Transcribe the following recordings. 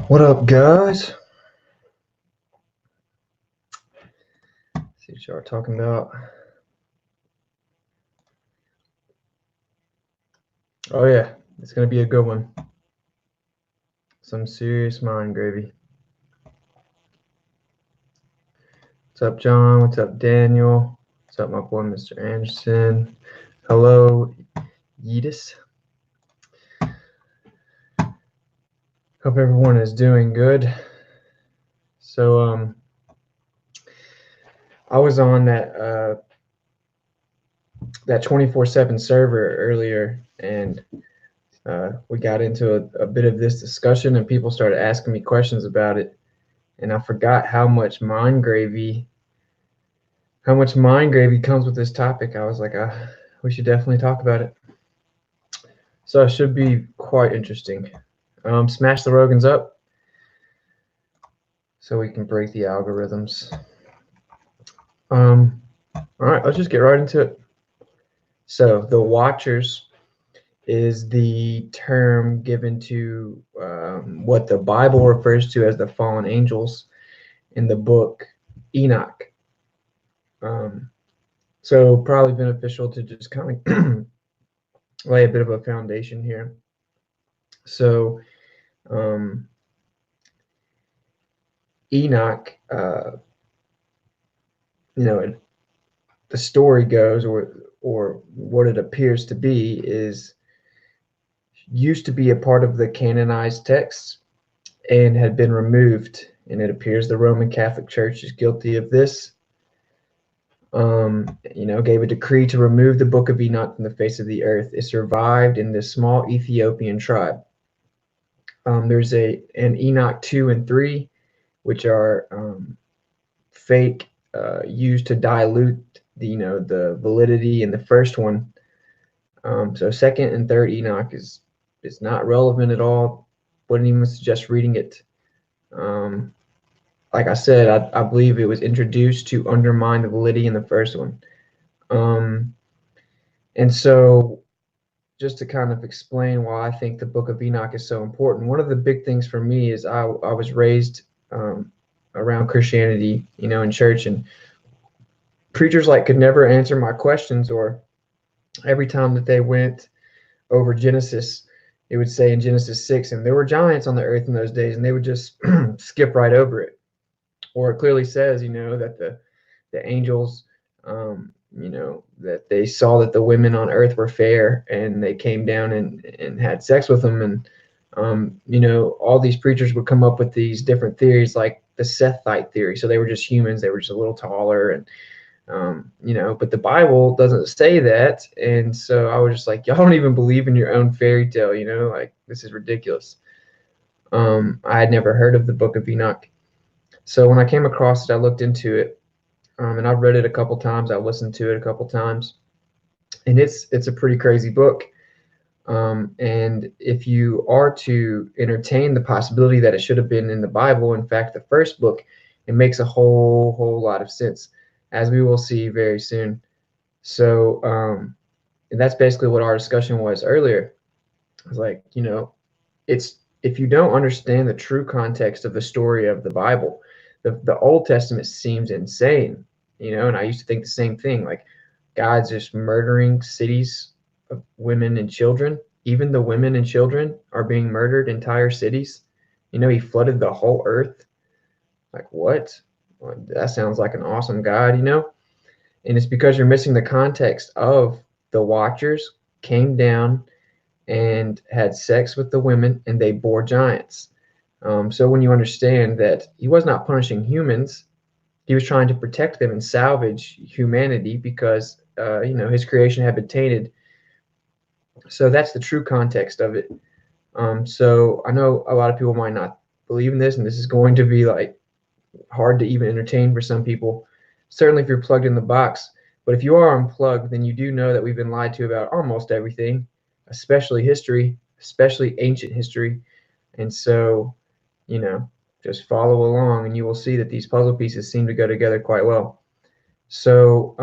What up, guys? See what y'all are talking about. Oh yeah, it's gonna be a good one. Some serious mind gravy. What's up, John? What's up, Daniel? What's up, my boy, Mr. Anderson? Hello, Yeetus. Hope everyone is doing good. So, I was on that 24/7 server earlier, and we got into a bit of this discussion, and people started asking me questions about it, and I forgot how much mind gravy comes with this topic. I was like, we should definitely talk about it. So it should be quite interesting. Smash the Rogans up so we can break the algorithms. All right, let's just get right into it. So the Watchers is the term given to what the Bible refers to as the fallen angels in the book Enoch. So probably beneficial to just kind of lay a bit of a foundation here. So Enoch, the story goes, or what it appears to be, is used to be a part of the canonized texts and had been removed. And it appears the Roman Catholic Church is guilty of this. Gave a decree to remove the Book of Enoch from the face of the earth. It survived in this small Ethiopian tribe. There's an Enoch 2 and 3, which are fake, used to dilute the validity in the first one. So second and third Enoch is not relevant at all. Wouldn't even suggest reading it. Like I said, I believe it was introduced to undermine the validity in the first one. And so just to kind of explain why I think the Book of Enoch is so important, one of the big things for me is I was raised around Christianity, in church, and preachers could never answer my questions, or every time that they went over Genesis, it would say in Genesis 6, and there were giants on the earth in those days, and they would just skip right over it. Or it clearly says, that the angels, that they saw that the women on earth were fair, and they came down and had sex with them. And, all these preachers would come up with these different theories, like the Sethite theory. So they were just humans. They were just a little taller, and but the Bible doesn't say that. And so I was just like, y'all don't even believe in your own fairy tale, this is ridiculous. I had never heard of the Book of Enoch. So when I came across it, I looked into it, and I've read it a couple times. I listened to it a couple times, and it's a pretty crazy book. And if you are to entertain the possibility that it should have been in the Bible, in fact, the first book, it makes a whole lot of sense, as we will see very soon. So, and that's basically what our discussion was earlier. I was like, it's, if you don't understand the true context of the story of the Bible, the Old Testament seems insane, and I used to think the same thing, like God's just murdering cities of women and children. Even the women and children are being murdered, entire cities. He flooded the whole earth. Like, what? Well, that sounds like an awesome God, And it's because you're missing the context of the Watchers came down and had sex with the women, and they bore giants. So when you understand that he was not punishing humans, he was trying to protect them and salvage humanity, because his creation had been tainted. So that's the true context of it. So I know a lot of people might not believe in this, and this is going to be hard to even entertain for some people, certainly if you're plugged in the box. But if you are unplugged, then you do know that we've been lied to about almost everything, especially history, especially ancient history. And so, just follow along, and you will see that these puzzle pieces seem to go together quite well. So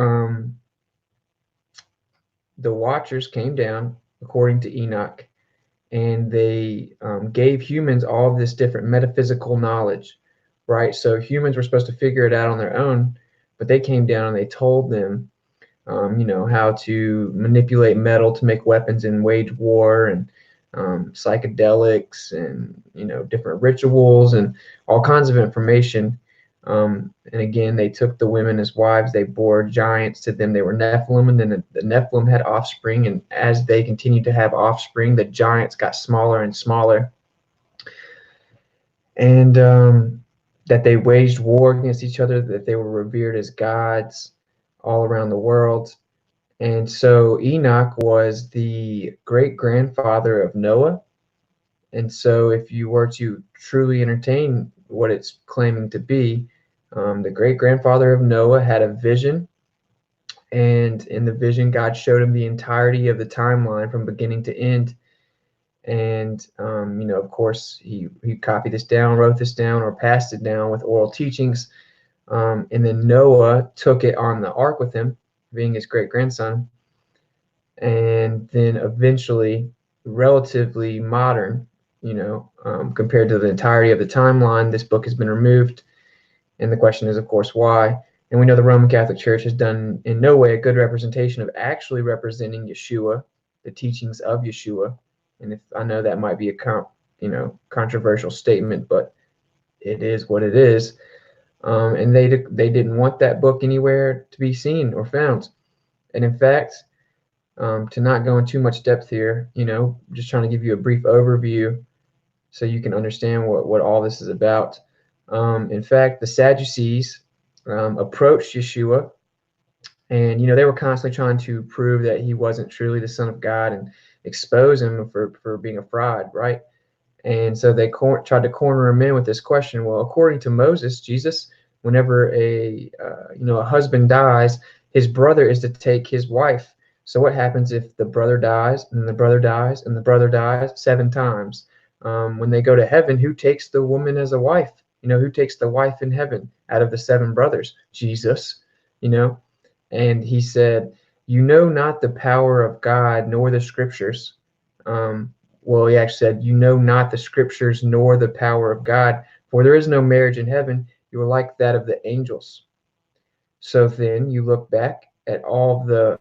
the Watchers came down, according to Enoch, and they gave humans all of this different metaphysical knowledge, right? So humans were supposed to figure it out on their own, but they came down and they told them, how to manipulate metal to make weapons and wage war, and psychedelics, and different rituals and all kinds of information. And again, they took the women as wives. They bore giants to them. They were Nephilim, and then the Nephilim had offspring. And as they continued to have offspring, the giants got smaller and smaller. And that they waged war against each other, that they were revered as gods all around the world. And so Enoch was the great grandfather of Noah. And so if you were to truly entertain what it's claiming to be, the great grandfather of Noah had a vision. And in the vision, God showed him the entirety of the timeline from beginning to end. And, of course, he copied this down, wrote this down, or passed it down with oral teachings. And then Noah took it on the ark with him, being his great grandson. And then eventually, relatively modern, compared to the entirety of the timeline, this book has been removed. And the question is, of course, why? And we know the Roman Catholic Church has done in no way a good representation of actually representing Yeshua, the teachings of Yeshua. And if I know that might be a controversial statement, but it is what it is. And they didn't want that book anywhere to be seen or found. And in fact, to not go in too much depth here, just trying to give you a brief overview so you can understand what all this is about. In fact, the Sadducees approached Yeshua, and they were constantly trying to prove that he wasn't truly the Son of God and expose him for being a fraud, right? And so they tried to corner him in with this question. Well, according to Moses, Jesus, whenever a husband dies, his brother is to take his wife. So what happens if the brother dies, and the brother dies, and the brother dies 7 times? When they go to heaven, who takes the woman as a wife? Who takes the wife in heaven out of the 7 brothers? Jesus. And he said, "You know not the power of God, nor the scriptures." Well, he actually said, "You know not the scriptures, nor the power of God, for there is no marriage in heaven. You are like that of the angels." So then you look back at all the,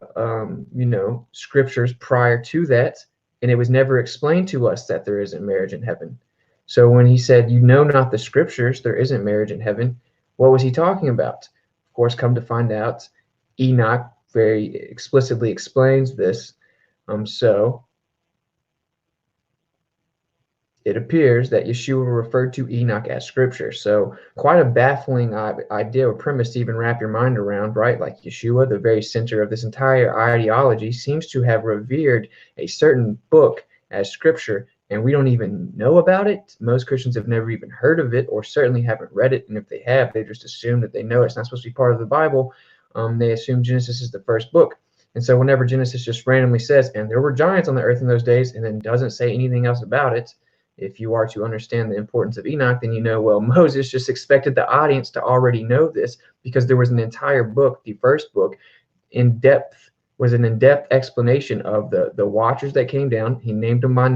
scriptures prior to that, and it was never explained to us that there isn't marriage in heaven. So when he said, "You know not the scriptures, there isn't marriage in heaven," what was he talking about? Of course, come to find out, Enoch very explicitly explains this. So it appears that Yeshua referred to Enoch as scripture. So quite a baffling idea or premise to even wrap your mind around, right? Like Yeshua, the very center of this entire ideology, seems to have revered a certain book as scripture, and we don't even know about it. Most Christians have never even heard of it, or certainly haven't read it. And if they have, they just assume that they know it's not supposed to be part of the Bible. They assume Genesis is the first book. And so whenever Genesis just randomly says, "And there were giants on the earth in those days," and then doesn't say anything else about it, if you are to understand the importance of Enoch, then well, Moses just expected the audience to already know this, because there was an entire book, the first book, an in-depth explanation of the watchers that came down. He named them by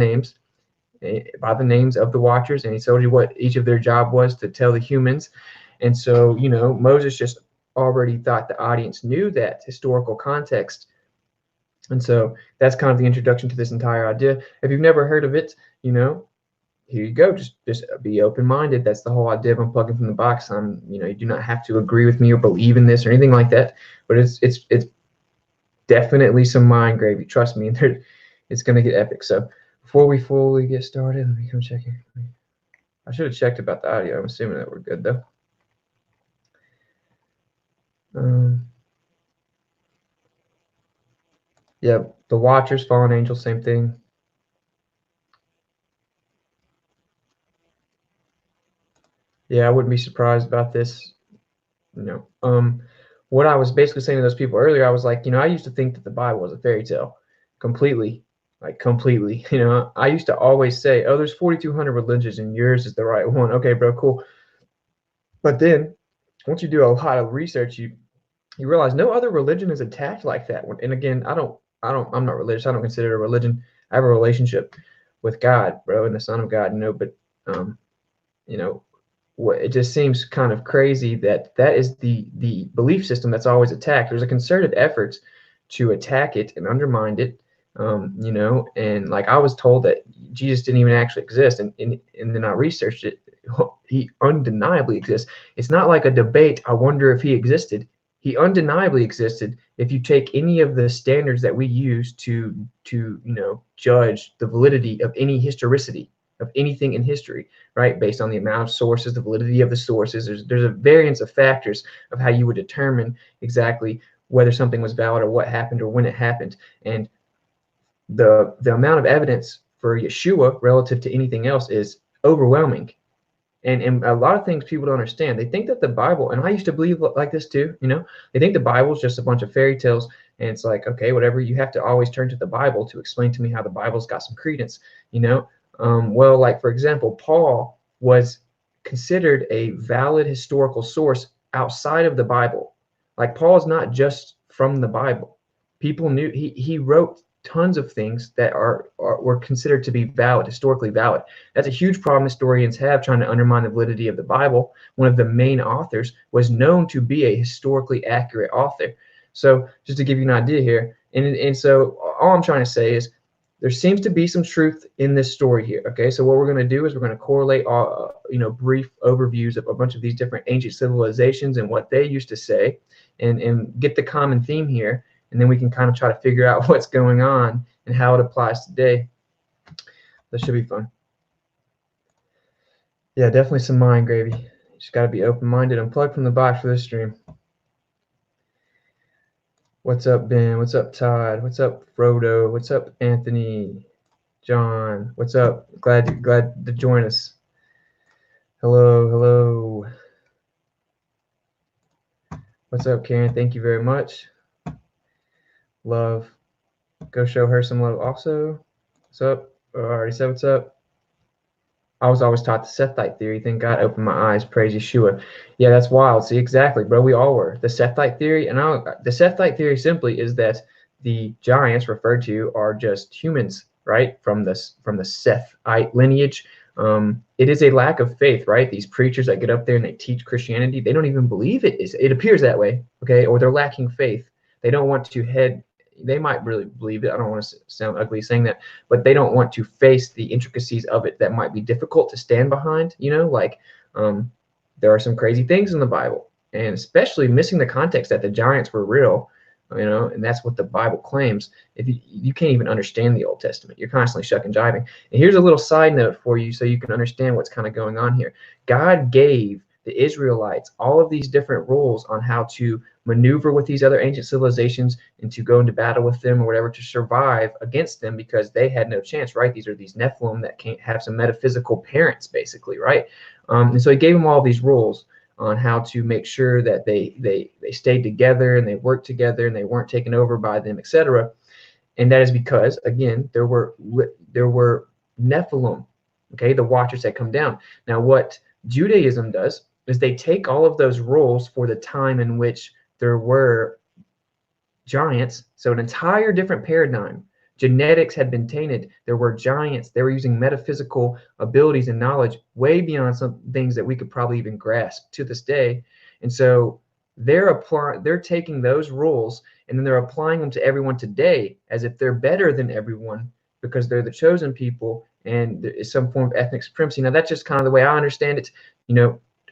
the names of the watchers, and he told you what each of their job was to tell the humans. And so, Moses just already thought the audience knew that historical context. And so that's kind of the introduction to this entire idea. If you've never heard of it, here you go. Just be open-minded. That's the whole idea of unplugging from the box. You do not have to agree with me or believe in this or anything like that. But it's definitely some mind gravy. Trust me, it's going to get epic. So before we fully get started, let me come check here. I should have checked about the audio. I'm assuming that we're good though. Yeah, the Watchers, Fallen Angels, same thing. Yeah, I wouldn't be surprised about this. What I was basically saying to those people earlier, I was like, I used to think that the Bible was a fairy tale, completely. I used to always say, "Oh, there's 4,200 religions, and yours is the right one." Okay, bro, cool. But then, once you do a lot of research, you realize no other religion is attacked like that. And again, I'm not religious. I don't consider it a religion. I have a relationship with God, bro, and the Son of God, but you know, it just seems kind of crazy that that is the belief system that's always attacked. There's a concerted effort to attack it and undermine it, and like I was told that Jesus didn't even actually exist, and then I researched it. He undeniably exists. It's not like a debate. I wonder if he existed. He undeniably existed. If you take any of the standards that we use to judge the validity of any historicity of anything in history, right? Based on the amount of sources, the validity of the sources. There's a variance of factors of how you would determine exactly whether something was valid or what happened or when it happened. And the amount of evidence for Yeshua relative to anything else is overwhelming. And a lot of things people don't understand. They think that the Bible, and I used to believe like this too, they think the Bible is just a bunch of fairy tales. And it's like, okay, whatever, you have to always turn to the Bible to explain to me how the Bible's got some credence, well, like, for example, Paul was considered a valid historical source outside of the Bible. Like, Paul is not just from the Bible. People knew he wrote tons of things that were considered to be valid, historically valid. That's a huge problem historians have trying to undermine the validity of the Bible. One of the main authors was known to be a historically accurate author. So just to give you an idea here, and so all I'm trying to say is there seems to be some truth in this story here. Okay, so what we're going to do is we're going to correlate all, brief overviews of a bunch of these different ancient civilizations and what they used to say, and get the common theme here, and then we can kind of try to figure out what's going on and how it applies today. That should be fun. Yeah, definitely some mind gravy. You just got to be open-minded. Unplug from the box for this stream. What's up, Ben? What's up, Todd? What's up, Frodo? What's up, Anthony? John, what's up? Glad to join us. Hello. What's up, Karen? Thank you very much. Love. Go show her some love also. What's up? I already said what's up. I was always taught the Sethite theory. Thank God opened my eyes. Praise Yeshua. Yeah, that's wild. See, exactly, bro. We all were. The Sethite theory, and the Sethite theory simply is that the giants referred to are just humans, right? From the Sethite lineage. It is a lack of faith, right? These preachers that get up there and they teach Christianity, they don't even believe it is. It appears that way, okay? Or they're lacking faith. They don't want to head. They might really believe it. I don't want to sound ugly saying that, but they don't want to face the intricacies of it that might be difficult to stand behind. There are some crazy things in the Bible, and especially missing the context that the giants were real, and that's what the Bible claims. If you can't even understand the Old Testament, you're constantly shucking jiving. And here's a little side note for you so you can understand what's kind of going on here. God gave the Israelites all of these different rules on how to maneuver with these other ancient civilizations and to go into battle with them or whatever to survive against them, because they had no chance, right? These are these Nephilim that can't have some metaphysical parents, basically, right? And so he gave them all these rules on how to make sure that they stayed together and they worked together and they weren't taken over by them, etc. And that is because, again, there were Nephilim, okay, the watchers that come down. Now, what Judaism does is they take all of those rules for the time in which there were giants, so an entire different paradigm. Genetics had been tainted. There were giants. They were using metaphysical abilities and knowledge way beyond some things that we could probably even grasp to this day. And so they're taking those rules and then they're applying them to everyone today as if they're better than everyone because they're the chosen people and there is some form of ethnic supremacy. Now, that's just kind of the way I understand it,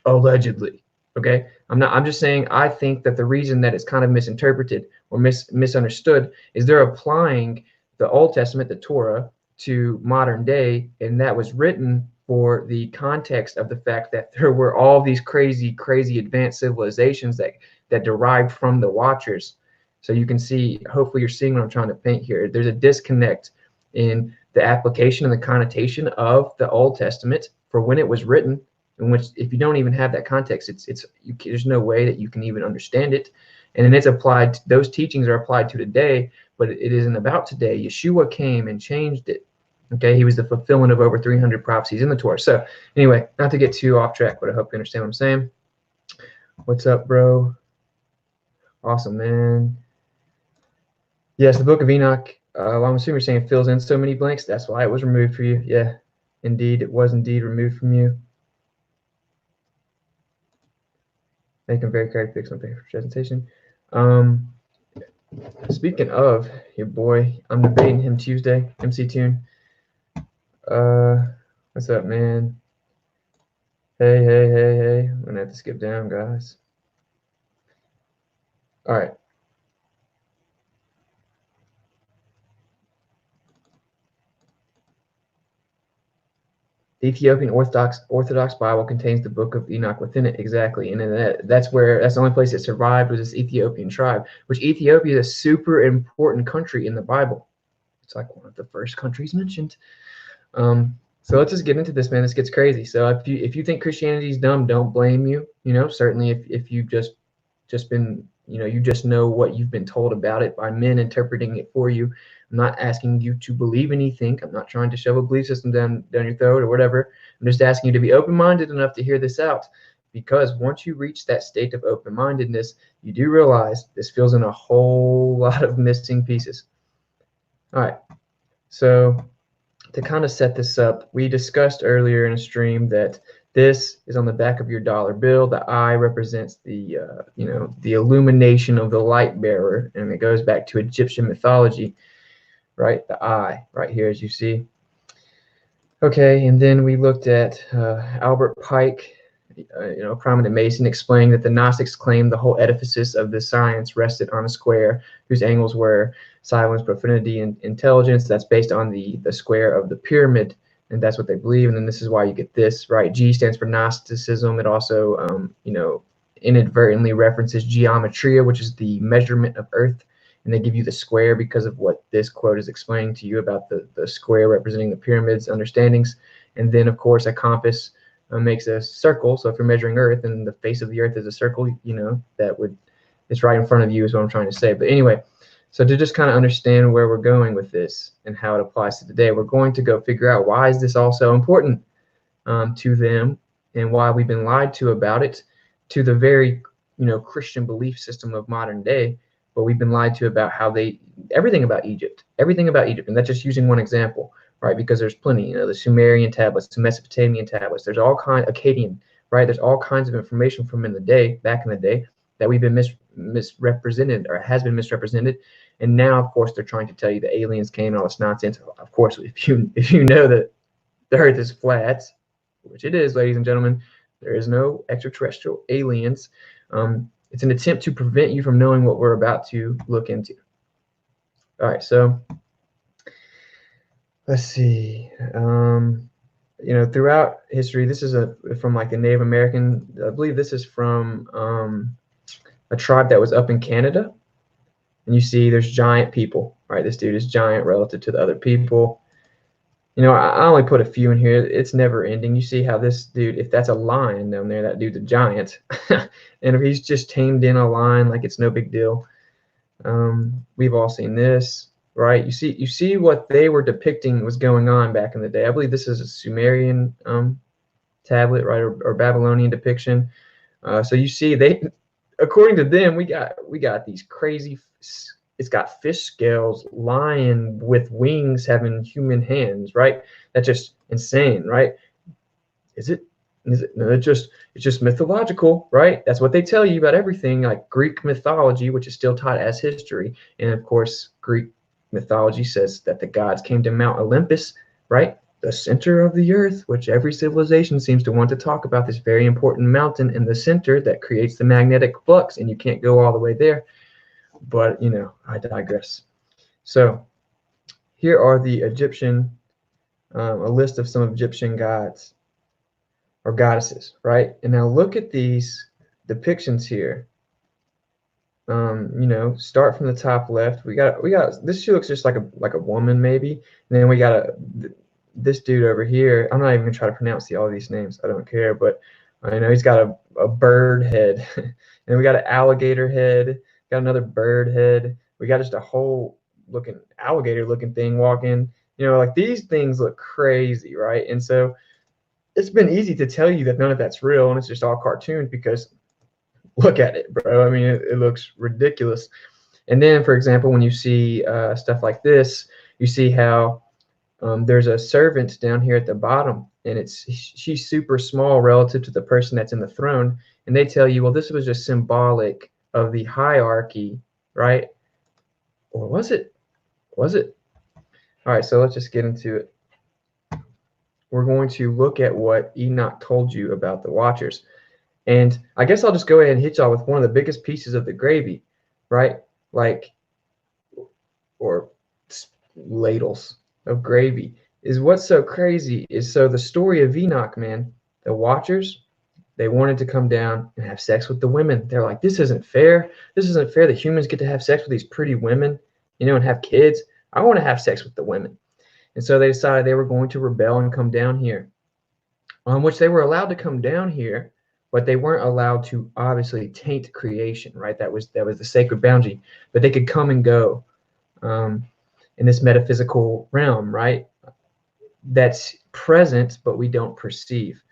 allegedly. Okay, I'm just saying I think that the reason that it's kind of misinterpreted or misunderstood is they're applying the Old Testament, the Torah, to modern day, and that was written for the context of the fact that there were all these crazy advanced civilizations that derived from the Watchers. So you can see, hopefully you're seeing what I'm trying to paint here. There's a disconnect in the application and the connotation of the Old Testament for when it was written, in which if you don't even have that context, there's no way that you can even understand it. And then it's applied, those teachings are applied to today, but it isn't about today. Yeshua came and changed it. Okay, he was the fulfillment of over 300 prophecies in the Torah. So anyway, not to get too off track, but I hope you understand what I'm saying. What's up, bro? Awesome, man. Yes, the book of Enoch Well, I'm assuming you're saying it fills in so many blanks. That's why it was removed for you. Yeah, indeed, it was indeed removed from you. Making very correct fix on paper presentation. Speaking of your boy, I'm debating him Tuesday. MC Tune. What's up, man? Hey. I'm gonna have to skip down, guys. All right. The Ethiopian Orthodox Bible contains the Book of Enoch within it, exactly, and that's the only place it survived was this Ethiopian tribe. Which Ethiopia is a super important country in the Bible. It's like one of the first countries mentioned. So let's just get into this, man. This gets crazy. So if you think Christianity is dumb, don't blame you. Certainly if you've just been, you just know what you've been told about it by men interpreting it for you. I'm not asking you to believe anything. I'm not trying to shove a belief system down your throat or whatever. I'm just asking you to be open-minded enough to hear this out, because once you reach that state of open-mindedness, you do realize this fills in a whole lot of missing pieces. All right. So to kind of set this up, we discussed earlier in a stream that this is on the back of your dollar bill. The eye represents the the illumination of the light bearer, and it goes back to Egyptian mythology, right? The eye right here, as you see. Okay, and then we looked at Albert Pike, a prominent Mason, explaining that the Gnostics claimed the whole edifice of the science rested on a square whose angles were silence, profundity, and intelligence. That's based on the square of the pyramid, and that's what they believe. And then this is why you get this, right? G stands for Gnosticism. It also, inadvertently references geometria, which is the measurement of Earth. And they give you the square because of what this quote is explaining to you about the square representing the pyramid's understandings. And then, of course, a compass makes a circle. So if you're measuring Earth and the face of the Earth is a circle, it's right in front of you is what I'm trying to say. But anyway, so to just kind of understand where we're going with this and how it applies to today, we're going to go figure out why is this all so important to them, and why we've been lied to about it, to the very Christian belief system of modern day. But we've been lied to about how everything about Egypt, and that's just using one example, right? Because there's plenty, the Sumerian tablets, the Mesopotamian tablets, there's all kinds, Akkadian, right? There's all kinds of information from back in the day, that we've been misrepresented, or has been misrepresented. And now, of course, they're trying to tell you the aliens came and all this nonsense. Of course, if you know that the Earth is flat, which it is, ladies and gentlemen, there is no extraterrestrial aliens. It's an attempt to prevent you from knowing what we're about to look into. All right, so let's see. Throughout history, this is from like the Native American. I believe this is from a tribe that was up in Canada. And you see there's giant people, right? This dude is giant relative to the other people. I only put a few in here. It's never ending. You see how this dude, if that's a lion down there, that dude's a giant. And if he's just tamed in a lion, like it's no big deal. We've all seen this, right? You see what they were depicting was going on back in the day. I believe this is a Sumerian tablet, right, or Babylonian depiction. So you see according to them, we got these crazy. It's got fish scales, lion with wings having human hands, right? That's just insane, right? Is it? No, it's just mythological, right? That's what they tell you about everything, like Greek mythology, which is still taught as history. And of course, Greek mythology says that the gods came to Mount Olympus, right? The center of the earth, which every civilization seems to want to talk about, this very important mountain in the center that creates the magnetic flux, and you can't go all the way there. But, I digress. So here are the Egyptian, a list of some Egyptian gods or goddesses, right? And now look at these depictions here. Start from the top left. We got this. She looks just like a woman maybe. And then we got this dude over here. I'm not even gonna try to pronounce all these names. I don't care. But I know he's got a bird head, and we got an alligator head. Got another bird head. We got just a whole alligator looking thing walking. Like these things look crazy, right? And so it's been easy to tell you that none of that's real, and it's just all cartoons, because look at it, bro. I mean, it looks ridiculous. And then, for example, when you see stuff like this, you see how there's a servant down here at the bottom, and she's super small relative to the person that's in the throne. And they tell you, well, this was just symbolic of the hierarchy, right? Or was it? Was it? All right, so let's just get into it. We're going to look at what Enoch told you about the Watchers. And I guess I'll just go ahead and hit y'all with one of the biggest pieces of the gravy, right? Like, or ladles of gravy, is what's so crazy is, so the story of Enoch, man, the Watchers, they wanted to come down and have sex with the women. They're like, this isn't fair. This isn't fair that humans get to have sex with these pretty women, you know, and have kids. I want to have sex with the women. And so they decided they were going to rebel and come down here, which they were allowed to come down here, but they weren't allowed to obviously taint creation, right? That was the sacred boundary. But they could come and go in this metaphysical realm, right? That's present, but we don't perceive.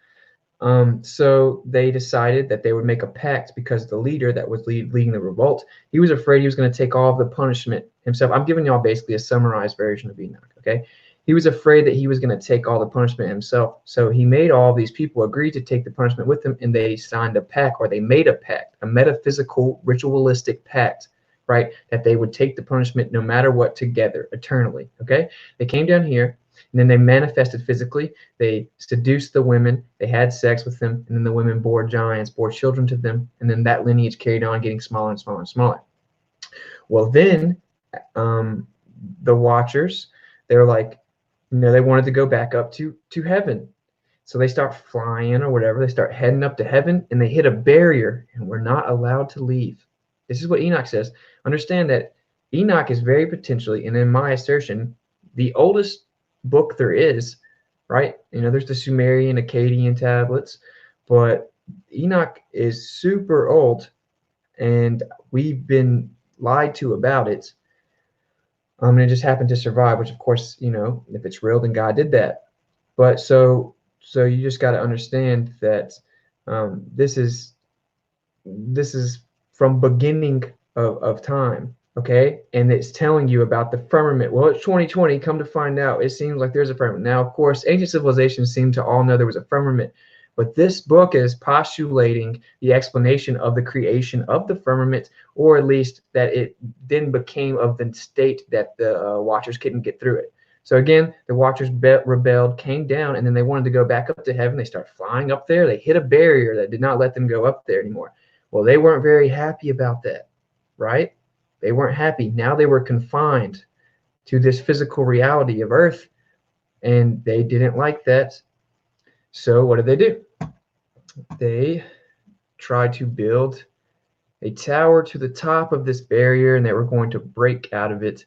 So they decided that they would make a pact, because the leader that was leading the revolt, he was afraid he was going to take all of the punishment himself. I'm giving y'all basically a summarized version of Enoch, okay? He was afraid that he was going to take all the punishment himself. So he made all these people agree to take the punishment with him, and they signed a pact, or they made a pact, a metaphysical, ritualistic pact, right? That they would take the punishment no matter what together, eternally, okay? They came down here, and then they manifested physically. They seduced the women. They had sex with them. And then the women bore giants, bore children to them. And then that lineage carried on, getting smaller and smaller and smaller. Well, then the Watchers, they were like, you know, they wanted to go back up to heaven. So they start flying or whatever. They start heading up to heaven, and they hit a barrier, and we're not allowed to leave. This is what Enoch says. Understand that Enoch is very potentially, and in my assertion, the oldest book there is, right? You know, there's the Sumerian, Akkadian tablets, but Enoch is super old, and we've been lied to about it. And it just happened to survive, which, of course, you know, if it's real, then God did that. But so you just got to understand that this is from beginning of time. Okay, and it's telling you about the firmament. Well, it's 2020. Come to find out, it seems like there's a firmament. Now, of course, ancient civilizations seem to all know there was a firmament, but this book is postulating the explanation of the creation of the firmament, or at least that it then became of the state that the Watchers couldn't get through it. So again, the Watchers rebelled, came down, and then they wanted to go back up to heaven. They start flying up there. They hit a barrier that did not let them go up there anymore. Well, they weren't very happy about that, right? They weren't happy. Now they were confined to this physical reality of Earth, and they didn't like that. So what did they do? They tried to build a tower to the top of this barrier, and they were going to break out of it.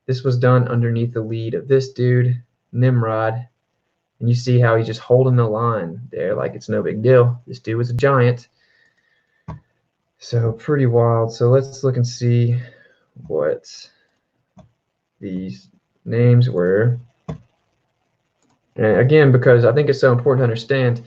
This was done underneath the lead of this dude, Nimrod. And you see how he's just holding the line there like it's no big deal. This dude was a giant. So pretty wild. So let's look and see what these names were. And again, because I think it's so important to understand,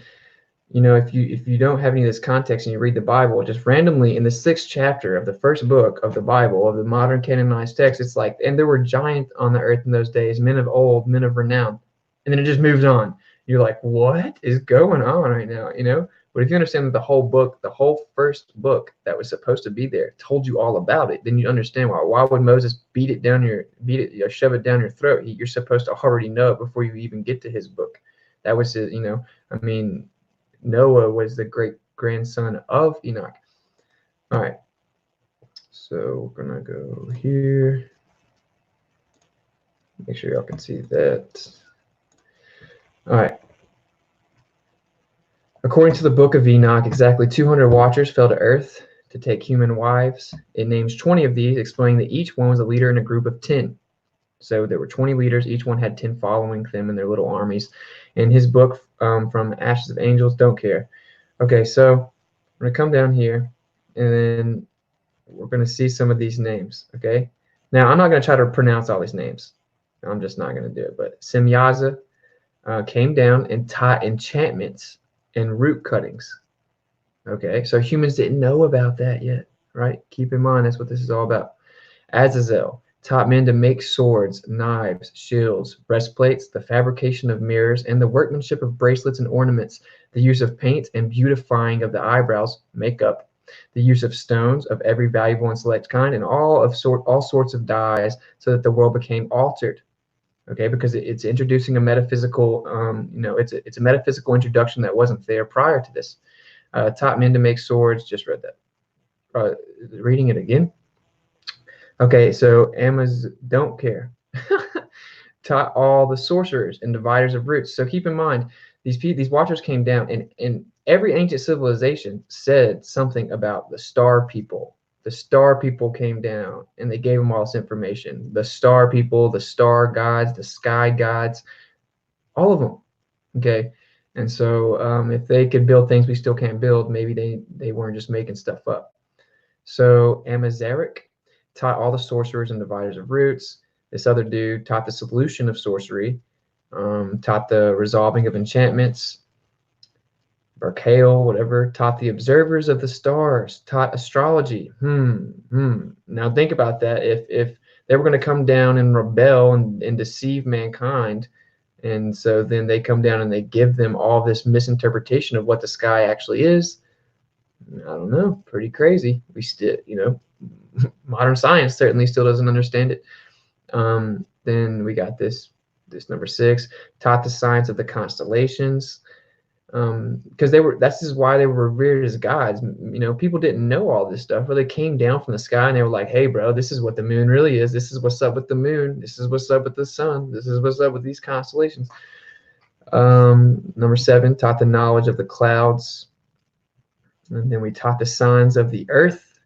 you know, if you don't have any of this context and you read the Bible, just randomly in the 6th chapter of the first book of the Bible, of the modern canonized text, it's like, and there were giants on the earth in those days, men of old, men of renown. And then it just moves on. You're like, what is going on right now? You know? But if you understand that the whole book, the whole first book that was supposed to be there, told you all about it, then you understand why would Moses shove it down your throat? You're supposed to already know it before you even get to his book. That was his, you know, I mean, Noah was the great grandson of Enoch. All right. So we're going to go here. Make sure y'all can see that. All right. According to the book of Enoch, exactly 200 Watchers fell to earth to take human wives. It names 20 of these, explaining that each one was a leader in a group of 10. So there were 20 leaders. Each one had 10 following them in their little armies. In his book, From Ashes of Angels, don't care. Okay, so I'm going to come down here, and then we're going to see some of these names, okay? Now, I'm not going to try to pronounce all these names. I'm just not going to do it. But Semyaza came down and taught enchantments and root cuttings. Okay, so humans didn't know about that yet, right? Keep in mind, that's what this is all about. Azazel taught men to make swords, knives, shields, breastplates, the fabrication of mirrors, and the workmanship of bracelets and ornaments, the use of paint and beautifying of the eyebrows, makeup, the use of stones of every valuable and select kind, and all sorts of dyes, so that the world became altered. Okay, because it's introducing a metaphysical, it's a metaphysical introduction that wasn't there prior to this. Taught men to make swords. Just read that. Reading it again. Okay, so Amaz don't care. Taught all the sorcerers and dividers of roots. So keep in mind, these watchers came down, and every ancient civilization said something about the star people. The star people came down, and they gave them all this information. The star people, the star gods, the sky gods, all of them. Okay, and so if they could build things we still can't build, maybe they weren't just making stuff up. So Amazaric taught all the sorcerers and dividers of roots. This other dude taught the solution of sorcery, taught the resolving of enchantments. Barkael, whatever, taught the observers of the stars, taught astrology. Now think about that. If they were going to come down and rebel and deceive mankind, and so then they come down and they give them all this misinterpretation of what the sky actually is. I don't know, pretty crazy. We still, modern science certainly still doesn't understand it. Then we got this number 6, taught the science of the constellations, because this is why they were revered as gods. People didn't know all this stuff, but they came down from the sky and they were like, hey bro, this is what the moon really is. This is what's up with the moon. This is what's up with the sun. This is what's up with these constellations. Number 7, taught the knowledge of the clouds. And then we taught the signs of the earth.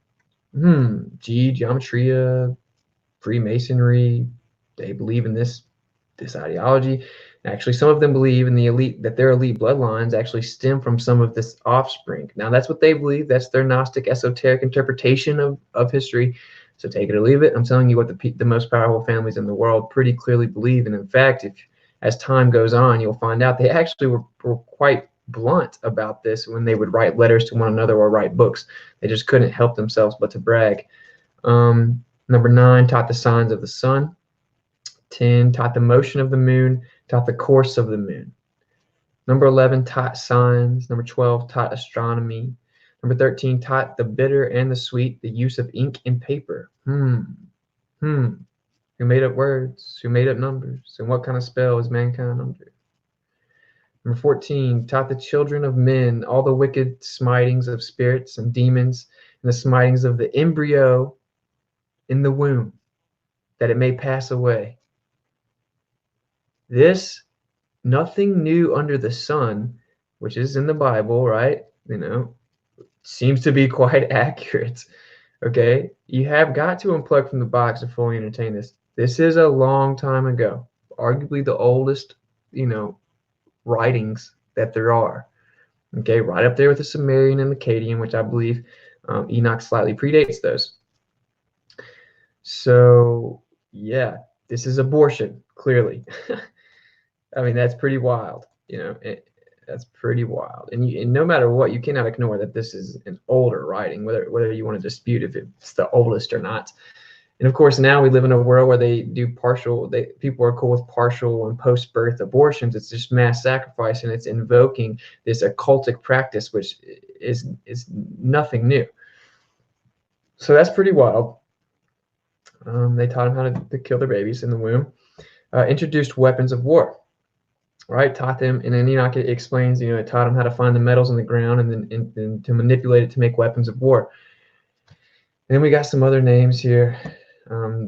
Geometria, Freemasonry. They believe in this ideology. Actually, some of them believe in that their elite bloodlines actually stem from some of this offspring. Now, that's what they believe. That's their Gnostic esoteric interpretation of history. So take it or leave it. I'm telling you what the most powerful families in the world pretty clearly believe. And in fact, as time goes on, you'll find out they actually were quite blunt about this when they would write letters to one another or write books. They just couldn't help themselves but to brag. Number 9, taught the signs of the sun. 10, taught the motion of the moon, taught the course of the moon. Number 11, taught signs. Number 12, taught astronomy. Number 13, taught the bitter and the sweet, the use of ink and paper. Who made up words? Who made up numbers? And what kind of spell is mankind under? Number 14, taught the children of men all the wicked smitings of spirits and demons, and the smitings of the embryo in the womb, that it may pass away. This, nothing new under the sun, which is in the Bible, right? Seems to be quite accurate. Okay, you have got to unplug from the box to fully entertain this. This is a long time ago, arguably the oldest, writings that there are. Okay, right up there with the Sumerian and Akkadian, which I believe Enoch slightly predates those. So yeah, this is abortion, clearly. I mean, that's pretty wild. That's pretty wild. And no matter what, you cannot ignore that this is an older writing, whether you want to dispute if it's the oldest or not. And of course, now we live in a world where they do people are cool with partial and post-birth abortions. It's just mass sacrifice, and it's invoking this occultic practice, which is nothing new. So that's pretty wild. They taught them how to kill their babies in the womb. Introduced weapons of war. Right, taught them, and then Enoch explains, it taught them how to find the metals in the ground and then to manipulate it to make weapons of war. And then we got some other names here.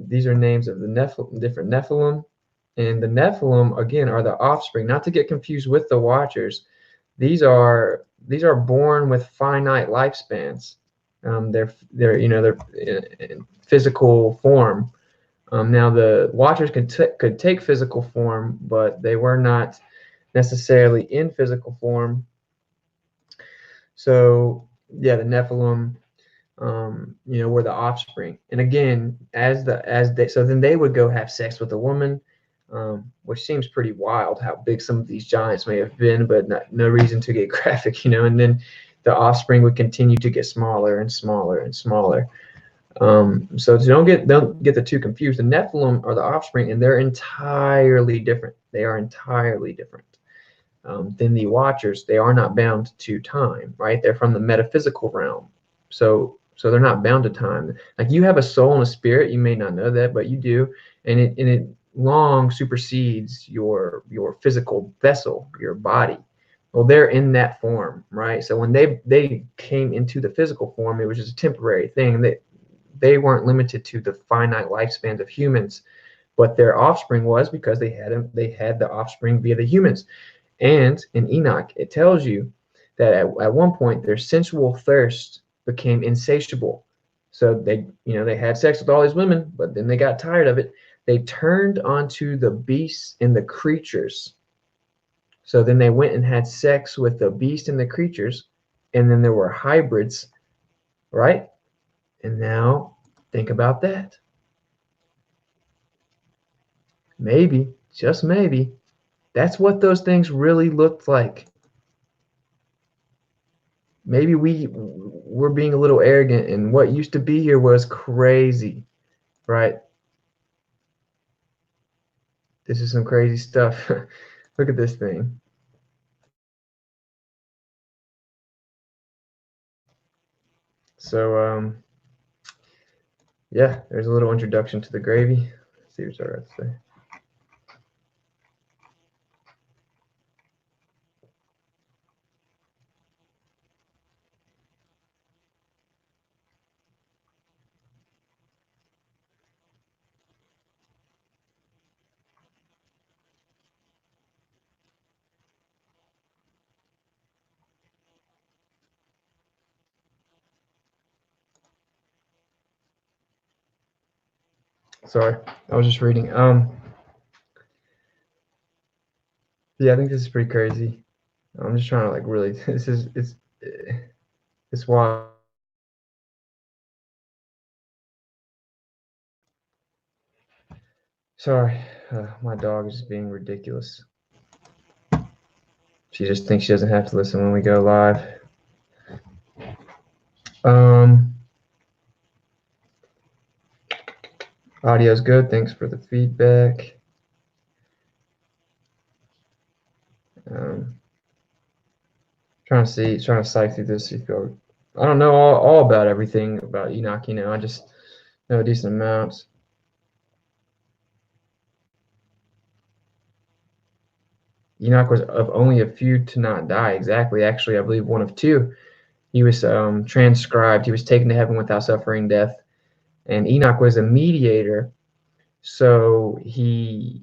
These are names of the different Nephilim, and the Nephilim again are the offspring. Not to get confused with the Watchers. These are born with finite lifespans. They're in physical form. Now the Watchers could take physical form, but they were not necessarily in physical form. So yeah, the Nephilim, were the offspring. And again, so then they would go have sex with a woman, which seems pretty wild how big some of these giants may have been, but no reason to get graphic, and then the offspring would continue to get smaller and smaller and smaller. So don't get the two confused. The Nephilim are the offspring, and they're entirely different. They are entirely different than the Watchers. They are not bound to time, right? They're from the metaphysical realm, so they're not bound to time. Like, you have a soul and a spirit. You may not know that, but you do, and it long supersedes your physical vessel, your body. Well, they're in that form, right? So when they came into the physical form, it was just a temporary thing. They weren't limited to the finite lifespans of humans, but their offspring was, because they had the offspring via the humans. And in Enoch, it tells you that at one point their sensual thirst became insatiable. So they had sex with all these women, but then they got tired of it. They turned onto the beasts and the creatures. So then they went and had sex with the beast and the creatures, and then there were hybrids, right? And now think about that. Maybe, just maybe, that's what those things really looked like. Maybe we're being a little arrogant, and what used to be here was crazy, right? This is some crazy stuff. Look at this thing. So yeah, there's a little introduction to the gravy. Let's see what I got to say. Sorry, I was just reading. Yeah, I think this is pretty crazy. I'm just trying to like really. It's wild. Sorry, my dog is being ridiculous. She just thinks she doesn't have to listen when we go live. Audio's good. Thanks for the feedback. Trying to sift through this. I don't know all about everything about Enoch. I just know a decent amount. Enoch was of only a few to not die. Exactly. Actually, I believe one of two. He was transcribed. He was taken to heaven without suffering death. And Enoch was a mediator. So he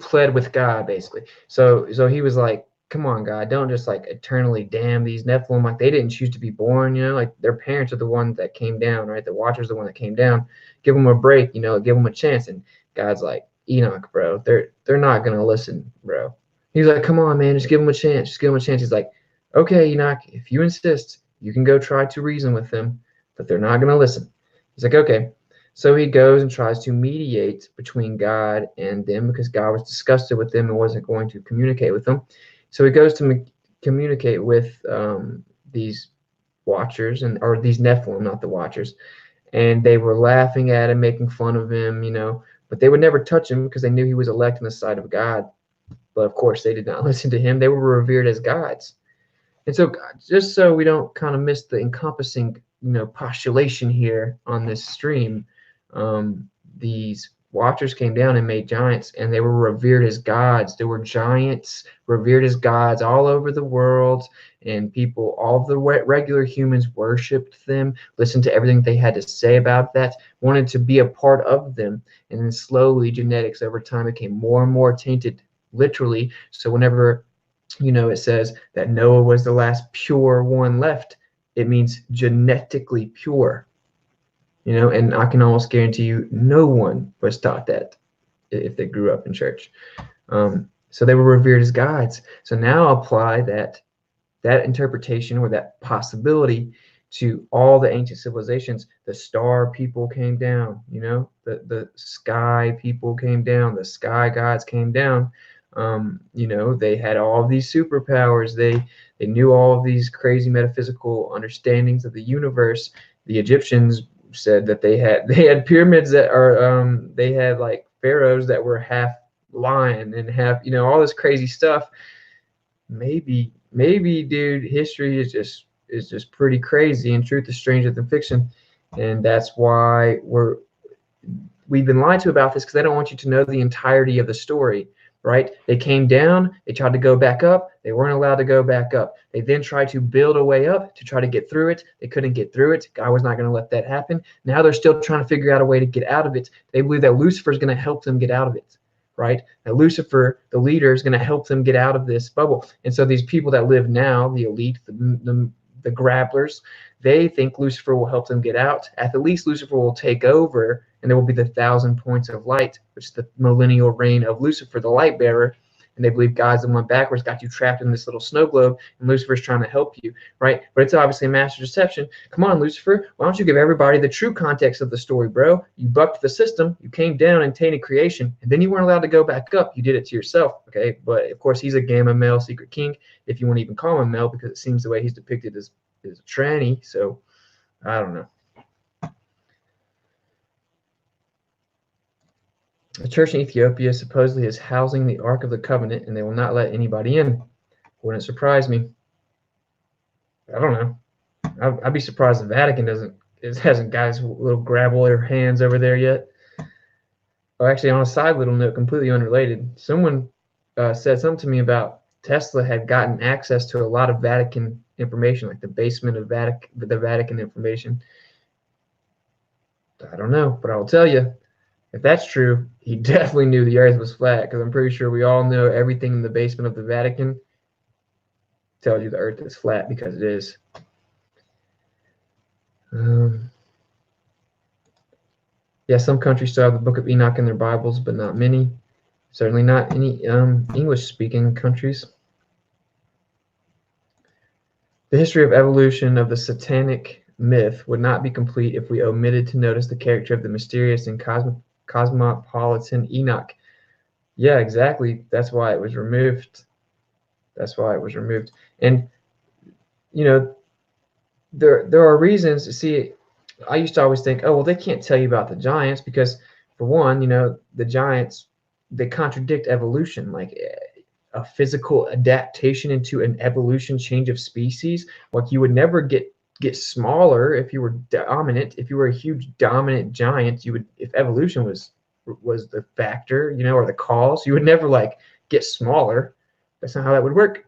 pled with God, basically. So he was like, come on, God, don't just like eternally damn these Nephilim. Like, they didn't choose to be born, like their parents are the ones that came down, right? The Watcher's the one that came down. Give them a break, give them a chance. And God's like, Enoch, bro, they're not gonna listen, bro. He's like, come on, man, just give them a chance. Just give them a chance. He's like, okay, Enoch, if you insist, you can go try to reason with them, but they're not gonna listen. He's like, okay. So he goes and tries to mediate between God and them, because God was disgusted with them and wasn't going to communicate with them. So he goes to communicate with these Watchers, or these Nephilim, not the Watchers. And they were laughing at him, making fun of him, but they would never touch him because they knew he was elect in the sight of God. But of course, they did not listen to him. They were revered as gods. And so, just so we don't kind of miss the encompassing, postulation here on this stream, these Watchers came down and made giants, and they were revered as gods. There were giants revered as gods all over the world, and people, all of the regular humans, worshipped them, listened to everything they had to say about that, wanted to be a part of them. And then slowly, genetics over time became more and more tainted, literally. So whenever it says that Noah was the last pure one left, it means genetically pure. And I can almost guarantee you no one was taught that if they grew up in church. So they were revered as gods. So now apply that interpretation, or that possibility, to all the ancient civilizations. The star people came down, the sky people came down, the sky gods came down. They had all of these superpowers. They knew all of these crazy metaphysical understandings of the universe. The Egyptians said that they had pyramids that are they had like pharaohs that were half lion and half, you know, all this crazy stuff. Maybe, dude, history is just pretty crazy, and truth is stranger than fiction, and that's why we've been lied to about this, because they don't want you to know the entirety of the story, right? They came down, they tried to go back up, they weren't allowed to go back up. They then tried to build a way up to try to get through it. They couldn't get through it. God was not going to let that happen. Now they're still trying to figure out a way to get out of it. They believe that Lucifer is going to help them get out of it, right? That Lucifer, the leader, is going to help them get out of this bubble. And so these people that live now, the elite, the grabblers, they think Lucifer will help them get out. At the least, Lucifer will take over, and there will be the 1,000 points of light, which is the millennial reign of Lucifer, the light bearer. And they believe God's the one backwards, got you trapped in this little snow globe, and Lucifer's trying to help you, right? But it's obviously a master deception. Come on, Lucifer, why don't you give everybody the true context of the story, bro? You bucked the system, you came down and tainted creation, and then you weren't allowed to go back up. You did it to yourself, okay? But of course, he's a gamma male secret king, if you want to even call him male, because it seems the way he's depicted is a tranny. So I don't know. The church in Ethiopia supposedly is housing the Ark of the Covenant, and they will not let anybody in. Wouldn't surprise me. I don't know. I'd be surprised the Vatican hasn't got his little gravel hands over there yet. Oh, actually, on a side little note, completely unrelated, someone said something to me about Tesla had gotten access to a lot of Vatican information, like the basement of the Vatican information. I don't know, but I'll tell you, if that's true, he definitely knew the earth was flat, because I'm pretty sure we all know everything in the basement of the Vatican tells you the earth is flat, because it is. Yeah, some countries still have the Book of Enoch in their Bibles, but not many. Certainly not any English-speaking countries. The history of evolution of the satanic myth would not be complete if we omitted to notice the character of the mysterious and cosmopolitan Enoch. Yeah, exactly. That's why it was removed. That's why it was removed. And, you know, there are reasons. See, I used to always think, oh, well, they can't tell you about the giants because, for one, you know, the giants, they contradict evolution, like a physical adaptation into an evolution change of species. Like, you would never get smaller if you were dominant. If you were a huge dominant giant, you would, if evolution was the factor, you know, or the cause, you would never like get smaller. That's not how that would work.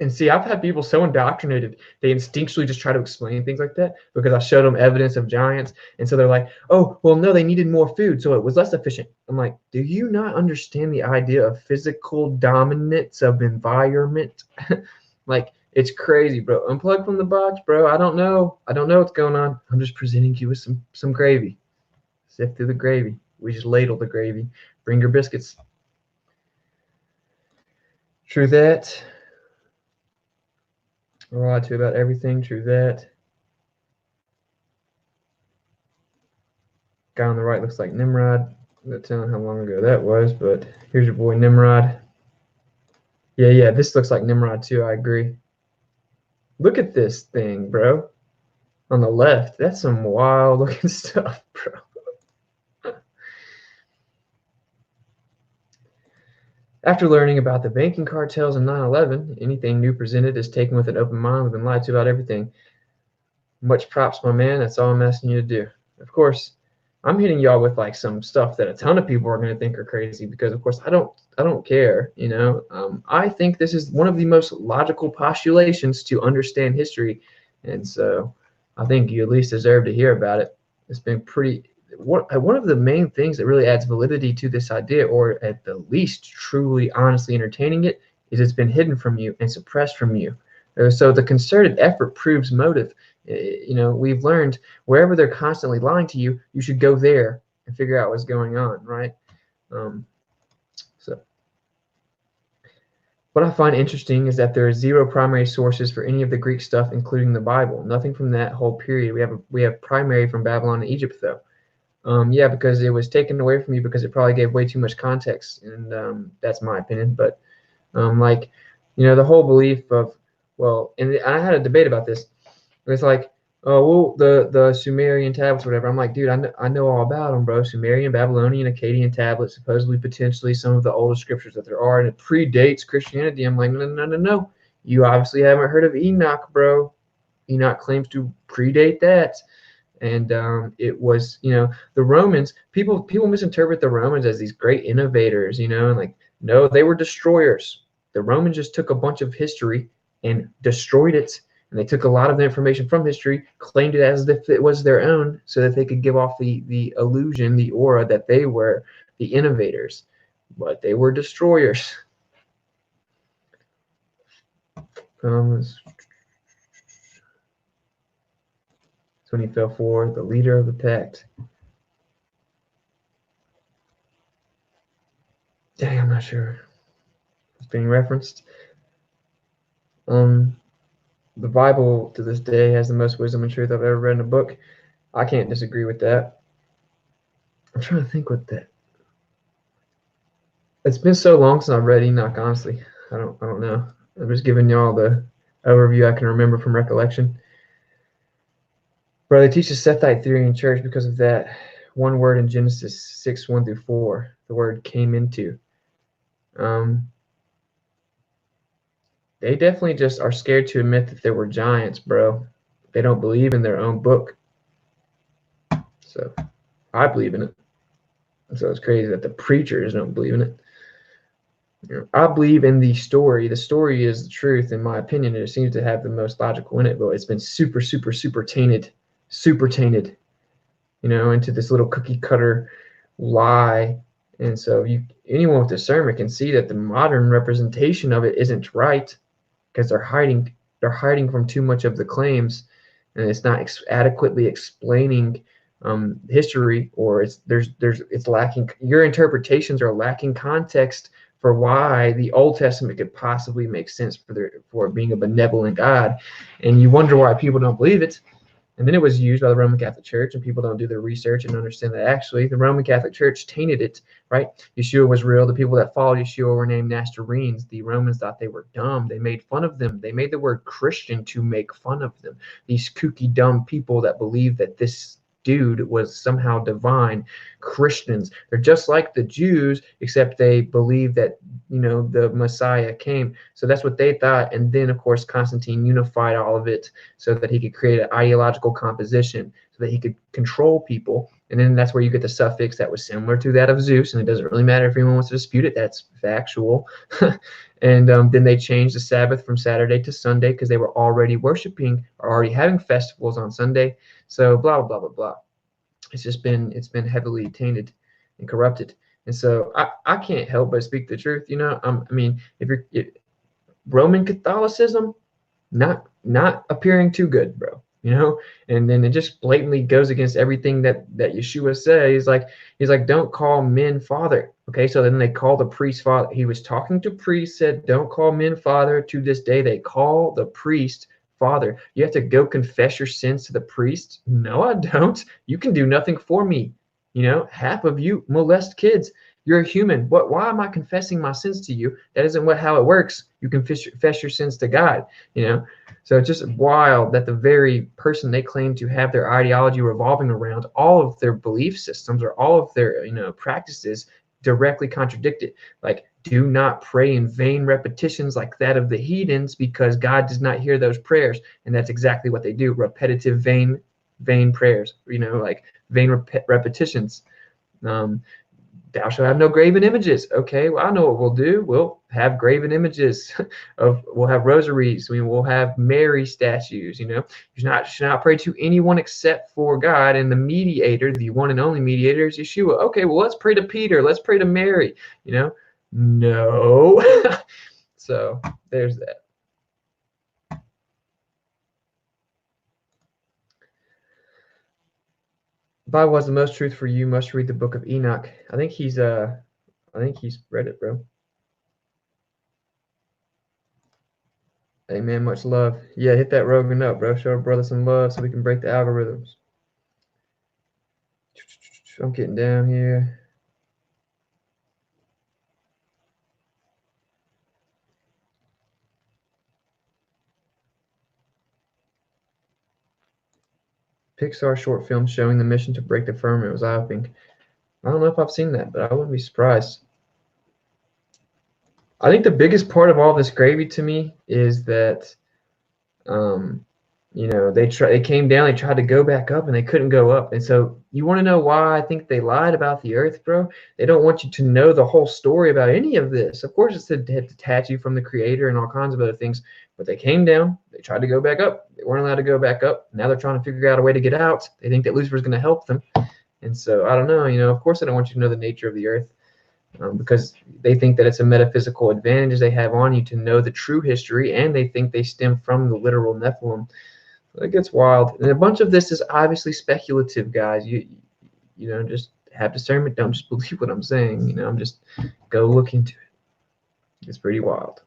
And see, I've had people so indoctrinated, they instinctually just try to explain things like that because I showed them evidence of giants. And so they're like, oh, well, no, they needed more food, so it was less efficient. I'm like, do you not understand the idea of physical dominance of environment? Like, it's crazy, bro. Unplug from the box, bro. I don't know. I don't know what's going on. I'm just presenting you with some gravy. Sift through the gravy. We just ladle the gravy. Bring your biscuits. True that. I lied to you about everything. True that. Guy on the right looks like Nimrod. I'm not telling how long ago that was, but here's your boy Nimrod. Yeah, this looks like Nimrod too. I agree. Look at this thing, bro. On the left, that's some wild looking stuff, bro. After learning about the banking cartels and 9/11, anything new presented is taken with an open mind. We've been lied to about everything. Much props, my man. That's all I'm asking you to do. Of course, I'm hitting y'all with like some stuff that a ton of people are going to think are crazy because, of course, I don't care. You know, I think this is one of the most logical postulations to understand history, and so I think you at least deserve to hear about it. It's been pretty. One of the main things that really adds validity to this idea, or at the least truly honestly entertaining it, is it's been hidden from you and suppressed from you. So the concerted effort proves motive. You know, we've learned wherever they're constantly lying to you, you should go there and figure out what's going on, right? So what I find interesting is that there are zero primary sources for any of the Greek stuff, including the Bible. Nothing from that whole period. We have primary from Babylon and Egypt, though. Yeah, because it was taken away from you because it probably gave way too much context, and that's my opinion. But like, you know, the whole belief of, well, and I had a debate about this. It's like, Oh, well, the Sumerian tablets, whatever. I'm like, dude, I know all about them, bro. Sumerian, Babylonian, Akkadian tablets, supposedly, potentially some of the oldest scriptures that there are, and it predates Christianity. I'm like, no, no, no, no. You obviously haven't heard of Enoch, bro. Enoch claims to predate that. And it was, the Romans. People misinterpret the Romans as these great innovators, and like, no, they were destroyers. The Romans just took a bunch of history and destroyed it, and they took a lot of the information from history, claimed it as if it was their own, so that they could give off the illusion, the aura that they were the innovators, but they were destroyers. That's when he fell for the leader of the pact. Dang, I'm not sure it's being referenced. The Bible to this day has the most wisdom and truth I've ever read in a book. I can't disagree with that. I'm trying to think what that. It's been so long since I've read Enoch. Honestly, I don't know. I'm just giving y'all the overview I can remember from recollection. Bro, they teach the Sethite theory in church because of that one word in Genesis 6:1-4. The word came into. They definitely just are scared to admit that there were giants, bro. They don't believe in their own book. So I believe in it. So it's crazy that the preachers don't believe in it. I believe in the story. The story is the truth, in my opinion. It seems to have the most logical in it, but it's been super, super, super tainted, into this little cookie cutter lie. And so anyone with discernment can see that the modern representation of it isn't right, because they're hiding from too much of the claims, and it's not adequately explaining history, or it's lacking. Your interpretations are lacking context for why the Old Testament could possibly make sense for being a benevolent God, and you wonder why people don't believe it. And then it was used by the Roman Catholic Church, and people don't do their research and understand that actually the Roman Catholic Church tainted it, right? Yeshua was real. The people that followed Yeshua were named Nazarenes. The Romans thought they were dumb. They made fun of them. They made the word Christian to make fun of them. These kooky, dumb people that believe that this dude was somehow divine. Christians, they're just like the Jews, except they believe that the Messiah came. So that's what they thought. And then of course Constantine unified all of it so that he could create an ideological composition, so that he could control people. And then that's where you get the suffix that was similar to that of Zeus, and it doesn't really matter if anyone wants to dispute it, that's factual. And then they changed the Sabbath from Saturday to Sunday because they were already worshiping or already having festivals on Sunday. So blah blah blah blah. It's been heavily tainted and corrupted. And so I can't help but speak the truth. I mean, if Roman Catholicism, not appearing too good, bro. And then it just blatantly goes against everything that Yeshua said. He's like, don't call men father. Okay, so then they call the priest father. He was talking to priests, said, don't call men father. To this day, they call the priest father. You have to go confess your sins to the priest? No, I don't. You can do nothing for me. Half of you molest kids. You're a human. Why am I confessing my sins to you? That isn't how it works. You confess your sins to God. So it's just wild that the very person they claim to have their ideology revolving around, all of their belief systems or all of their practices directly contradict it. Like, do not pray in vain repetitions like that of the heathens, because God does not hear those prayers. And that's exactly what they do. Repetitive vain prayers, like vain repetitions. Thou shalt have no graven images. Okay, well, I know what we'll do. We'll have graven images we'll have rosaries. We'll have Mary statues. You should not pray to anyone except for God, and the mediator, the one and only mediator, is Yeshua. Okay, well, let's pray to Peter. Let's pray to Mary. No. So there's that. The Bible has the most truth for you. Must read the book of Enoch. I think he's read it, bro. Hey man, much love. Yeah, hit that Rogan up, bro. Show our brother some love so we can break the algorithms. I'm getting down here. Pixar short film showing the mission to break the firmament was eye-opening. I don't know if I've seen that, but I wouldn't be surprised. I think the biggest part of all this gravy to me is that, you know, they came down, they tried to go back up, and they couldn't go up. And so you want to know why I think they lied about the Earth, bro? They don't want you to know the whole story about any of this. Of course, it's to detach you from the Creator and all kinds of other things. But they came down, they tried to go back up. They weren't allowed to go back up. Now they're trying to figure out a way to get out. They think that Lucifer's going to help them. And so I don't know. You know, of course, I don't want you to know the nature of the Earth. Because they think that it's a metaphysical advantage they have on you to know the true history, and they think they stem from the literal Nephilim. So it gets wild, and a bunch of this is obviously speculative, guys. You know, just have discernment. Don't just believe what I'm saying. You know, I'm just go look into it. It's pretty wild.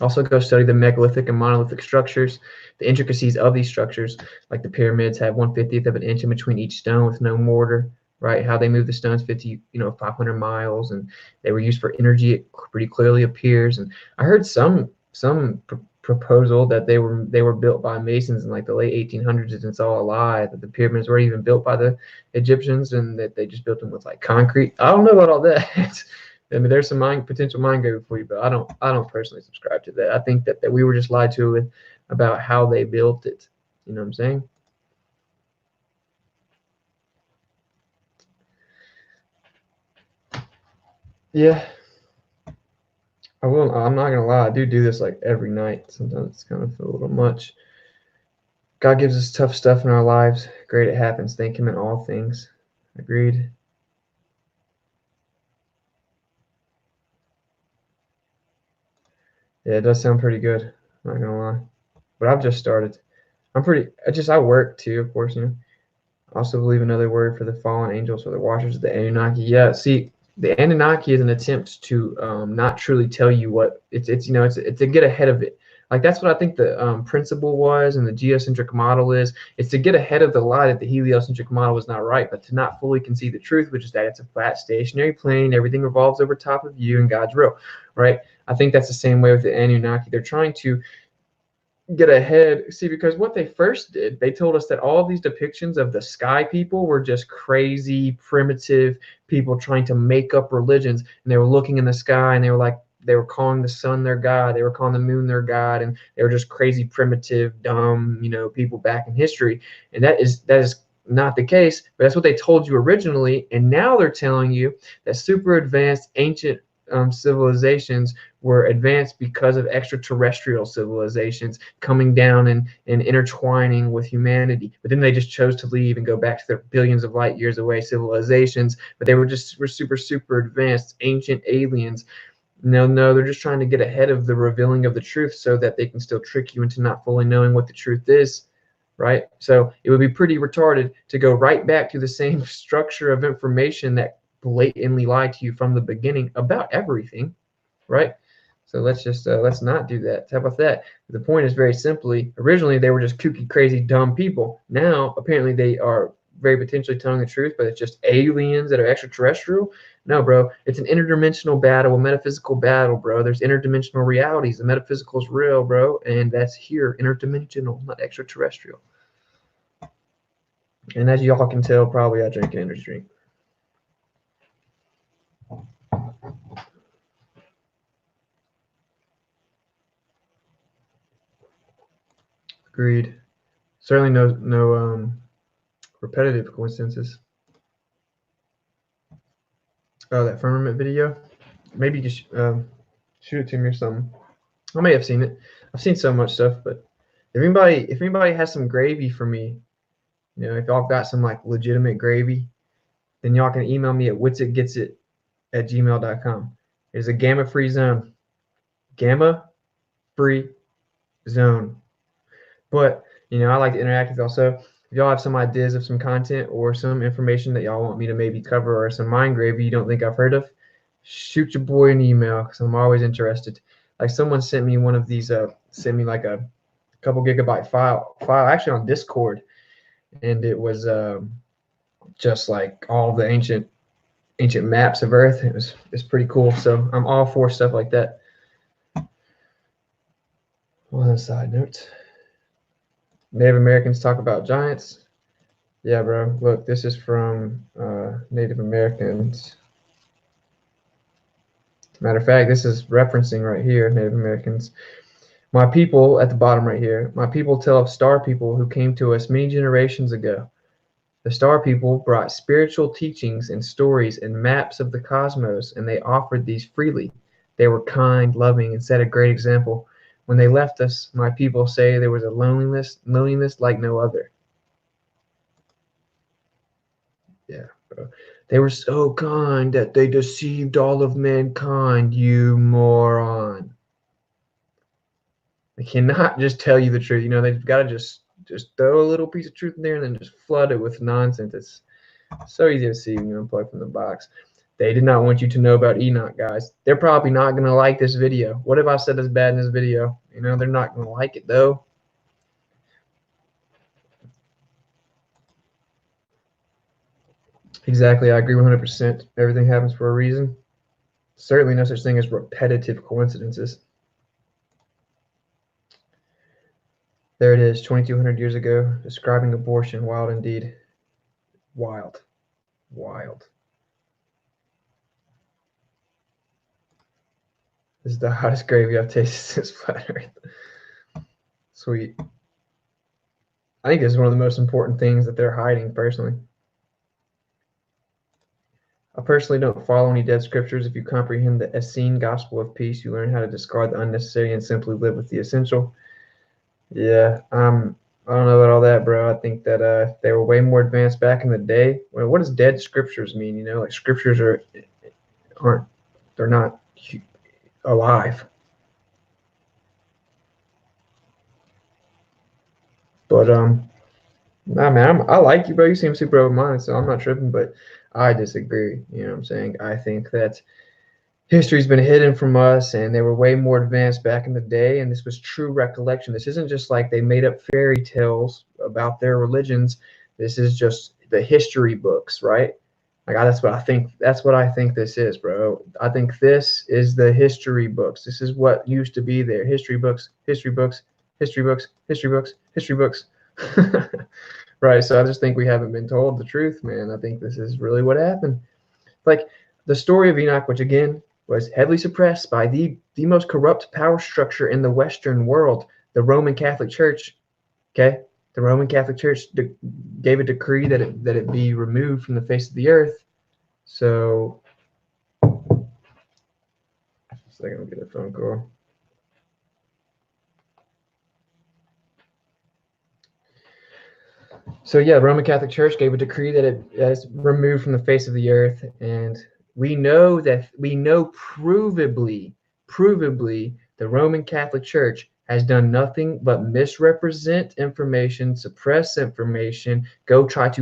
Also, go study the megalithic and monolithic structures, the intricacies of these structures. Like the pyramids have 1/50th of an inch in between each stone with no mortar. Right, how they move the stones 500 miles, and they were used for energy. It pretty clearly appears. And I heard some proposal that they were built by Masons in like the late 1800s, and it's all a lie. That the pyramids weren't even built by the Egyptians, and that they just built them with like concrete. I don't know about all that. I mean, there's some potential mind game for you, but I don't personally subscribe to that. I think that we were just lied to about how they built it. You know what I'm saying? Yeah, I'm not gonna lie. I do this like every night. Sometimes it's kind of a little much. God gives us tough stuff in our lives. Great, it happens. Thank Him in all things. Agreed. Yeah, it does sound pretty good. I'm not gonna lie. But I've just started. I work too, of course. You know. I also believe another word for the fallen angels or the watchers of the Anunnaki. Yeah, see, the Anunnaki is an attempt to not truly tell you what it's to get ahead of it. Like that's what I think the principle was, and the geocentric model is. It's to get ahead of the lie that the heliocentric model was not right, but to not fully concede the truth, which is that it's a flat, stationary plane. Everything revolves over top of you, and God's real, right? I think that's the same way with the Anunnaki. They're trying to get ahead. See, because what they first did, they told us that all these depictions of the sky people were just crazy, primitive people trying to make up religions. And they were looking in the sky, and they were calling the sun their god, they were calling the moon their god, and they were just crazy, primitive, dumb, people back in history. And that is not the case, but that's what they told you originally. And now they're telling you that super advanced ancient civilizations were advanced because of extraterrestrial civilizations coming down and intertwining with humanity. But then they just chose to leave and go back to their billions of light years away civilizations. But they were super advanced ancient aliens. No, they're just trying to get ahead of the revealing of the truth so that they can still trick you into not fully knowing what the truth is. Right? So it would be pretty retarded to go right back to the same structure of information that blatantly lied to you from the beginning about everything, right? So let's not do that. How about that? The point is very simply, originally they were just kooky, crazy, dumb people. Now apparently they are very potentially telling the truth, but it's just aliens that are extraterrestrial. No, bro, it's an interdimensional battle, a metaphysical battle, bro. There's interdimensional realities. The metaphysical is real, bro, and that's here, interdimensional, not extraterrestrial. And as y'all can tell, probably I drink an energy drink. Agreed. Certainly no repetitive coincidences. Oh, that firmament video. Maybe just shoot it to me or something. I may have seen it. I've seen so much stuff, but if anybody has some gravy for me, if y'all got some like legitimate gravy, then y'all can email me at WitsitGetsIt@gmail.com. There's a gamma-free zone. Gamma-free zone. But I like to interact with y'all. So if y'all have some ideas of some content or some information that y'all want me to maybe cover, or some mind gravy you don't think I've heard of, shoot your boy an email, because I'm always interested. Like someone sent me one of these, sent me like a couple gigabyte file actually on Discord, and it was just like all the ancient maps of Earth. It's pretty cool. So I'm all for stuff like that. On a side note, Native Americans talk about giants. Yeah, bro. Look, this is from Native Americans. Matter of fact, this is referencing right here, Native Americans. My people, at the bottom right here, my people tell of star people who came to us many generations ago. The star people brought spiritual teachings and stories and maps of the cosmos, and they offered these freely. They were kind, loving, and set a great example. When they left us, my people say there was a loneliness like no other. Yeah, bro. They were so kind that they deceived all of mankind, you moron. They cannot just tell you the truth. They've got to just throw a little piece of truth in there and then just flood it with nonsense. It's so easy to see when you unplug from the box. They did not want you to know about Enoch, guys. They're probably not going to like this video. What if I said is bad in this video? They're not going to like it, though. Exactly. I agree 100%. Everything happens for a reason. Certainly no such thing as repetitive coincidences. There it is, 2,200 years ago, describing abortion. Wild indeed. Wild. Wild. This is the hottest gravy I've tasted since flat Earth. Sweet. I think this is one of the most important things that they're hiding, personally. I personally don't follow any dead scriptures. If you comprehend the Essene gospel of peace, you learn how to discard the unnecessary and simply live with the essential. Yeah, I don't know about all that, bro. I think that they were way more advanced back in the day. Well, what does dead scriptures mean? Like scriptures they're not alive. But nah, man, I like you, bro. You seem super open-minded, so I'm not tripping. But I disagree. You know what I'm saying? I think that history's been hidden from us, and they were way more advanced back in the day, and this was true recollection. This isn't just like they made up fairy tales about their religions. This is just the history books, right? Like that's what I think. That's what I think this is, bro. I think this is the history books. This is what used to be there. History books, history books, history books, history books, history books. Right. So I just think we haven't been told the truth, man. I think this is really what happened. Like the story of Enoch, which again was heavily suppressed by the most corrupt power structure in the Western world, the Roman Catholic Church. Okay, the Roman Catholic Church gave a decree that it be removed from the face of the earth. So, second, I'll get a phone call. So yeah, the Roman Catholic Church gave a decree that it is removed from the face of the earth, and we know provably, the Roman Catholic Church has done nothing but misrepresent information, suppress information, go try to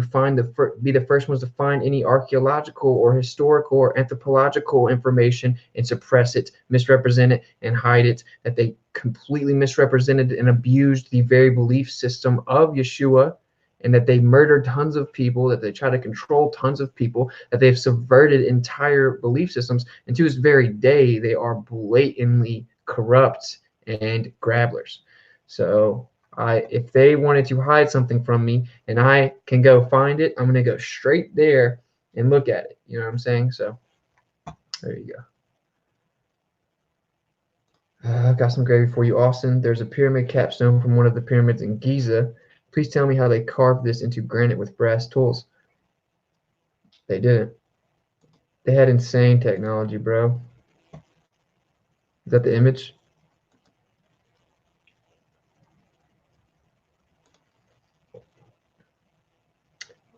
be the first ones to find any archaeological or historical or anthropological information and suppress it, misrepresent it, and hide it. That they completely misrepresented and abused the very belief system of Yeshua, and that they murdered tons of people, that they try to control tons of people, that they've subverted entire belief systems, and to this very day, they are blatantly corrupt and grabblers. So if they wanted to hide something from me and I can go find it, I'm going to go straight there and look at it. You know what I'm saying? So there you go. I've got some gravy for you, Austin. There's a pyramid capstone from one of the pyramids in Giza. Please tell me how they carved this into granite with brass tools. They didn't. They had insane technology, bro. Is that the image?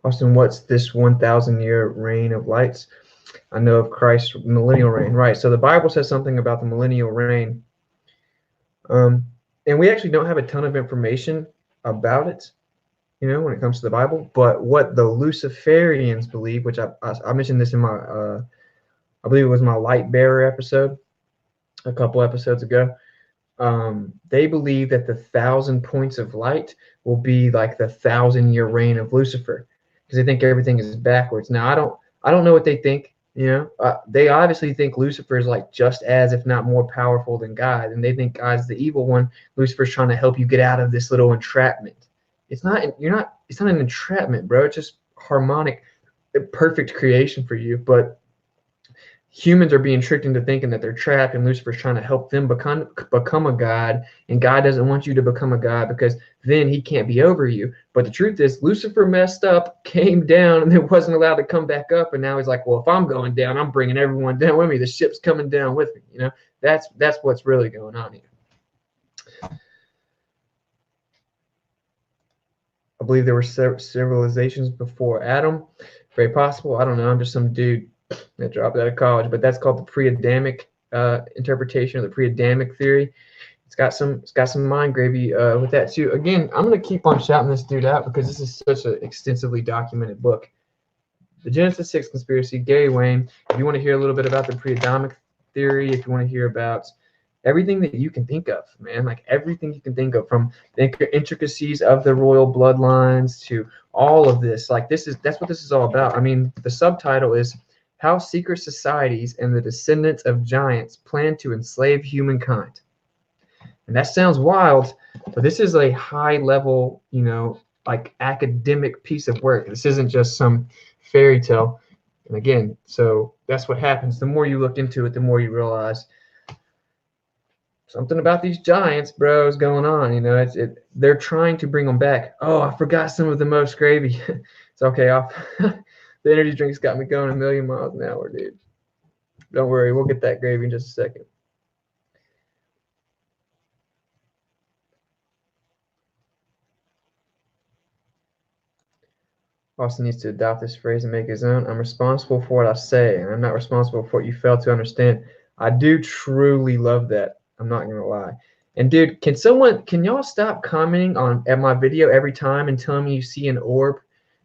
Austin, what's this 1,000-year reign of lights? I know of Christ's millennial reign. Right, so the Bible says something about the millennial reign. And we actually don't have a ton of information about it, when it comes to the Bible. But what the Luciferians believe, which I mentioned this in my, I believe it was my light bearer episode a couple episodes ago. They believe that the 1,000 points of light will be like the 1,000-year reign of Lucifer, because they think everything is backwards. Now, I don't know what they think. They obviously think Lucifer is like just as, if not more powerful than God, and they think God's the evil one. Lucifer's trying to help you get out of this little entrapment. It's not an entrapment, bro. It's just harmonic, perfect creation for you. But humans are being tricked into thinking that they're trapped, and Lucifer's trying to help them become a god, and God doesn't want you to become a god because then he can't be over you. But the truth is, Lucifer messed up, came down, and then wasn't allowed to come back up, and now he's like, well, if I'm going down, I'm bringing everyone down with me. The ship's coming down with me. You know, that's what's really going on here. I believe there were civilizations before Adam. Very possible. I don't know. I'm just some dude that dropped out of college, but that's called the pre-Adamic interpretation, or the pre-Adamic theory. It's got some mind gravy with that too. Again, I'm gonna keep on shouting this dude out because this is such an extensively documented book. The Genesis 6 Conspiracy, Gary Wayne. If you want to hear a little bit about the pre-Adamic theory, if you want to hear about everything that you can think of, man, like everything you can think of, from the intricacies of the royal bloodlines to all of this, like that's what this is all about. I mean, the subtitle is How Secret Societies and the Descendants of Giants Plan to Enslave Humankind. And that sounds wild, but this is a high level, you know, like academic piece of work. This isn't just some fairy tale. And again, so that's what happens. The more you look into it, the more you realize something about these giants, bro, is going on. You know, they're trying to bring them back. Oh, I forgot some of the most gravy. It's okay. The energy drinks got me going a million miles an hour, dude. Don't worry, we'll get that gravy in just a second. Austin needs to adopt this phrase and make his own. I'm responsible for what I say, and I'm not responsible for what you fail to understand. I do truly love that. I'm not gonna lie. And dude, can y'all stop commenting at my video every time and telling me you see an orb?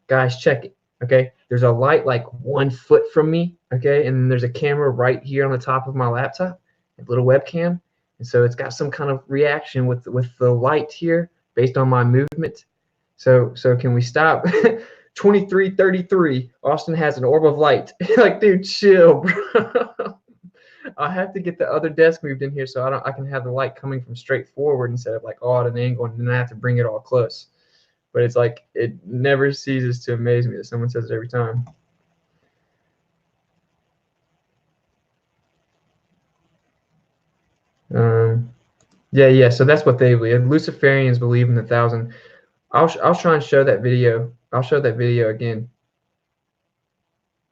Guys, check it. Okay, there's a light like 1 foot from me. Okay, and then there's a camera right here on the top of my laptop, a little webcam, and so it's got some kind of reaction with the light here based on my movement. So can we stop? 2333. Austin has an orb of light. Like, dude, chill, bro. I have to get the other desk moved in here so I can have the light coming from straight forward instead of like all at an angle, and then I have to bring it all close. But it's like, it never ceases to amaze me that someone says it every time. Yeah. So that's what they believe. Luciferians believe in the 1,000. I'll try and show that video. I'll show that video again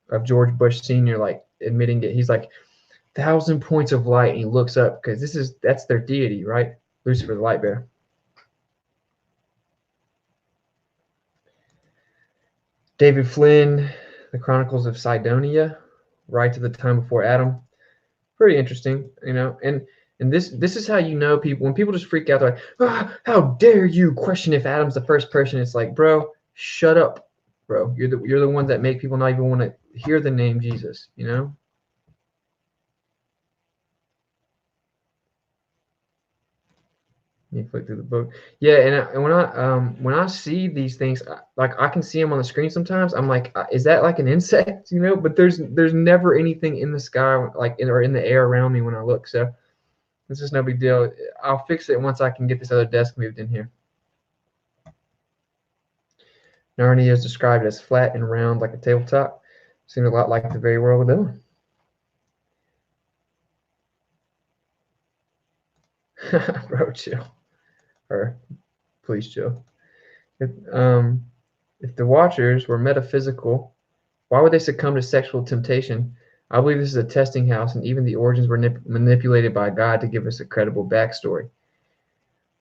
of George Bush Sr. like admitting it. He's like 1,000 points of light, and he looks up because that's their deity, right? Lucifer, the light bearer. David Flynn, The Chronicles of Sidonia, right to the time before Adam. Pretty interesting, you know. And this is how you know people, when people just freak out, they're like, how dare you question if Adam's the first person? It's like, bro, shut up, bro. You're the ones that make people not even want to hear the name Jesus, you know. You flick through the book, yeah. And when I see these things, like I can see them on the screen sometimes. I'm like, is that like an insect, you know? But there's never anything in the sky, like or in the air around me when I look. So it's just no big deal. I'll fix it once I can get this other desk moved in here. Narnia is described as flat and round like a tabletop. Seems a lot like the very world we're living. Bro, chill. Or please chill. If the Watchers were metaphysical, why would they succumb to sexual temptation? I believe this is a testing house, and even the origins were manipulated by God to give us a credible backstory.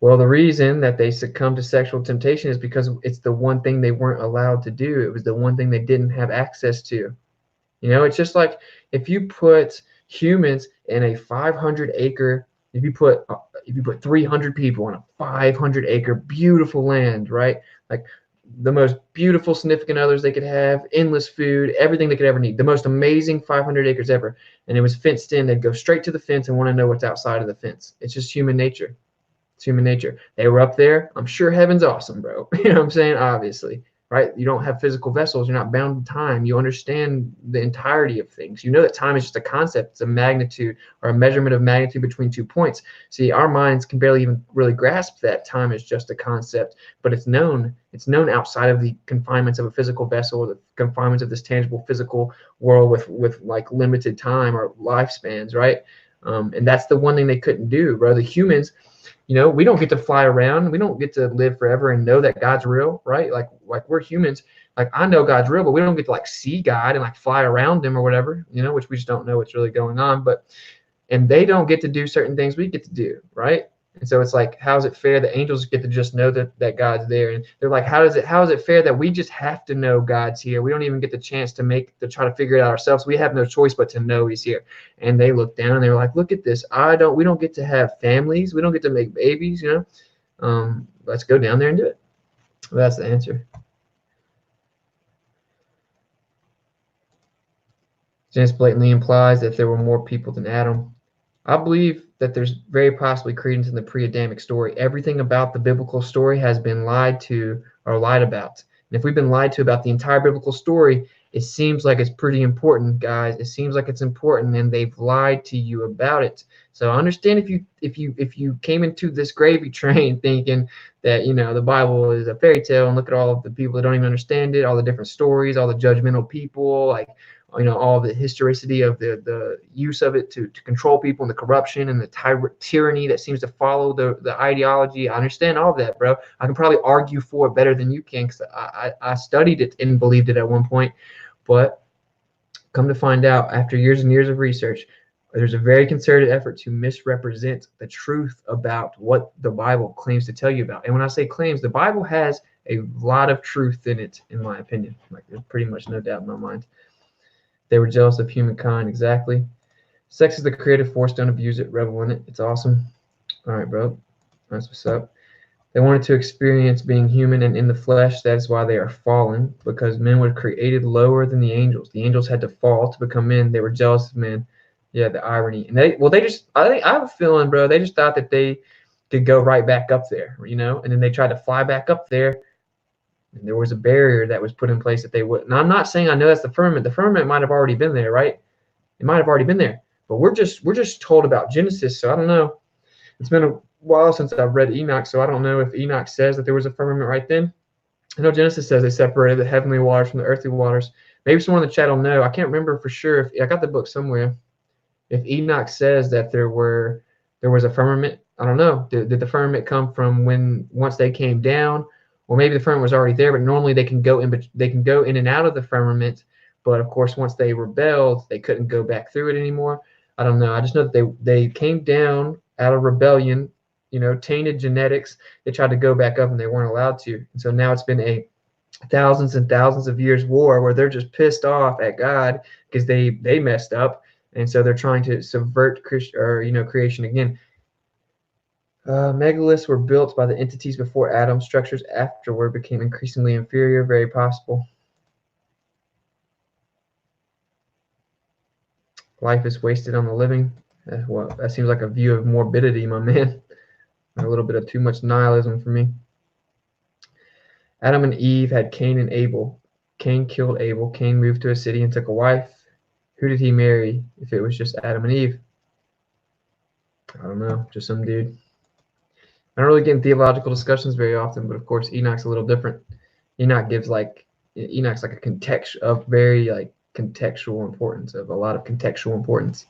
Well, the reason that they succumbed to sexual temptation is because it's the one thing they weren't allowed to do. It was the one thing they didn't have access to. You know, it's just like if you put humans in a 500-acre, if you put 300 people in a 500-acre beautiful land, right? Like the most beautiful significant others they could have, endless food, everything they could ever need, the most amazing 500 acres ever. And it was fenced in. They'd go straight to the fence and want to know what's outside of the fence. It's just human nature. It's human nature. They were up there. I'm sure heaven's awesome, bro. You know what I'm saying? Obviously. right? You don't have physical vessels. You're not bound to time. You understand the entirety of things. You know that time is just a concept. It's a magnitude or a measurement of magnitude between 2 points. See, our minds can barely even really grasp that time is just a concept, but it's known. It's known outside of the confinements of a physical vessel, or the confinements of this tangible physical world with like limited time or lifespans, right? And that's the one thing they couldn't do, bro. The humans, we don't get to fly around. We don't get to live forever and know that God's real, right? Like we're humans. Like I know God's real, but we don't get to like see God and like fly around him or whatever, which we just don't know what's really going on. And they don't get to do certain things we get to do, right? And so it's like, how is it fair that angels get to just know that God's there? And they're like, how is it fair that we just have to know God's here? We don't even get the chance to try to figure it out ourselves. We have no choice but to know he's here. And they look down and they're like, look at this. We don't get to have families. We don't get to make babies, let's go down there and do it. Well, that's the answer. Genesis blatantly implies that there were more people than Adam. I believe that there's very possibly credence in the pre-Adamic story. Everything about the biblical story has been lied to or lied about. And if we've been lied to about the entire biblical story, it seems like it's pretty important, guys. It seems like it's important, and they've lied to you about it. So I understand if you came into this gravy train thinking that the Bible is a fairy tale, and look at all of the people that don't even understand it, all the different stories, all the judgmental people, like all the historicity of the use of it to control people, and the corruption and the tyranny that seems to follow the ideology. I understand all of that, bro. I can probably argue for it better than you can, because I studied it and believed it at one point. But come to find out, after years and years of research, there's a very concerted effort to misrepresent the truth about what the Bible claims to tell you about. And when I say claims, the Bible has a lot of truth in it, in my opinion. Like, there's pretty much no doubt in my mind. They were jealous of humankind. Exactly. Sex is the creative force. Don't abuse it. Revel in it. It's awesome. All right, bro. That's what's up. They wanted to experience being human and in the flesh. That's why they are fallen, because men were created lower than the angels. The angels had to fall to become men. They were jealous of men. Yeah, the irony. And I have a feeling, bro, they just thought that they could go right back up there, and then they tried to fly back up there. And there was a barrier that was put in place that they would. And I'm not saying I know that's the firmament. The firmament might have already been there, right? It might have already been there. But we're just told about Genesis, so I don't know. It's been a while since I've read Enoch, so I don't know if Enoch says that there was a firmament right then. I know Genesis says they separated the heavenly waters from the earthly waters. Maybe someone in the chat will know. I can't remember for sure. If I got the book somewhere. If Enoch says that there was a firmament, I don't know. Did the firmament come from once they came down? Or maybe the firmament was already there, but normally they can go in and out of the firmament. But of course, once they rebelled, they couldn't go back through it anymore. I don't know. I just know that they came down out of rebellion, tainted genetics. They tried to go back up and they weren't allowed to. And so now it's been a thousands and thousands of years war where they're just pissed off at God because they messed up. And so they're trying to subvert creation again. Megaliths were built by the entities before Adam. Structures afterward became increasingly inferior. Very possible. Life is wasted on the living. Well, that seems like a view of morbidity, my man. A little bit of too much nihilism for me. Adam and Eve had Cain and Abel. Cain killed Abel. Cain moved to a city and took a wife. Who did he marry if it was just Adam and Eve? I don't know. Just some dude. I don't really get in theological discussions very often, but of course Enoch's a little different. Enoch's like a very contextual importance, of a lot of contextual importance.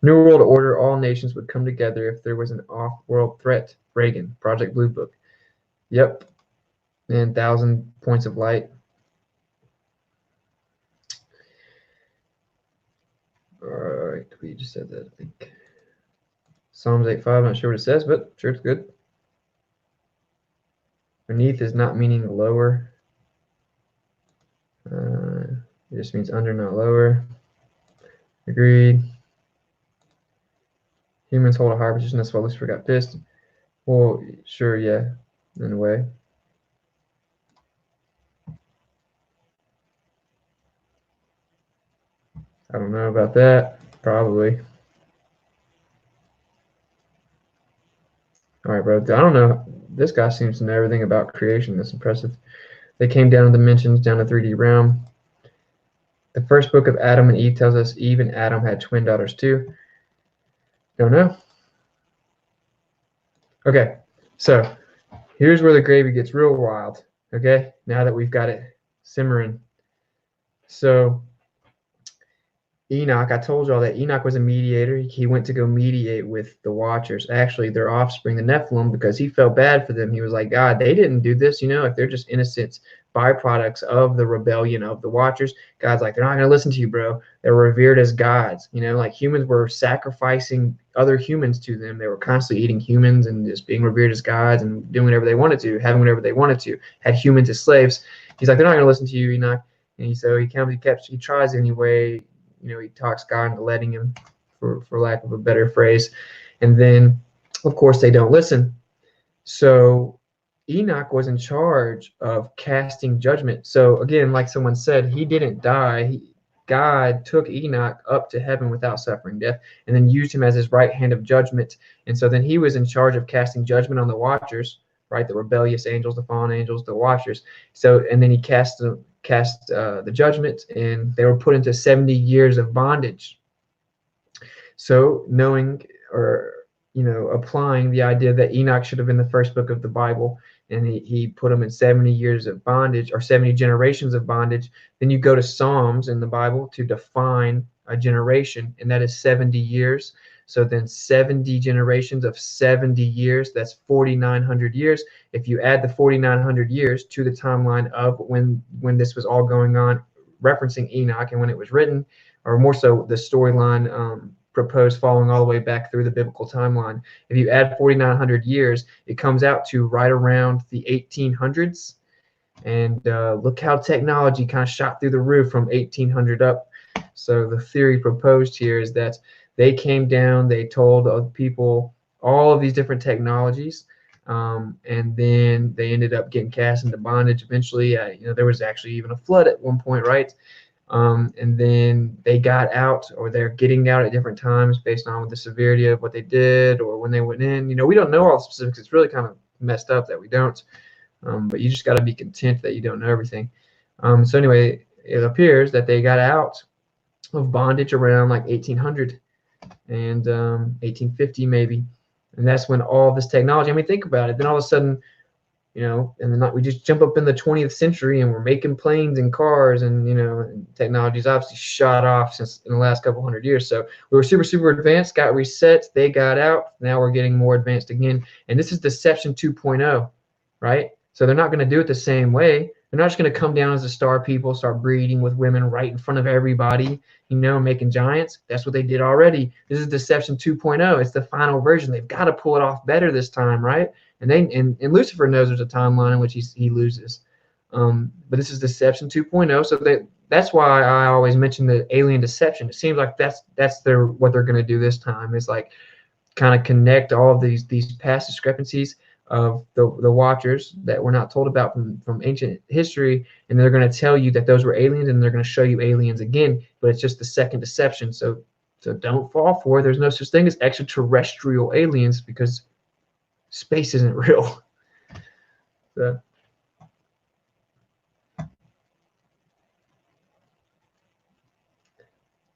New World Order, all nations would come together if there was an off-world threat. Reagan, Project Blue Book. Yep. And 1,000 points of light. All right, we just said that, I think. Psalms 8:5, not sure what it says, but sure it's good. Beneath is not meaning lower. It just means under, not lower. Agreed. Humans hold a higher position, that's why Lucifer got pissed. Well, sure, yeah, in a way. I don't know about that. Probably. All right, bro. I don't know. This guy seems to know everything about creation. That's impressive. They came down in dimensions, down to 3D realm. The first book of Adam and Eve tells us Eve and Adam had twin daughters too. Don't know. Okay, so here's where the gravy gets real wild. Okay, now that we've got it simmering. So Enoch, I told y'all that Enoch was a mediator. He went to go mediate with the Watchers, actually their offspring, the Nephilim, because he felt bad for them. He was like, God, they didn't do this, you know, if they're just innocent byproducts of the rebellion of the Watchers. God's like, they're not going to listen to you, bro. They're revered as gods. You know, like humans were sacrificing other humans to them. They were constantly eating humans and just being revered as gods and doing whatever they wanted to, having whatever they wanted to, had humans as slaves. He's like, they're not going to listen to you, Enoch. And so he tries anyway. You know, he talks God into letting him, for lack of a better phrase. And then, of course, they don't listen. So Enoch was in charge of casting judgment. So again, like someone said, he didn't die. God took Enoch up to heaven without suffering death and then used him as his right hand of judgment. And so then he was in charge of casting judgment on the Watchers, right? The rebellious angels, the fallen angels, the Watchers. So, and then he cast the judgment, and they were put into 70 years of bondage. So knowing, or applying the idea that Enoch should have been the first book of the Bible, and he put them in 70 years of bondage, or 70 generations of bondage. Then you go to Psalms in the Bible to define a generation, and that is 70 years. So then 70 generations of 70 years, that's 4,900 years. If you add the 4,900 years to the timeline of when this was all going on, referencing Enoch and when it was written, or more so the storyline proposed following all the way back through the biblical timeline. If you add 4,900 years, it comes out to right around the 1800s. And look how technology kind of shot through the roof from 1800 up. So the theory proposed here is that they came down, they told people all of these different technologies, and then they ended up getting cast into bondage eventually. There was actually even a flood at one point, right? And then they got out, or they're getting out at different times based on the severity of what they did or when they went in. We don't know all the specifics. It's really kind of messed up that we don't. But you just got to be content that you don't know everything. So anyway, it appears that they got out of bondage around like 1800 and 1850 maybe. And that's when all this technology, think about it. Then all of a sudden, and then we just jump up in the 20th century and we're making planes and cars, and and technology's obviously shot off since in the last couple hundred years. So we were super, super advanced, got reset, they got out, now we're getting more advanced again. And this is Deception 2.0, right? So they're not going to do it the same way. They're not just going to come down as a star people, start breeding with women right in front of everybody, making giants. That's what they did already. This is Deception 2.0. It's the final version. They've got to pull it off better this time, right? And Lucifer knows there's a timeline in which he loses. But this is Deception 2.0. So that's why I always mention the alien deception. It seems like that's what they're going to do this time. Is like kind of connect all of these past discrepancies of the Watchers that we're not told about from ancient history, and they're going to tell you that those were aliens, and they're going to show you aliens again, but it's just the second deception. So don't fall for it. There's no such thing as extraterrestrial aliens, because space isn't real. So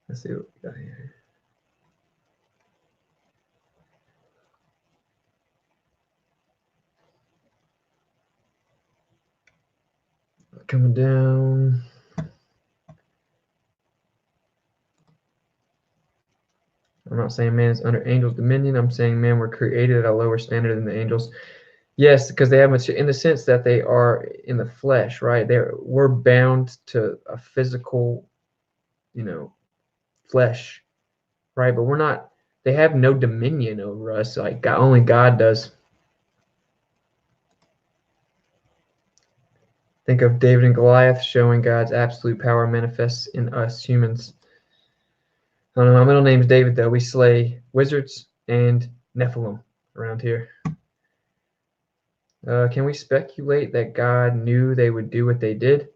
let's see what we got here. Coming down. I'm not saying man is under angels' dominion. I'm saying man were created at a lower standard than the angels. Yes, because they have much, in the sense that they are in the flesh, right? We're bound to a physical, flesh, right? But we're not. They have no dominion over us, like God, only God does. Think of David and Goliath, showing God's absolute power manifests in us humans. I don't know, my middle name's David, though. We slay wizards and Nephilim around here. Can we speculate that God knew they would do what they did?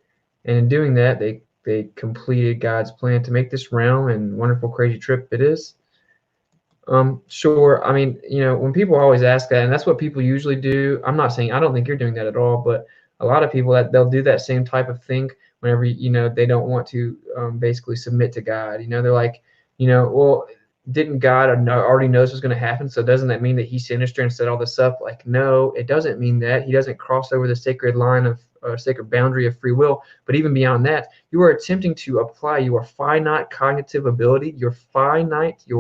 And in doing that, they completed God's plan to make this realm and wonderful, crazy trip it is? Sure. When people always ask that, and that's what people usually do. I'm not saying, I don't think you're doing that at all, but a lot of people that they'll do that same type of thing whenever, they don't want to basically submit to God. They're like, well, didn't God already knows what's going to happen? So doesn't that mean that He's sinister and set all this up? Like, no, it doesn't mean that. He doesn't cross over the sacred line of sacred boundary of free will. But even beyond that, you are attempting to apply your finite cognitive ability, your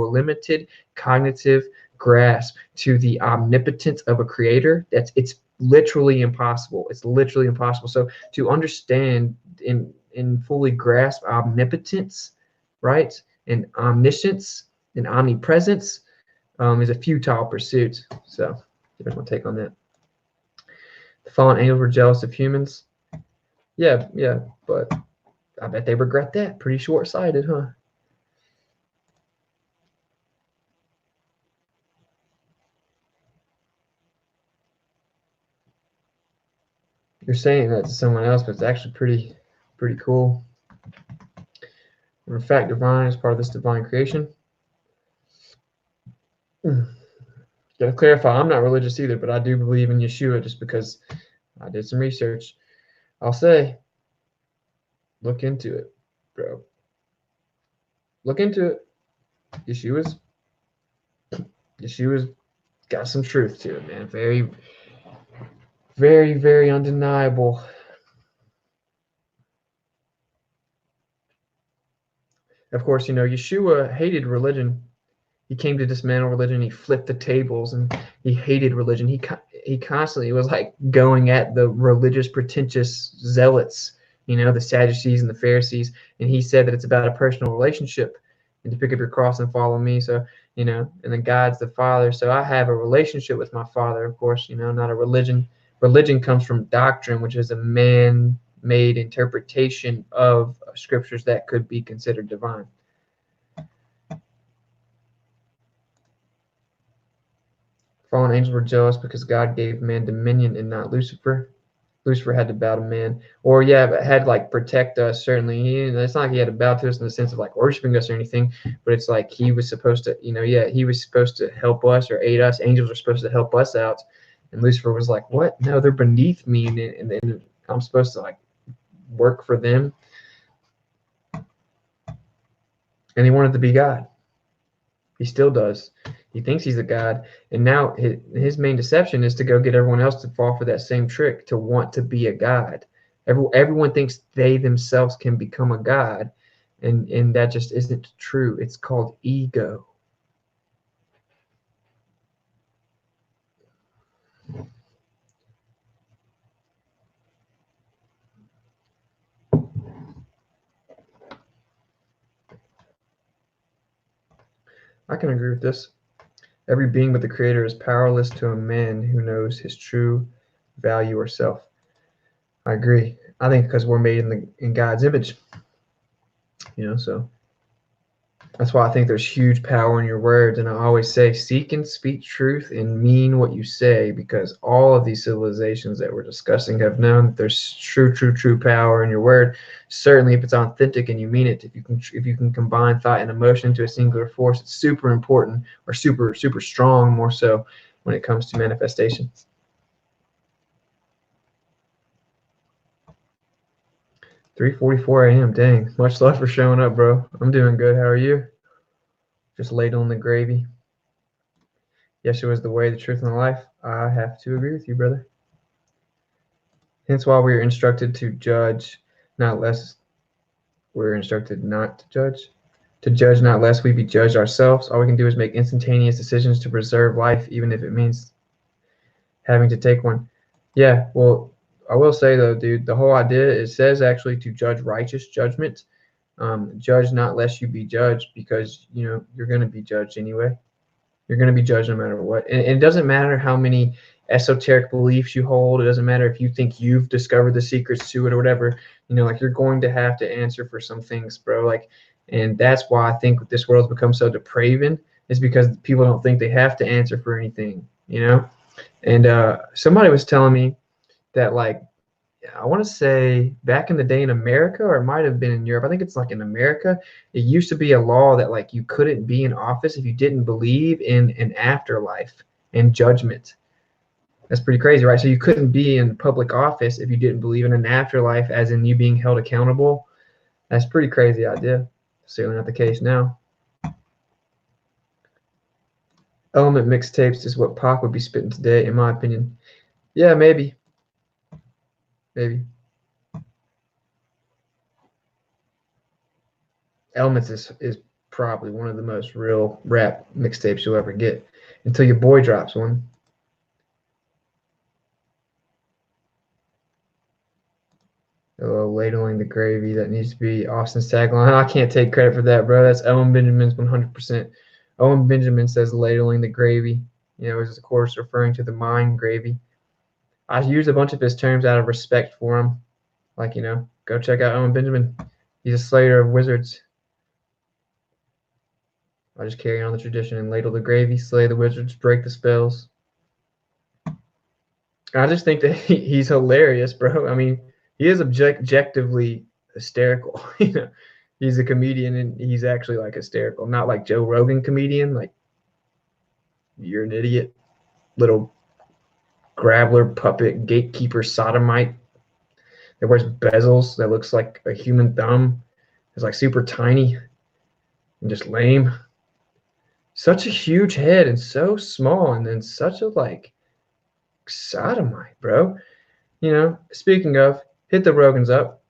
limited cognitive grasp to the omnipotence of a creator. It's literally impossible. It's literally impossible. So to understand and fully grasp omnipotence, right, and omniscience and omnipresence is a futile pursuit. So here's my take on that. The fallen angels were jealous of humans. Yeah, but I bet they regret that. Pretty short-sighted, huh? You're saying that to someone else, but it's actually pretty cool. In fact, divine is part of this divine creation. Gotta clarify, I'm not religious either, but I do believe in Yeshua just because I did some research. I'll say, look into it, bro. Look into it. Yeshua's got some truth to it, man. Very, very, very undeniable. Of course, Yeshua hated religion. He came to dismantle religion. He flipped the tables, and he hated religion. He constantly was like going at the religious, pretentious zealots, the Sadducees and the Pharisees. And he said that it's about a personal relationship, and to pick up your cross and follow me. So, and then God's the Father. So I have a relationship with my Father, of course, not a religion. Religion comes from doctrine, which is a man-made interpretation of scriptures that could be considered divine. Fallen angels were jealous because God gave man dominion and not Lucifer. Lucifer had to bow to man, or but had like protect us. Certainly, it's not like he had to bow to us in the sense of like worshiping us or anything, but it's like he was supposed to, he was supposed to help us or aid us. Angels are supposed to help us out, and Lucifer was like, "What? No, they're beneath me, and I'm supposed to like work for them." And he wanted to be God. He still does. He thinks he's a god, and now his main deception is to go get everyone else to fall for that same trick, to want to be a god. Everyone thinks they themselves can become a god, and that just isn't true. It's called ego. I can agree with this. Every being but the creator is powerless to a man who knows his true value or self. I agree. I think because we're made in God's image, so that's why I think there's huge power in your words. And I always say, seek and speak truth and mean what you say, because all of these civilizations that we're discussing have known that there's true power in your word. Certainly if it's authentic and you mean it, if you can combine thought and emotion into a singular force, it's super important, or super strong, more so when it comes to manifestation. $3:44 a.m. Dang. Much love for showing up, bro. I'm doing good. How are you? Just laid on the gravy. Yeshua is the way, the truth, and the life. I have to agree with you, brother. Hence why we are instructed to judge, not less. We're instructed not to judge. To judge, not lest we be judged ourselves. All we can do is make instantaneous decisions to preserve life, even if it means having to take one. Yeah, well, I will say, though, dude, the whole idea, it says actually to judge righteous judgment. Judge not lest you be judged, because, you're going to be judged anyway. You're going to be judged no matter what. And it doesn't matter how many esoteric beliefs you hold. It doesn't matter if you think you've discovered the secrets to it or whatever. Like, you're going to have to answer for some things, bro. Like, and that's why I think this world's become so depraved, is because people don't think they have to answer for anything, And somebody was telling me that, like, I want to say back in the day in America, or it might have been in Europe, I think it's like in America, it used to be a law that like you couldn't be in office if you didn't believe in an afterlife and judgment. That's pretty crazy, right? So you couldn't be in public office if you didn't believe in an afterlife, as in you being held accountable. That's a pretty crazy idea. Certainly not the case now. Element mixtapes is what Pac would be spitting today, in my opinion. Yeah, maybe. Maybe. Elements is probably one of the most real rap mixtapes you'll ever get until your boy drops one. Ladling the gravy, that needs to be Austin's tagline. I can't take credit for that, bro. That's Owen Benjamin's 100%. Owen Benjamin says ladling the gravy. Is of course referring to the mine gravy. I use a bunch of his terms out of respect for him. Like, go check out Owen Benjamin. He's a slayer of wizards. I just carry on the tradition and ladle the gravy, slay the wizards, break the spells. I just think that he's hilarious, bro. I mean, he is objectively hysterical. He's a comedian and he's actually like hysterical, not like Joe Rogan comedian. Like, you're an idiot, little grabbler, puppet, gatekeeper, sodomite that wears bezels that looks like a human thumb. Is like super tiny and just lame. Such a huge head and so small, and then such a like sodomite, bro. Speaking of, hit the Rogans up.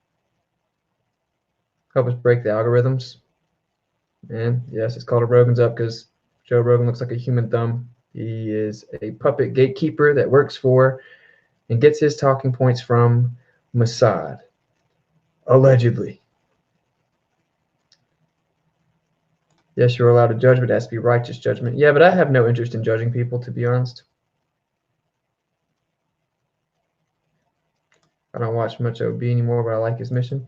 Help us break the algorithms. And yes, it's called a Rogan's up because Joe Rogan looks like a human thumb. He is a puppet gatekeeper that works for and gets his talking points from Mossad, allegedly. Yes, you're allowed to judge, but it has to be righteous judgment. Yeah, but I have no interest in judging people, to be honest. I don't watch much OB anymore, but I like his mission.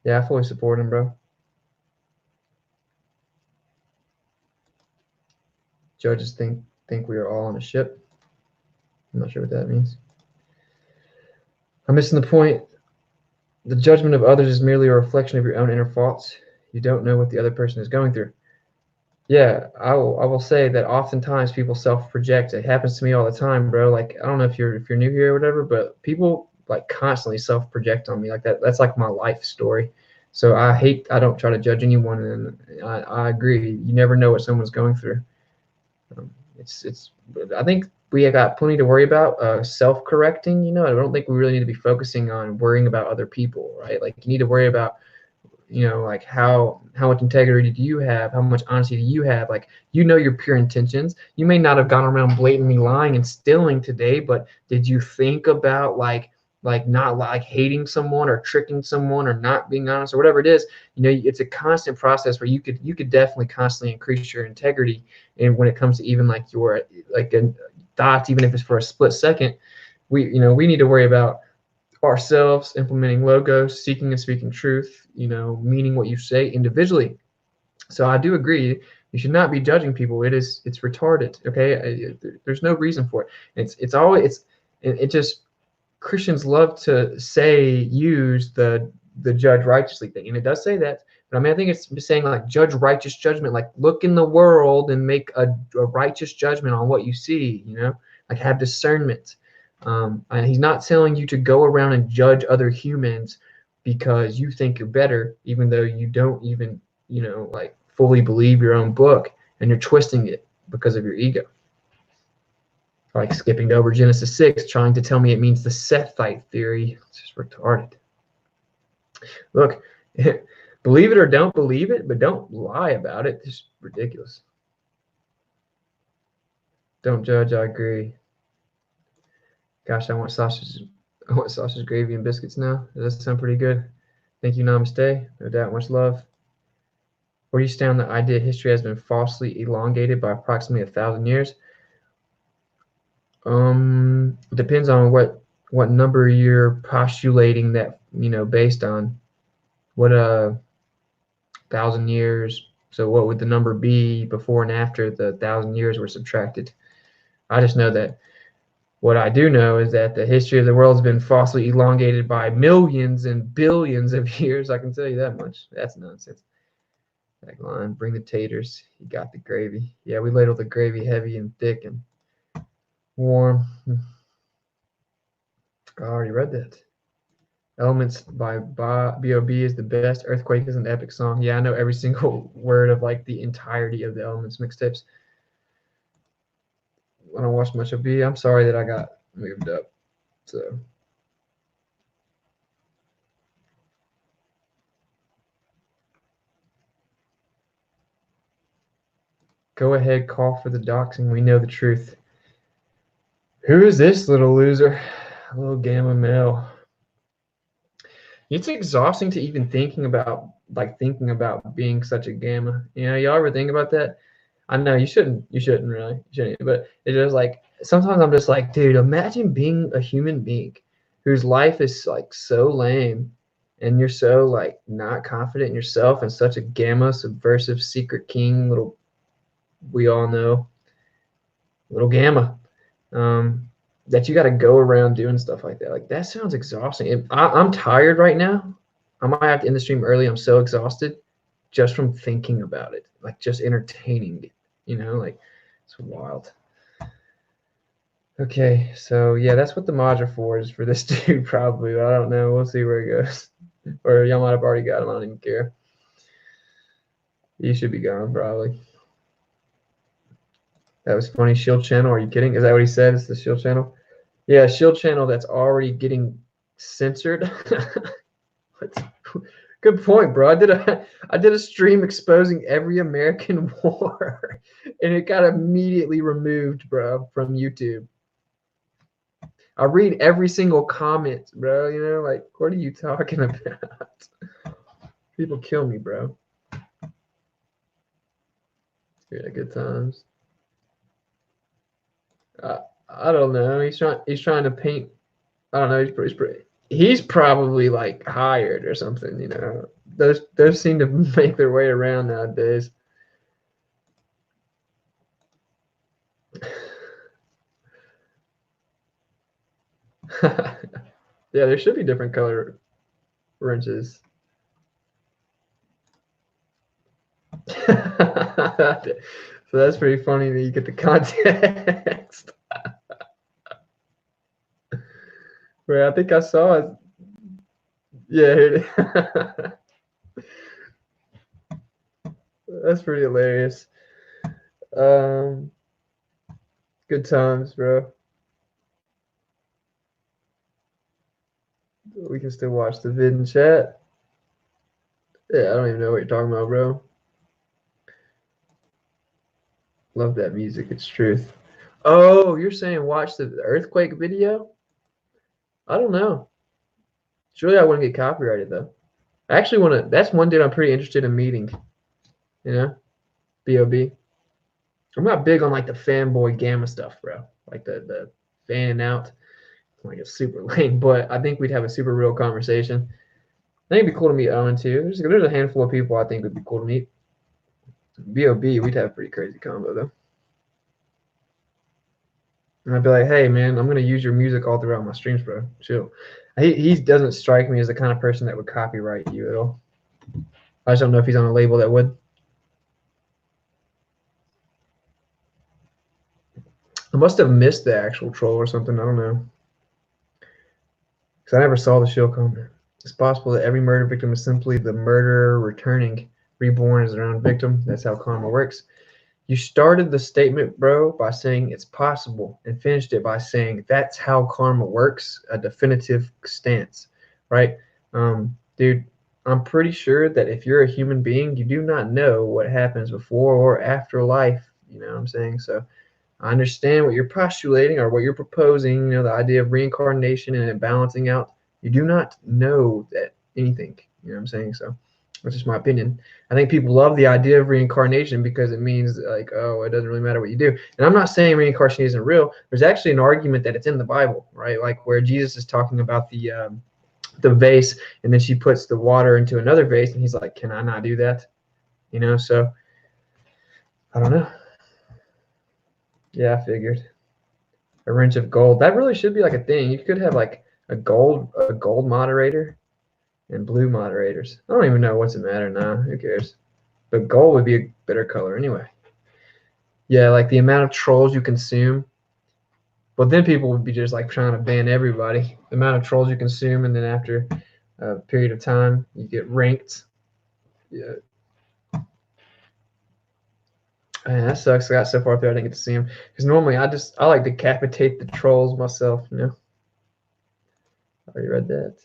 Yeah, I fully support him, bro. Judges think we are all on a ship. I'm not sure what that means. I'm missing the point. The judgment of others is merely a reflection of your own inner thoughts. You don't know what the other person is going through. Yeah, I will say that oftentimes people self-project. It happens to me all the time, bro. Like, I don't know if you're new here or whatever, but people like constantly self-project on me like that. That's like my life story. So I don't try to judge anyone, and I agree. You never know what someone's going through. I think we got plenty to worry about. Self-correcting, I don't think we really need to be focusing on worrying about other people, right? Like, you need to worry about, like how much integrity do you have? How much honesty do you have? Like, your pure intentions. You may not have gone around blatantly lying and stealing today, but did you think about like not like hating someone or tricking someone or not being honest or whatever it is? It's a constant process where you could definitely constantly increase your integrity. And when it comes to even like your like thoughts, even if it's for a split second, we need to worry about ourselves, implementing logos, seeking and speaking truth, meaning what you say individually. So I do agree. You should not be judging people. It's retarded. Okay, there's no reason for it. It just Christians love to use the judge righteously thing, and it does say that. But I mean, I think it's saying like judge righteous judgment, like look in the world and make a righteous judgment on what you see. Like have discernment. And he's not telling you to go around and judge other humans because you think you're better, even though you don't even, like fully believe your own book, and you're twisting it because of your ego. Like skipping over Genesis 6, trying to tell me it means the Sethite theory. It's just retarded. Look, believe it or don't believe it, but don't lie about it. It's ridiculous. Don't judge, I agree. Gosh, I want sausage gravy and biscuits now. Does that sound pretty good? Thank you, namaste. No doubt, much love. Where do you stand on the idea history has been falsely elongated by approximately 1,000 years? It depends on what number you're postulating that, based on. What 1,000 years. So what would the number be before and after the 1,000 years were subtracted? I just know that what I do know is that the history of the world has been falsely elongated by millions and billions of years. I can tell you that much. That's nonsense. Tagline, bring the taters. You got the gravy. Yeah, we ladle the gravy heavy and thick and warm. I already read that. Elements by B.O.B. is the best. Earthquake is an epic song. Yeah, I know every single word of like the entirety of the Elements mixtapes. I don't watch much of B. I'm sorry that I got moved up. So go ahead, call for the doxing. We know the truth. Who is this little loser? Little gamma male. It's exhausting to even thinking about being such a gamma. You know, y'all ever think about that? I know you shouldn't. You shouldn't really. You shouldn't. But it's just like sometimes I'm just like, dude, imagine being a human being whose life is like so lame, and you're so like not confident in yourself and such a gamma subversive secret king little. We all know little gamma. That you got to go around doing stuff like that. Like that sounds exhausting. I'm tired right now. I might have to end the stream early. I'm so exhausted just from thinking about it, like just entertaining it. You know, like it's wild. Okay, so yeah, that's what the mods are for. Is for this dude probably. I don't know. We'll see where it goes. Or y'all might have already got him. I don't even care. He should be gone probably. That was funny. Shield channel. Are you kidding? Is that what he said? It's the shield channel. Yeah, shield channel that's already getting censored. Good point, bro. I did a stream exposing every American war, and it got immediately removed, bro, from YouTube. I read every single comment, bro. You know, like, what are you talking about? People kill me, bro. Yeah, good times. I don't know. He's trying to paint. I don't know. He's probably like hired or something. You know, those seem to make their way around nowadays. Yeah, there should be different color wrenches. So that's pretty funny that you get the context. Where I think I saw it. Yeah, that's pretty hilarious. Good times, bro. We can still watch the vid and chat. Yeah, I don't even know what you're talking about, bro. Love that music. It's truth. Oh, you're saying watch the earthquake video? I don't know. Surely I wouldn't get copyrighted though. I actually want to. That's one dude I'm pretty interested in meeting. You know, B.O.B. I'm not big on like the fanboy gamma stuff, bro. Like the fanning out. Like it's super lame, but I think we'd have a super real conversation. I think it'd be cool to meet Owen too. There's a handful of people I think would be cool to meet. B.O.B. We'd have a pretty crazy combo though. And I'd be like, hey man, I'm gonna use your music all throughout my streams, bro. Chill. He doesn't strike me as the kind of person that would copyright you at all. I just don't know if he's on a label that would. I must have missed the actual troll or something. I don't know. Because I never saw the show comment. It's possible that every murder victim is simply the murderer returning, reborn as their own victim. That's how karma works. You started the statement, bro, by saying it's possible and finished it by saying that's how karma works, a definitive stance, right? Dude, I'm pretty sure that if you're a human being, you do not know what happens before or after life. You know what I'm saying? So I understand what you're postulating or what you're proposing, you know, the idea of reincarnation and it balancing out. You do not know that anything, you know what I'm saying? So that's just my opinion. I think people love the idea of reincarnation because it means like, oh, it doesn't really matter what you do. And I'm not saying reincarnation isn't real. There's actually an argument that it's in the Bible, right? Like where Jesus is talking about the vase and then she puts the water into another vase and he's like, can I not do that? You know, so I don't know. Yeah, I figured. A wrench of gold. That really should be like a thing. You could have like a gold moderator and blue moderators. I don't even know what's the matter now. Who cares? But gold would be a better color anyway. Yeah, like the amount of trolls you consume But then people would be just like trying to ban everybody. The amount of trolls you consume, and then after a period of time, you get ranked. Yeah. Man, that sucks. I got so far through, I didn't get to see them. Because normally I like decapitate the trolls myself. You know. I already read that.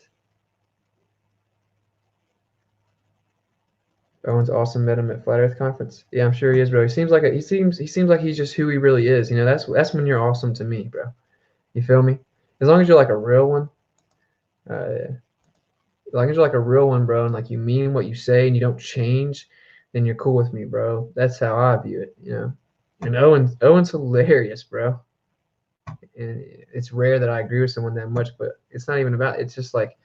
Owen's awesome. Met him at Flat Earth conference. Yeah, I'm sure he is, bro. He seems like he's just who he really is. You know, that's when you're awesome to me, bro. You feel me? As long as you're like a real one, as long as you're like a real one, bro, and like you mean what you say and you don't change, then you're cool with me, bro. That's how I view it, you know. And Owen's hilarious, bro. And it's rare that I agree with someone that much, but it's not even about. It's just like,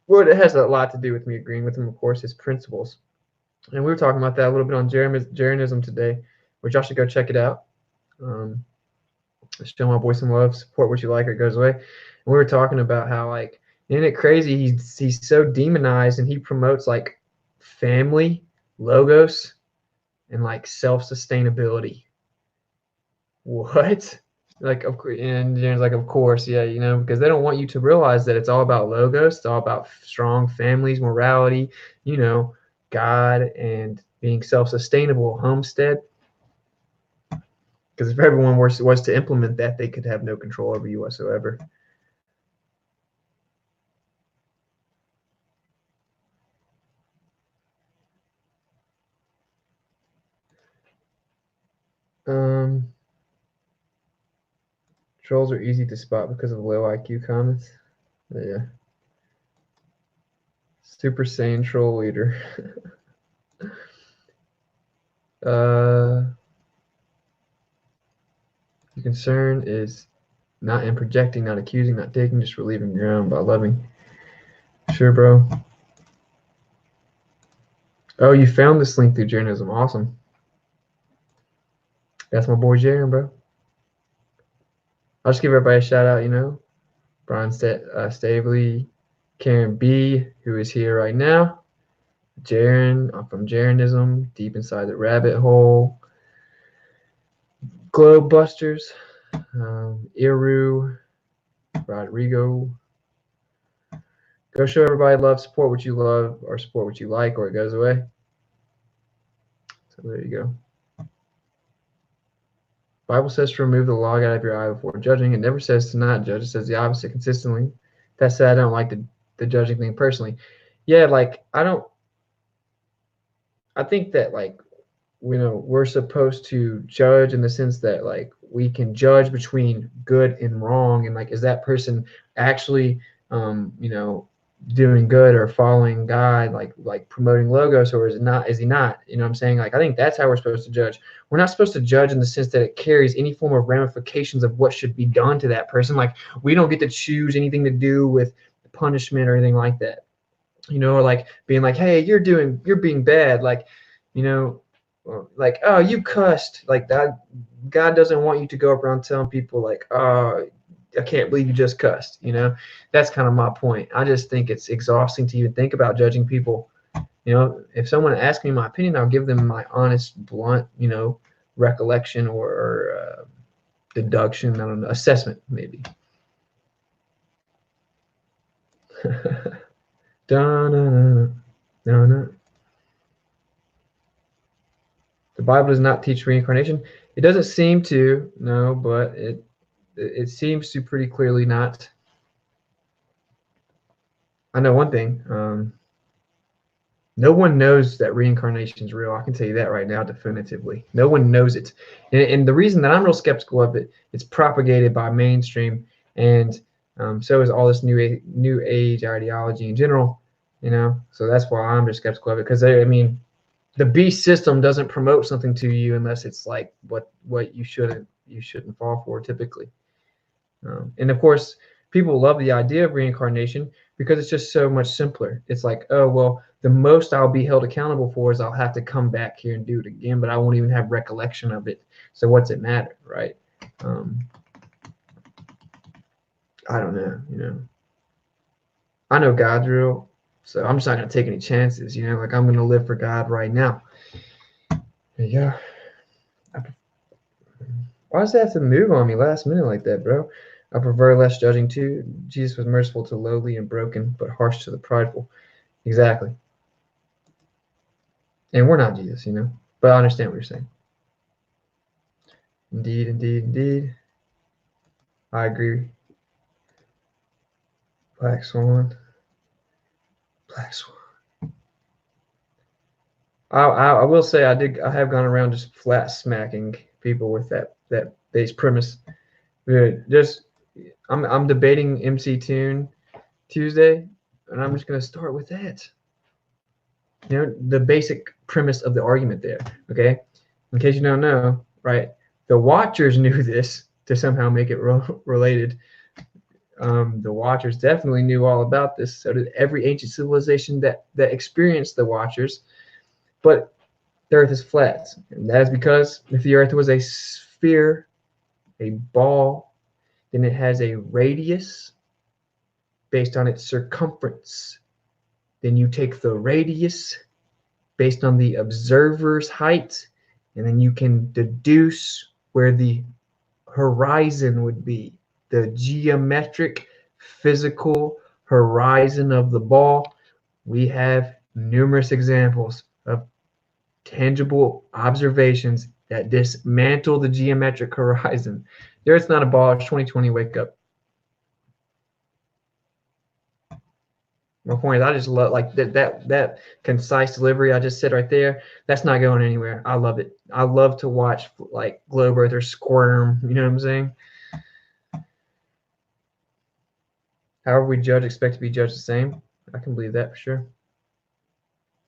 well, it has a lot to do with me agreeing with him, of course, his principles. And we were talking about that a little bit on Jeranism today, which y'all should go check it out. Show my boy some love, support what you like, or it goes away. And we were talking about how, like, isn't it crazy? He's so demonized, and he promotes like family, logos, and like self-sustainability. What? Like, of course, and Jaren's like, of course, yeah, you know, because they don't want you to realize that it's all about logos. It's all about strong families, morality, you know, God, and being self-sustainable, homestead. Because if everyone was to implement that, they could have no control over you whatsoever. Trolls are easy to spot because of low IQ comments. Yeah. Super Saiyan troll leader. Your concern is not in projecting, not accusing, not taking, just relieving your own by loving. Sure, bro. Oh, you found this link through journalism. Awesome. That's my boy Jaren, bro. I'll just give everybody a shout out, you know. Brian Stavely, Karen B, who is here right now. Jaren, I'm from Jaranism, deep inside the rabbit hole. Globe Busters, Iru, Rodrigo. Go show everybody love, support what you love, or support what you like, or it goes away. So there you go. Bible says to remove the log out of your eye before judging. It never says to not judge. It says the opposite consistently. That said, I don't like the judging thing personally. Yeah, like I think that, like, you know, we're supposed to judge in the sense that, like, we can judge between good and wrong, and like, is that person actually you know, doing good or following God, like promoting logos, or is he not, you know what I'm saying? Like, I think that's how we're supposed to judge. We're not supposed to judge in the sense that it carries any form of ramifications of what should be done to that person. Like, we don't get to choose anything to do with punishment or anything like that, you know, or like being like, hey, you're being bad, like, you know, like, oh, you cussed, like that. God doesn't want you to go around telling people like, oh, I can't believe you just cussed, you know. That's kind of my point. I just think it's exhausting to even think about judging people. You know, if someone asks me my opinion, I'll give them my honest, blunt, you know, recollection or deduction, I don't know, assessment maybe. The Bible does not teach reincarnation. It doesn't seem to, no, but it seems to pretty clearly not. I know one thing. No one knows that reincarnation is real. I can tell you that right now definitively. No one knows it. And the reason that I'm real skeptical of it, it's propagated by mainstream, and so is all this new age ideology in general, you know. So that's why I'm just skeptical of it, because I mean, the beast system doesn't promote something to you unless it's like what you shouldn't fall for typically. And of course, people love the idea of reincarnation because it's just so much simpler. It's like, oh, well, the most I'll be held accountable for is I'll have to come back here and do it again, but I won't even have recollection of it. So what's it matter, right? I don't know, you know. I know God's real, so I'm just not going to take any chances, you know. Like, I'm going to live for God right now. Yeah. Why does that have to move on me last minute like that, bro? I prefer less judging too. Jesus was merciful to lowly and broken, but harsh to the prideful. Exactly. And we're not Jesus, you know. But I understand what you're saying. Indeed, indeed, indeed. I agree. Black Swan. Black Swan. I will say I have gone around just flat smacking people with that base premise. Just I'm debating MC Tune Tuesday, and I'm just gonna start with that. You know, the basic premise of the argument there. Okay, in case you don't know, right? The Watchers knew this to somehow make it related. The Watchers definitely knew all about this. So did every ancient civilization that experienced the Watchers. But the Earth is flat, and that is because if the Earth was a sphere, a ball, then it has a radius based on its circumference. Then you take the radius based on the observer's height, and then you can deduce where the horizon would be, the geometric, physical horizon of the ball. We have numerous examples of tangible observations that dismantle the geometric horizon. The Earth's not a ball. It's 2020. Wake up. My point is, I just love like that concise delivery I just said right there. That's not going anywhere. I love it. I love to watch like globe earthers squirm. You know what I'm saying? However we judge, expect to be judged the same. I can believe that for sure.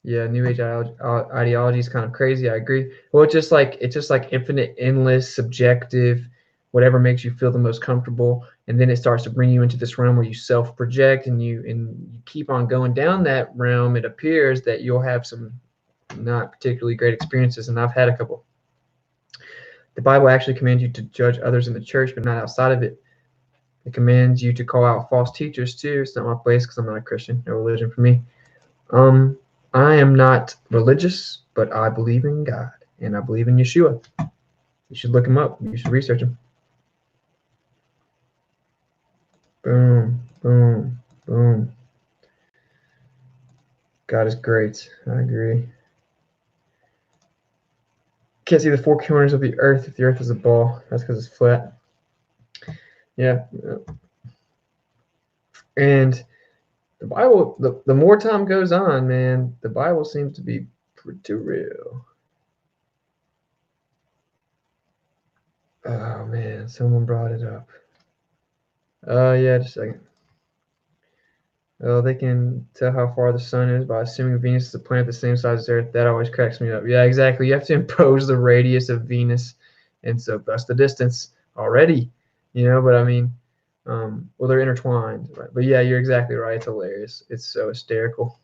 Yeah, New Age ideology is kind of crazy. I agree. Well, it's just like infinite, endless, subjective, whatever makes you feel the most comfortable, and then it starts to bring you into this realm where you self-project and you keep on going down that realm. It appears that you'll have some not particularly great experiences, and I've had a couple. The Bible actually commands you to judge others in the church, but not outside of it. It commands you to call out false teachers too. It's not my place because I'm not a Christian. No religion for me. I am not religious, but I believe in God and I believe in Yeshua. You should look him up. You should research him. Boom, boom, boom. God is great. I agree. Can't see the four corners of the earth if the earth is a ball. That's because it's flat. Yeah. And the Bible, the more time goes on, man, the Bible seems to be pretty real. Oh, man, someone brought it up. Yeah, just a second. Oh, they can tell how far the sun is by assuming Venus is a planet the same size as Earth. That always cracks me up. Yeah, exactly. You have to impose the radius of Venus, and so that's the distance already. You know, but I mean, well, they're intertwined, right? But yeah, you're exactly right. It's hilarious. It's so hysterical.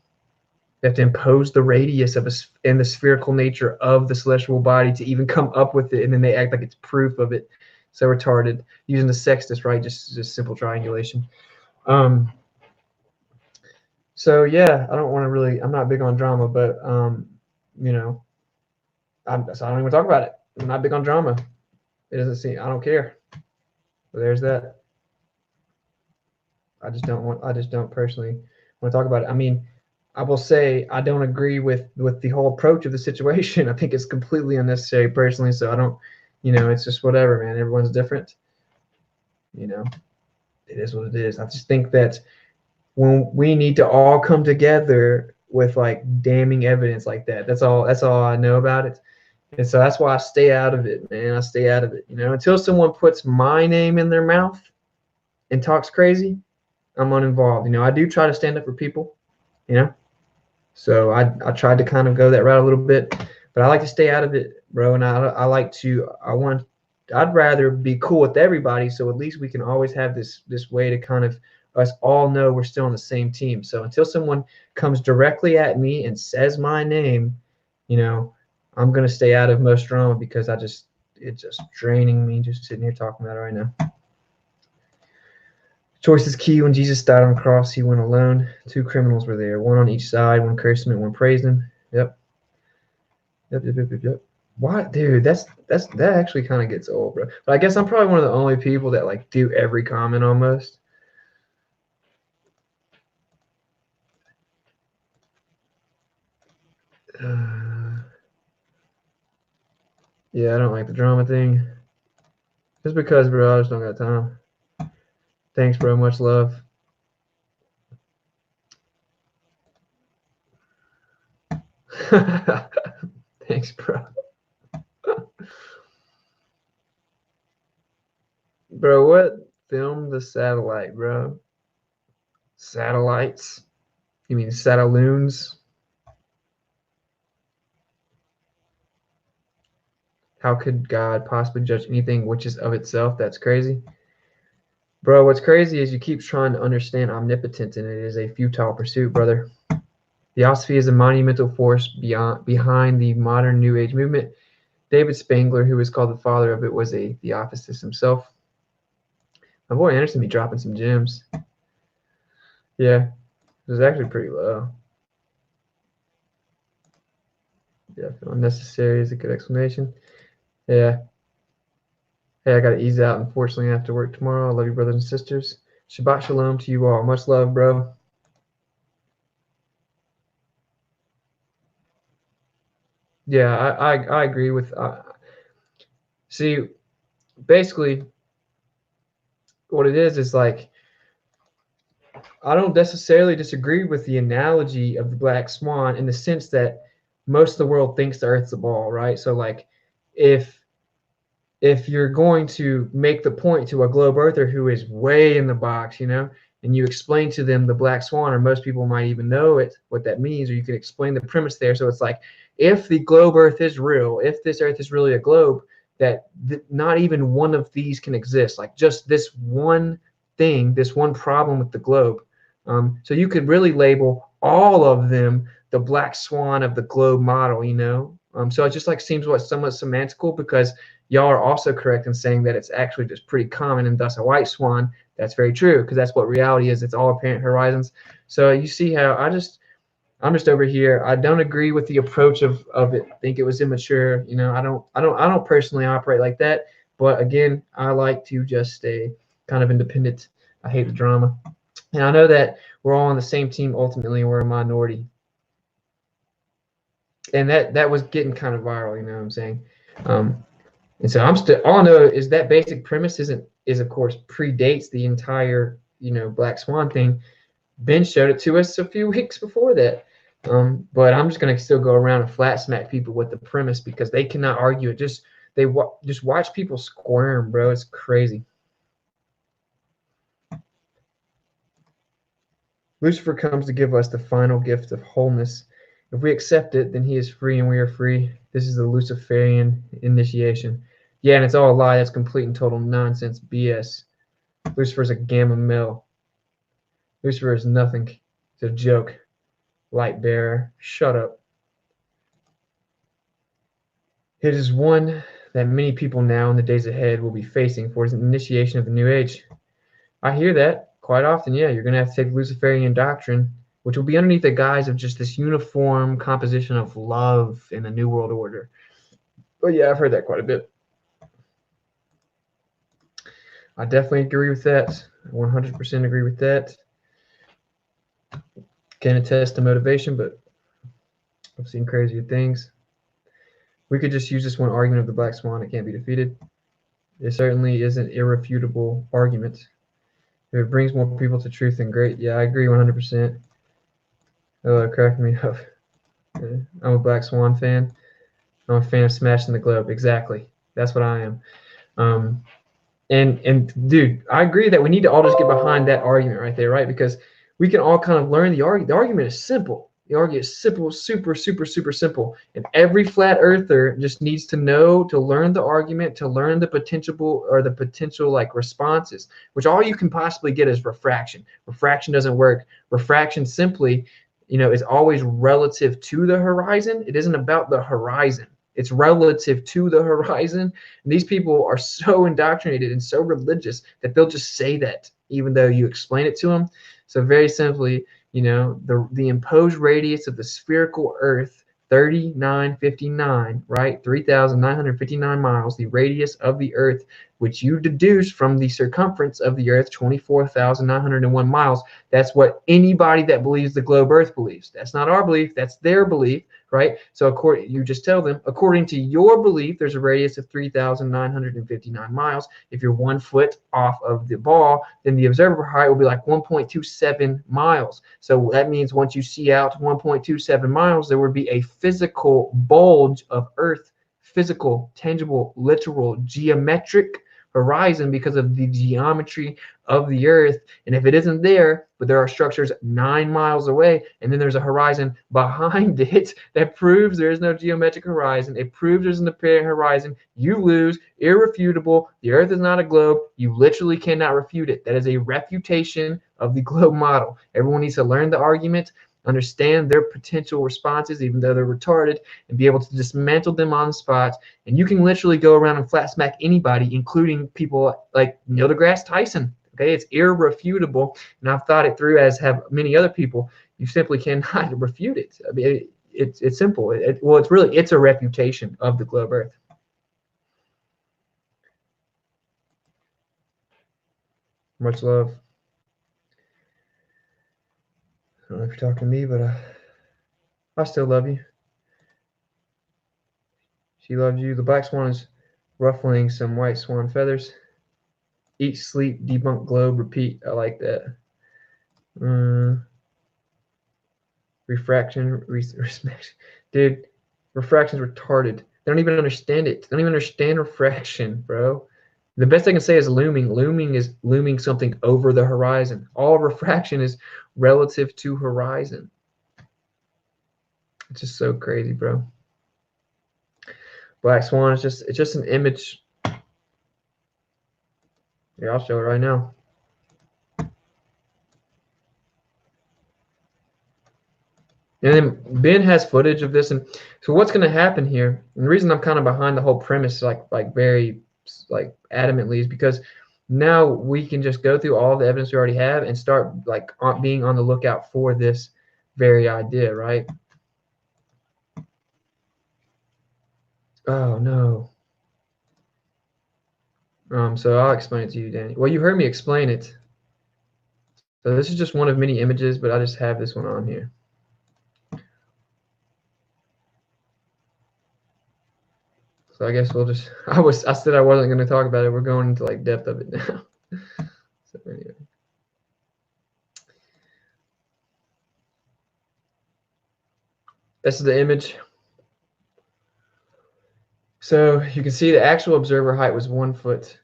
You have to impose the radius of and the spherical nature of the celestial body to even come up with it, and then they act like it's proof of it. So retarded. Using the sextus, right? Just simple triangulation. So yeah, I don't want to really. I'm not big on drama, but you know, so I don't even talk about it. I'm not big on drama. It doesn't seem. I don't care. So there's that. I just don't want. I just don't personally want to talk about it. I mean, I will say I don't agree with the whole approach of the situation. I think it's completely unnecessary personally. So I don't. You know, it's just whatever, man. Everyone's different. You know, it is what it is. I just think that when we need to all come together with like damning evidence like that. That's all I know about it. And so that's why I stay out of it, man. I stay out of it. You know, until someone puts my name in their mouth and talks crazy, I'm uninvolved. You know, I do try to stand up for people, you know. So I tried to kind of go that route a little bit, but I like to stay out of it, bro. And I'd rather be cool with everybody, so at least we can always have this way to kind of us all know we're still on the same team. So until someone comes directly at me and says my name, you know, I'm gonna stay out of most drama because it's just draining me just sitting here talking about it right now. Choice is key. When Jesus died on the cross, he went alone. Two criminals were there, one on each side, one cursed him and one praised him. Yep. Yep. What, dude? That actually kind of gets old, bro. But I guess I'm probably one of the only people that like do every comment almost. Yeah, I don't like the drama thing. Just because, bro, I just don't got time. Thanks, bro. Much love. Thanks, bro. Bro, what filmed the satellite, bro? Satellites? You mean sataloons? How could God possibly judge anything which is of itself? That's crazy. Bro, what's crazy is you keep trying to understand omnipotence, and it is a futile pursuit, brother. Theosophy is a monumental force behind the modern New Age movement. David Spangler, who was called the father of it, was a theosophist himself. My boy Anderson be dropping some gems. Yeah, it was actually pretty low. Yeah, I feel unnecessary is a good explanation. Yeah. Hey, I gotta ease out. Unfortunately, I have to work tomorrow. I love you, brothers and sisters. Shabbat shalom to you all. Much love, bro. Yeah, I agree with. See, basically, what it is like I don't necessarily disagree with the analogy of the black swan in the sense that most of the world thinks the Earth's a ball, right? So like, if you're going to make the point to a globe earther who is way in the box, and you explain to them the black swan, or most people might even know it, what that means, or you can explain the premise there. So it's like, if the globe earth is real, if this earth is really a globe, that not even one of these can exist, like just this one thing, this one problem with the globe. So you could really label all of them the black swan of the globe model. So it just like seems what somewhat semantical, because y'all are also correct in saying that it's actually just pretty common and thus a white swan. That's very true, because that's what reality is. It's all apparent horizons. So you see how I'm just over here. I don't agree with the approach of it. I think it was immature. I don't personally operate like that. But again, I like to just stay kind of independent. I hate the drama. And I know that we're all on the same team ultimately, and we're a minority. And that was getting kind of viral, you know what I'm saying? Um, And so I'm still all I know is that basic premise is of course predates the entire Black Swan thing. Ben showed it to us a few weeks before that. But I'm just gonna still go around and flat smack people with the premise because they cannot argue it. Just watch people squirm, bro. It's crazy. Lucifer comes to give us the final gift of wholeness. If we accept it, then he is free and we are free. This is the Luciferian initiation. Yeah, and it's all a lie. That's complete and total nonsense, BS. Lucifer's a gamma male. Lucifer is nothing. It's a joke. Light bearer. Shut up. It is one that many people now in the days ahead will be facing for the initiation of the new age. I hear that quite often. Yeah, you're going to have to take Luciferian doctrine, which will be underneath the guise of just this uniform composition of love in the New World Order. But yeah, I've heard that quite a bit. I definitely agree with that. 100% agree with that. Can't attest to motivation, but I've seen crazier things. We could just use this one argument of the black swan. It can't be defeated. It certainly is an irrefutable argument. If it brings more people to truth, then great. Yeah, I agree 100%. Oh, it cracked me up. I'm a Black Swan fan. I'm a fan of smashing the globe. Exactly. That's what I am. And dude, I agree that we need to all just get behind that argument right there, right? Because we can all kind of learn the argument. The argument is simple. The argument is simple, super, super, super simple. And every flat earther just needs to know to learn the argument, to learn the potential like responses, which all you can possibly get is refraction. Refraction doesn't work. Refraction simply, is always relative to the horizon. It isn't about the horizon. It's relative to the horizon. And these people are so indoctrinated and so religious that they'll just say that even though you explain it to them. So very simply, the imposed radius of the spherical Earth 3959, right? 3,959 miles, the radius of the Earth, which you deduce from the circumference of the Earth, 24,901 miles. That's what anybody that believes the globe Earth believes. That's not our belief. That's their belief, right? So you just tell them, according to your belief, there's a radius of 3,959 miles. If you're 1 foot off of the ball, then the observer height will be like 1.27 miles. So that means once you see out 1.27 miles, there would be a physical bulge of Earth, physical, tangible, literal, geometric horizon because of the geometry of the Earth. And if it isn't there, but there are structures 9 miles away, and then there's a horizon behind it that proves there is no geometric horizon, it proves there's an apparent horizon, you lose. Irrefutable. The Earth is not a globe. You literally cannot refute it. That is a refutation of the globe model. Everyone needs to learn the argument, understand their potential responses, even though they're retarded, and be able to dismantle them on the spot. And you can literally go around and flat smack anybody, including people like Neil deGrasse Tyson. Okay, it's irrefutable, and I've thought it through, as have many other people. You simply cannot refute it. I mean, it's simple. Well, it's a refutation of the globe Earth. Much love. I don't know if you're talking to me, but I still love you. She loves you. The black swan is ruffling some white swan feathers. Eat, sleep, debunk globe, repeat. I like that. Refraction, dude. Refraction's retarded. They don't even understand it. They don't even understand refraction, bro. The best I can say is looming. Looming is looming something over the horizon. All refraction is relative to horizon. It's just so crazy, bro. Black swan is just an image. Here, I'll show it right now. And then Ben has footage of this, and so what's going to happen here? And the reason I'm kind of behind the whole premise, very adamantly, is because now we can just go through all the evidence we already have and start being on the lookout for this very idea, right? Oh no. So I'll explain it to you, Danny. Well, you heard me explain it. So this is just one of many images, but I just have this one on here. So I guess we'll just. I said I wasn't going to talk about it. We're going into depth of it now. So anyway. This is the image. So you can see the actual observer height was 1 foot,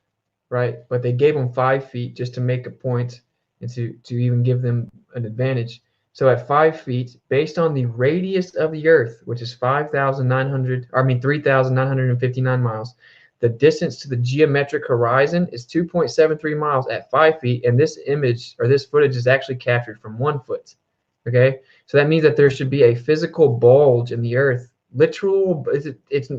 right? But they gave them 5 feet just to make a point and to even give them an advantage. So at 5 feet, based on the radius of the Earth, which is 3,959 miles, the distance to the geometric horizon is 2.73 miles at 5 feet, and this image or this footage is actually captured from 1 foot. Okay, so that means that there should be a physical bulge in the Earth. Literal,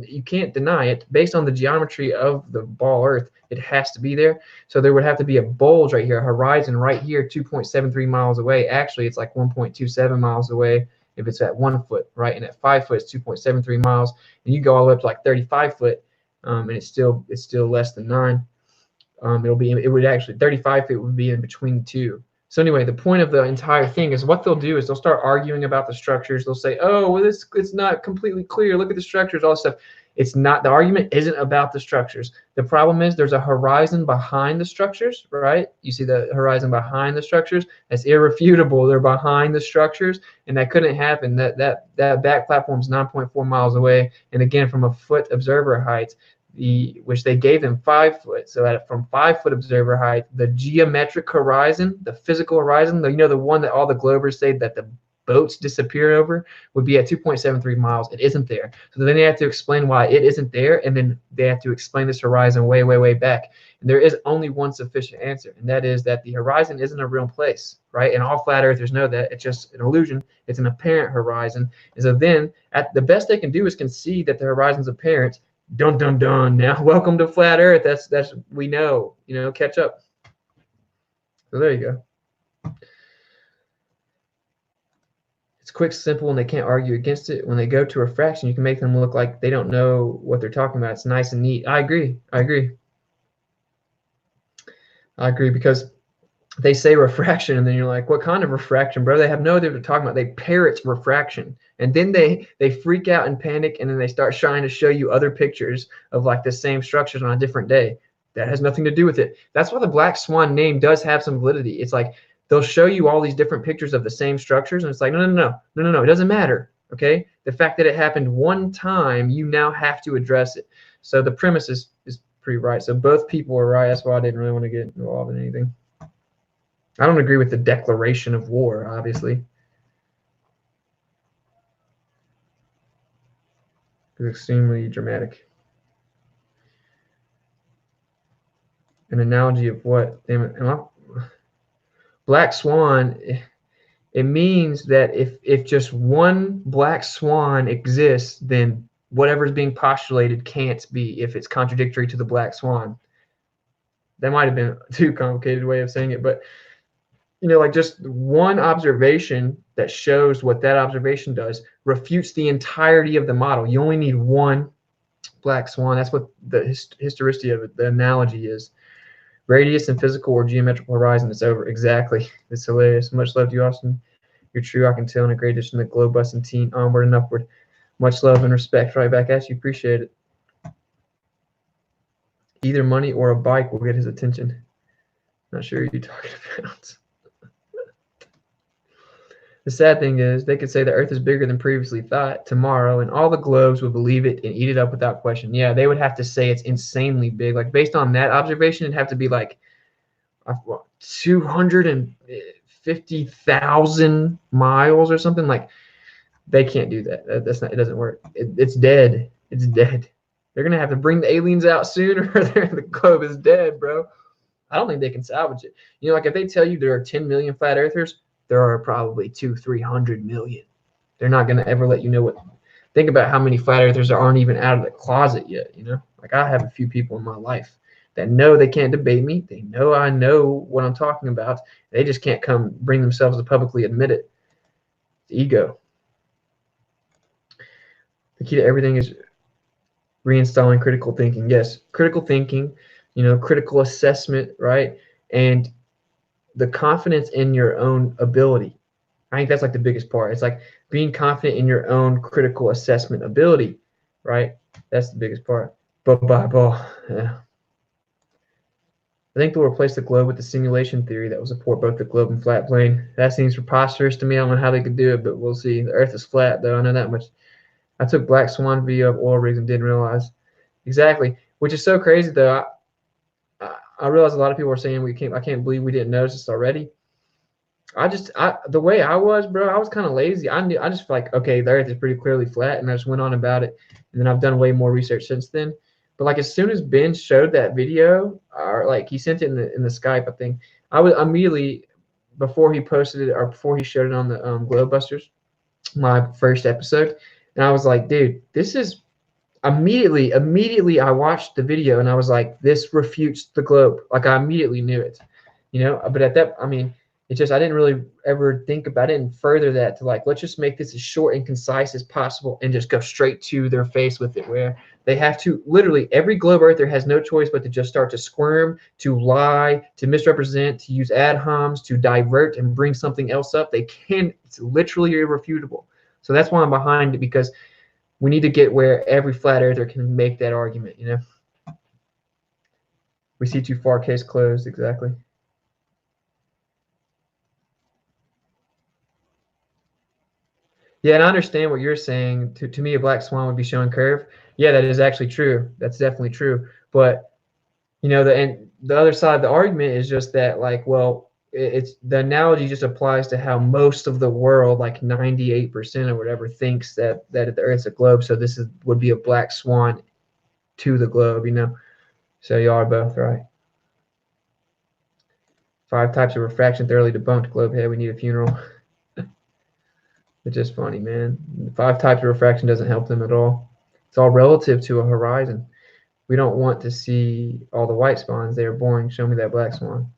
you can't deny it. Based on the geometry of the ball Earth, it has to be there. So there would have to be a bulge right here, a horizon right here, 2.73 miles away. Actually, it's like 1.27 miles away if it's at 1 foot, right? And at 5 foot, it's 2.73 miles. And you go all the way up to 35 foot, and it's still less than 9. It would actually 35 feet would be in between the two. So anyway, the point of the entire thing is what they'll do is they'll start arguing about the structures. They'll say, oh, well, it's not completely clear. Look at the structures, all this stuff. It's not. The argument isn't about the structures. The problem is there's a horizon behind the structures, right? You see the horizon behind the structures. That's irrefutable. They're behind the structures, and that couldn't happen. That back platform is 9.4 miles away, and again, from a foot observer height, which they gave them 5 foot. So from 5 foot observer height, the geometric horizon, the physical horizon, the one that all the globers say that the boats disappear over, would be at 2.73 miles. It isn't there. So then they have to explain why it isn't there, and then they have to explain this horizon way, way, way back. And there is only one sufficient answer, and that is that the horizon isn't a real place, right? And all flat earthers know that. It's just an illusion. It's an apparent horizon. And so then the best they can do is concede that the horizon's apparent. Dun dun dun. Now, welcome to flat Earth. That's we know. Catch up. So there you go. It's quick, simple, and they can't argue against it. When they go to refraction, you can make them look like they don't know what they're talking about. It's nice and neat. I agree. Because they say refraction, and then you're like, what kind of refraction, bro? They have no idea what they're talking about. They parrot refraction, and then they freak out and panic, and then they start trying to show you other pictures of like the same structures on a different day. That has nothing to do with it. That's why the black swan name does have some validity. It's like they'll show you all these different pictures of the same structures, and it's like, no. It doesn't matter. Okay, the fact that it happened one time, you now have to address it. So the premise is pretty right. So both people are right. That's why I didn't really want to get involved in anything. I don't agree with the declaration of war, obviously. It's extremely dramatic. An analogy of what? Black swan, it means that if just one black swan exists, then whatever's being postulated can't be if it's contradictory to the black swan. That might have been a too complicated way of saying it, but like just one observation that shows what that observation does refutes the entirety of the model. You only need one black swan. That's what the historicity of it, the analogy is. Radius and physical or geometrical horizon, it's over. Exactly. It's hilarious. Much love to you, Austin. You're true. I can tell. And a great addition to the globe busting team. Onward and upward. Much love and respect. Right back at you. Appreciate it. Either money or a bike will get his attention. Not sure what you're talking about. The sad thing is they could say the Earth is bigger than previously thought tomorrow, and all the globes would believe it and eat it up without question. Yeah, they would have to say it's insanely big. Like based on that observation, it'd have to be like 250,000 miles or something. Like they can't do that. That's not. It doesn't work. It's dead. It's dead. They're gonna have to bring the aliens out sooner, or the globe is dead, bro. I don't think they can salvage it. Like if they tell you there are 10 million flat earthers, there are probably 200-300 million. They're not going to ever let you know what. Think about how many flat earthers aren't even out of the closet yet. Like I have a few people in my life that know they can't debate me. They know I know what I'm talking about. They just can't come bring themselves to publicly admit it. It's ego. The key to everything is reinstalling critical thinking. Yes, critical thinking, critical assessment, right? And the confidence in your own ability. I think that's like the biggest part. It's like being confident in your own critical assessment ability, right? That's the biggest part. Yeah. I think they'll replace the globe with the simulation theory that will support both the globe and flat plane. That seems preposterous to me. I don't know how they could do it, but we'll see. The Earth is flat, though. I know that much. I took Black Swan video of oil rigs and didn't realize. Exactly, which is so crazy, though. I realize a lot of people are saying I can't believe we didn't notice this already. The way I was, bro, I was kind of lazy. I just feel like, okay, the Earth is pretty clearly flat, and I just went on about it. And then I've done way more research since then. But like as soon as Ben showed that video, or like he sent it in the Skype, I think I was immediately before he posted it or before he showed it on the Globebusters, my first episode, and I was like, dude, this is immediately I watched the video and I was like, this refutes the globe. Like I immediately knew it, but at that, I mean, it's just I didn't really ever think about it and further that to like, let's just make this as short and concise as possible and just go straight to their face with it, where they have to literally every globe earther has no choice but to just start to squirm, to lie, to misrepresent, to use ad homs, to divert and bring something else up. They can, it's literally irrefutable. So that's why I'm behind it, because we need to get where every flat earther can make that argument, We see too far, case closed, exactly. Yeah, and I understand what you're saying. To me, a black swan would be showing curve. Yeah, that is actually true. That's definitely true. But the other side of the argument is just that, like, well, it's the analogy just applies to how most of the world, like 98% or whatever, thinks that the Earth's a globe. So this would be a black swan to the globe, So y'all are both right. 5 types of refraction thoroughly debunked. Globehead, we need a funeral. It's just funny, man. 5 types of refraction doesn't help them at all. It's all relative to a horizon. We don't want to see all the white swans. They are boring. Show me that black swan.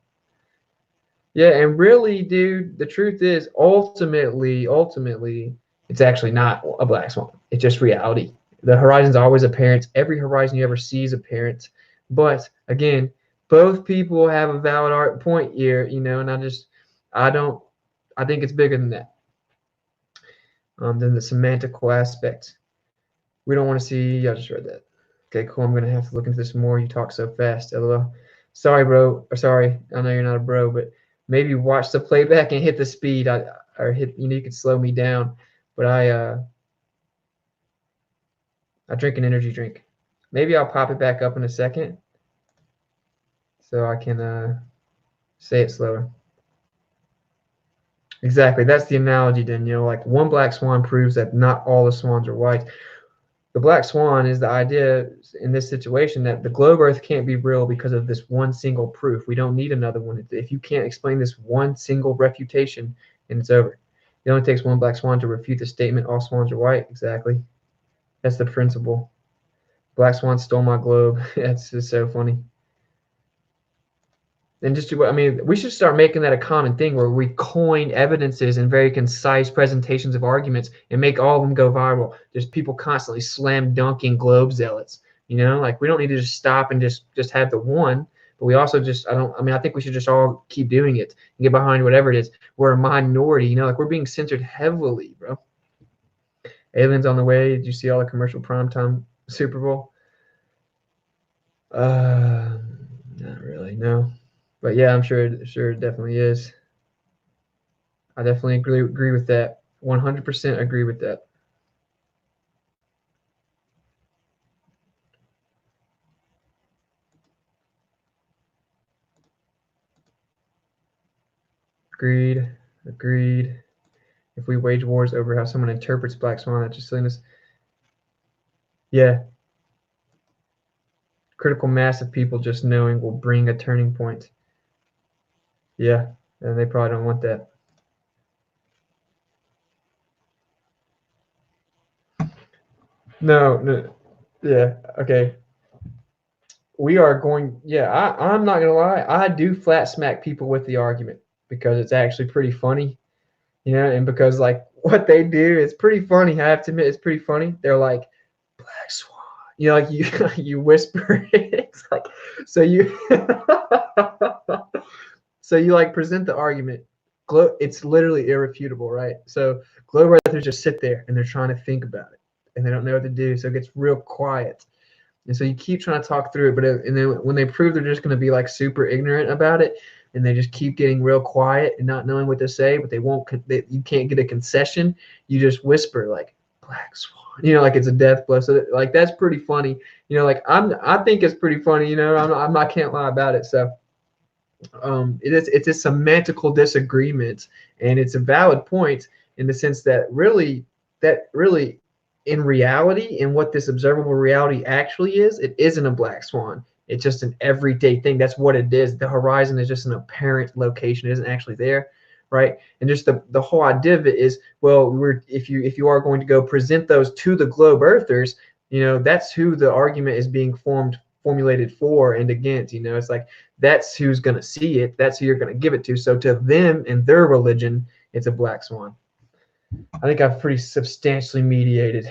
Yeah, and really, dude, the truth is, ultimately, it's actually not a black swan. It's just reality. The horizon's always apparent. Every horizon you ever see is apparent. But again, both people have a valid art point here, and I don't, I think it's bigger than that, than the semantical aspect. We don't want to see, I just read that. Okay, cool. I'm going to have to look into this more. You talk so fast. LOL. Sorry, bro. Or sorry. I know you're not a bro, but maybe watch the playback and hit the speed. Or hit, you can slow me down. But I drink an energy drink. Maybe I'll pop it back up in a second so I can say it slower. Exactly. That's the analogy, Danielle. Like one black swan proves that not all the swans are white. The black swan is the idea in this situation that the globe Earth can't be real because of this one single proof. We don't need another one. If you can't explain this one single refutation, and it's over. It only takes one black swan to refute the statement all swans are white. Exactly. That's the principle. Black swan stole my globe. That's just so funny. And just I mean, we should start making that a common thing where we coin evidences and very concise presentations of arguments and make all of them go viral. There's people constantly slam dunking globe zealots. Like we don't need to just stop and just have the one, but we also just I think we should just all keep doing it and get behind whatever it is. We're a minority, like we're being censored heavily, bro. Aliens on the way. Did you see all the commercial primetime Super Bowl? Not really, no. But yeah, I'm sure it definitely is. I definitely agree with that. 100% agree with that. Agreed. If we wage wars over how someone interprets Black Swan, that's just silliness. Yeah. Critical mass of people just knowing will bring a turning point. Yeah, and they probably don't want that. No. Yeah, okay. We are going, yeah, I'm not going to lie. I do flat smack people with the argument because it's actually pretty funny, and because like what they do is pretty funny. I have to admit, it's pretty funny. They're like, Black Swan, like you, you whisper it. It's like, so you, so you like present the argument. It's literally irrefutable, right? So globe earthers just sit there and they're trying to think about it and they don't know what to do. So it gets real quiet. And so you keep trying to talk through it, but and then when they prove they're just going to be like super ignorant about it, and they just keep getting real quiet and not knowing what to say, but they won't. You can't get a concession. You just whisper like Black Swan, like it's a death blow. So like that's pretty funny. Like I think it's pretty funny. I can't lie about it. So it's a semantical disagreement, and it's a valid point in the sense that really in reality, in what this observable reality actually is, it isn't a black swan. It's just an everyday thing. That's what it is. The horizon is just an apparent location. It isn't actually there, right? And just the whole idea of it is, well, if you are going to go present those to the globe earthers, that's who the argument is being formulated for and against. It's like that's who's going to see it. That's who you're going to give it to. So to them and their religion, it's a black swan. I think I've pretty substantially mediated.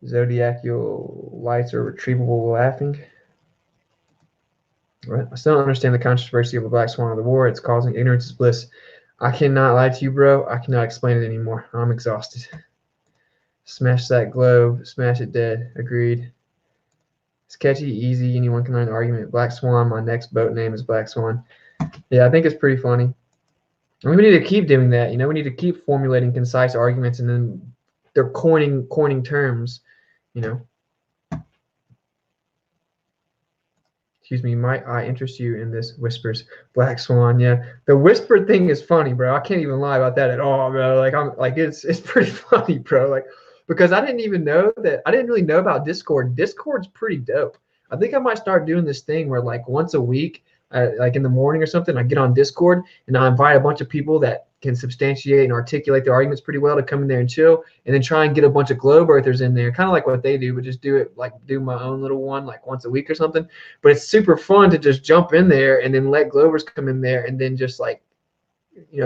Zodiacal lights are retrievable laughing. Right. I still don't understand the controversy of a black swan of the war. It's causing ignorance is bliss. I cannot lie to you, bro. I cannot explain it anymore. I'm exhausted. Smash that globe. Smash it dead. Agreed. It's catchy, easy. Anyone can learn the argument. Black Swan. My next boat name is Black Swan. Yeah, I think it's pretty funny. And we need to keep doing that. We need to keep formulating concise arguments, and then they're coining terms. Excuse me, might I interest you in this? Whispers. Black Swan. Yeah, the whisper thing is funny, bro. I can't even lie about that at all, bro. Like it's pretty funny, bro. Like because I didn't even know that. I didn't really know about Discord. Discord's pretty dope. I think I might start doing this thing where like once a week, like in the morning or something, I get on Discord and I invite a bunch of people that can substantiate and articulate their arguments pretty well to come in there and chill, and then try and get a bunch of globe earthers in there, kind of like what they do, but just do my own little one like once a week or something. But it's super fun to just jump in there and then let Glovers come in there and then just like,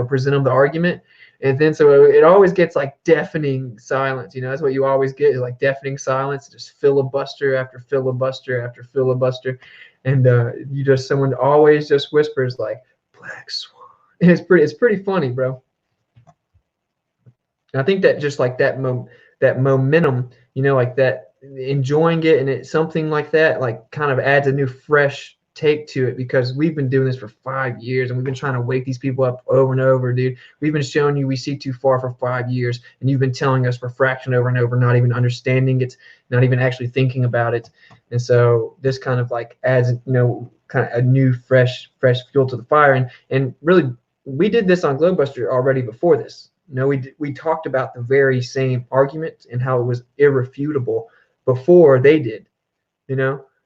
present them the argument. And then so it always gets like deafening silence. That's what you always get, is like deafening silence, just filibuster after filibuster after filibuster. And someone always just whispers like Black Swan. And it's pretty funny, bro. And I think that just like that momentum, like that, enjoying it, and it's something like that, like kind of adds a new fresh take to it, because we've been doing this for 5 years and we've been trying to wake these people up over and over, dude. We've been showing you we see too far for 5 years, and you've been telling us refraction over and over, not even understanding it, not even actually thinking about it. And so this kind of like adds, kind of a new fresh fuel to the fire. And really, we did this on Globebuster already before this. We talked about the very same argument and how it was irrefutable before they did,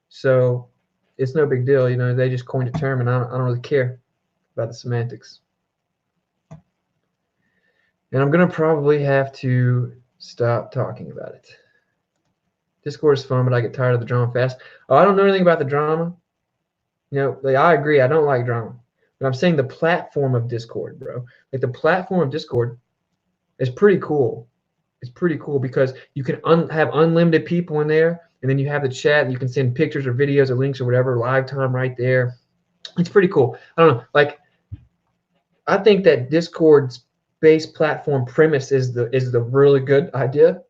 so it's no big deal. They just coined a term, and I don't really care about the semantics. And I'm going to probably have to stop talking about it. Discord is fun, but I get tired of the drama fast. Oh, I don't know anything about the drama. I agree. I don't like drama. But I'm saying the platform of Discord, bro. Like the platform of Discord is pretty cool. It's pretty cool because you can have unlimited people in there. And then you have the chat, and you can send pictures or videos or links or whatever, live time right there. It's pretty cool. I don't know. Like, I think that Discord's base platform premise is the really good idea.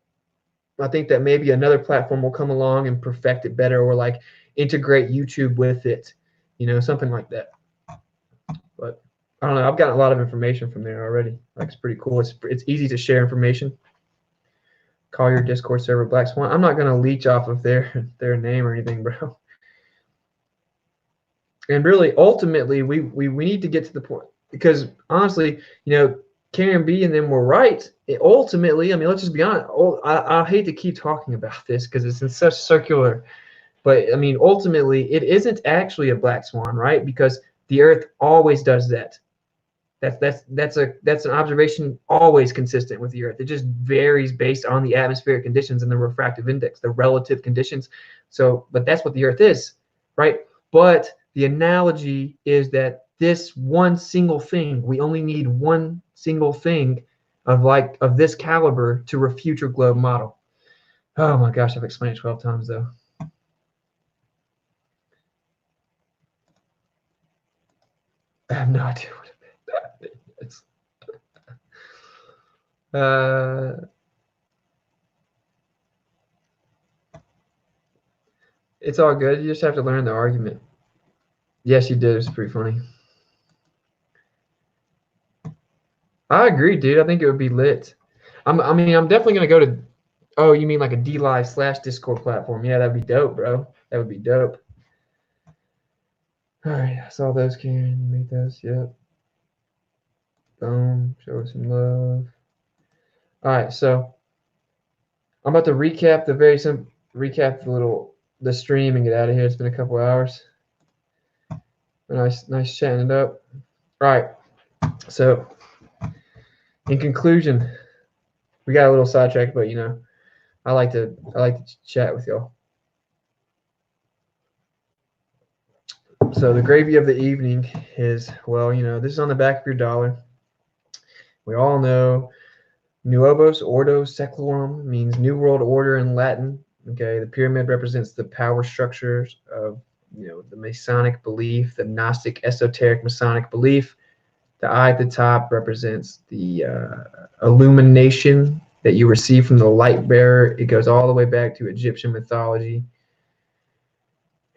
I think that maybe another platform will come along and perfect it better, or like integrate YouTube with it, something like that. But I don't know. I've gotten a lot of information from there already. Like, it's pretty cool. It's easy to share information. Call your Discord server Black Swan. I'm not gonna leech off of their name or anything, bro. And really, ultimately, we need to get to the point, because honestly, Karen B and them were right. Ultimately, I mean, let's just be honest. I hate to keep talking about this because it's in such circular, but I mean, ultimately, it isn't actually a black swan, right? Because the Earth always does that. That's an observation always consistent with the Earth. It just varies based on the atmospheric conditions and the refractive index, the relative conditions. So, but that's what the Earth is, right? But the analogy is that this one single thing, we only need one single thing of this caliber to refute your globe model. Oh my gosh, I've explained it 12 times though. I have no idea what it is. It's all good. You just have to learn the argument. Yes, you did. It's pretty funny. I agree, dude. I think it would be lit. I'm definitely gonna go to. Oh, you mean like a DLive/Discord platform? Yeah, that'd be dope, bro. That would be dope. All right, I saw those. Karen, make those. Yep. Boom. Show us some love. All right, so I'm about to recap the stream and get out of here. It's been a couple hours. Nice chatting it up. All right, so in conclusion, we got a little sidetracked, but I like to chat with y'all. So the gravy of the evening is, well, this is on the back of your dollar. We all know Nuovos Ordo Seclorum means New World Order in Latin. Okay, the pyramid represents the power structures of the Masonic belief, the Gnostic esoteric Masonic belief. The eye at the top represents the illumination that you receive from the light bearer. It goes all the way back to Egyptian mythology.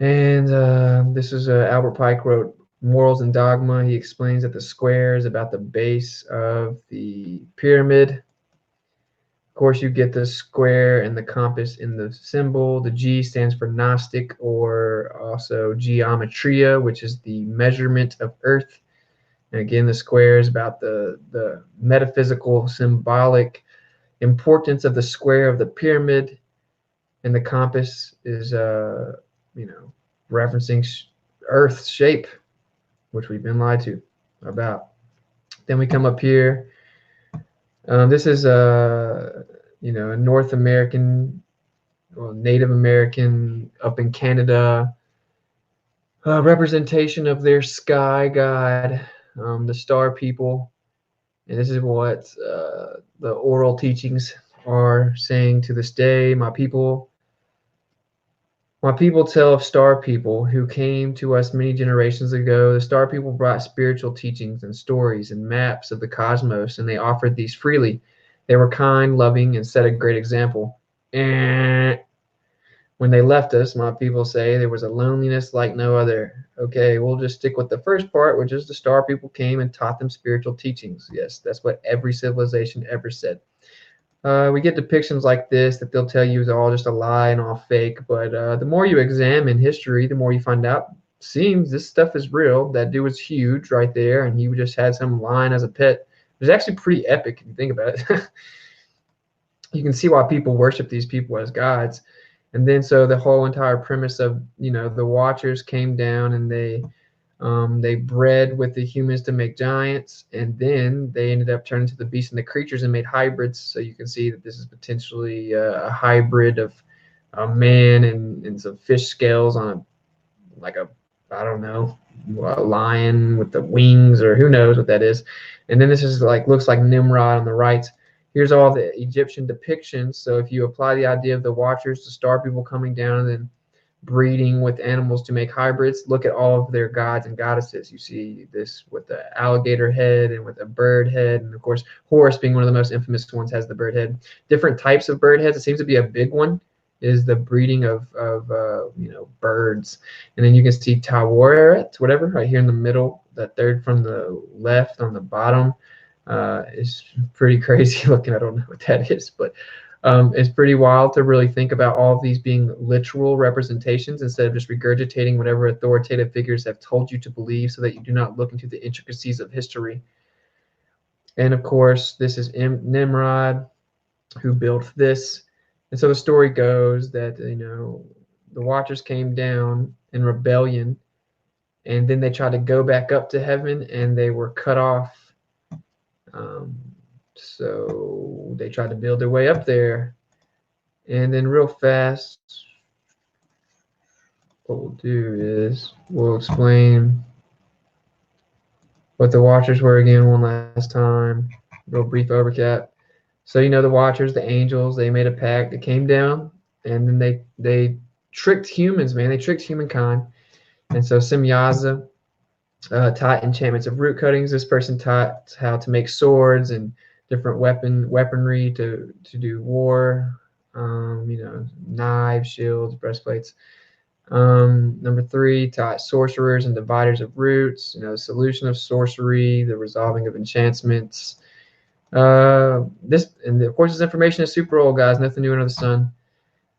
And this is Albert Pike wrote Morals and Dogma. He explains that the square is about the base of the pyramid. Of course, you get the square and the compass in the symbol. The G stands for Gnostic, or also geometria, which is the measurement of Earth. And again, the square is about the metaphysical, symbolic importance of the square of the pyramid. And the compass is, referencing Earth's shape, which we've been lied to about. Then we come up here. This is a North American, well, Native American up in Canada representation of their sky god, the star people. And this is what the oral teachings are saying to this day. My people tell of star people who came to us many generations ago. The star people brought spiritual teachings and stories and maps of the cosmos, and they offered these freely. They were kind, loving, and set a great example. And when they left us, my people say there was a loneliness like no other. Okay, we'll just stick with the first part, which is the star people came and taught them spiritual teachings. Yes, that's what every civilization ever said. We get depictions like this that they'll tell you is all just a lie and all fake. But the more you examine history, the more you find out, seems this stuff is real. That dude was huge right there, and he just had some lion as a pet. It was actually pretty epic if you think about it. You can see why people worship these people as gods. And then so the whole entire premise of the Watchers came down and they bred with the humans to make giants, and then they ended up turning to the beasts and the creatures and made hybrids. So you can see that this is potentially a hybrid of a man and some fish scales on a I don't know, a lion with the wings, or who knows what that is. And then this is looks like Nimrod on the right. Here's all the Egyptian depictions. So if you apply the idea of the Watchers, the star people coming down and then breeding with animals to make hybrids, look at all of their gods and goddesses. You see this with the alligator head and with a bird head, and of course Horus, being one of the most infamous ones, has the bird head. Different types of bird heads. It seems to be a big one is the breeding of birds. And then you can see Taweret, whatever, right here in the middle, the third from the left on the bottom. Is pretty crazy looking. I don't know what that is, but it's pretty wild to really think about all of these being literal representations instead of just regurgitating whatever authoritative figures have told you to believe, so that you do not look into the intricacies of history. And of course, this is Nimrod, who built this. And so the story goes that the Watchers came down in rebellion, and then they tried to go back up to heaven, and they were cut off. So they tried to build their way up there. And then real fast, what we'll do is we'll explain what the Watchers were again one last time. Real brief overcap. So the Watchers, the angels, they made a pact. They came down, and then they tricked humans, man. They tricked humankind. And so Simyaza taught enchantments of root cuttings. This person taught how to make swords and different weaponry to do war. Knives, shields, breastplates. Number 3 taught sorcerers and dividers of roots. Solution of sorcery, the resolving of enchantments. This, and of course, this information is super old, guys. Nothing new under the sun.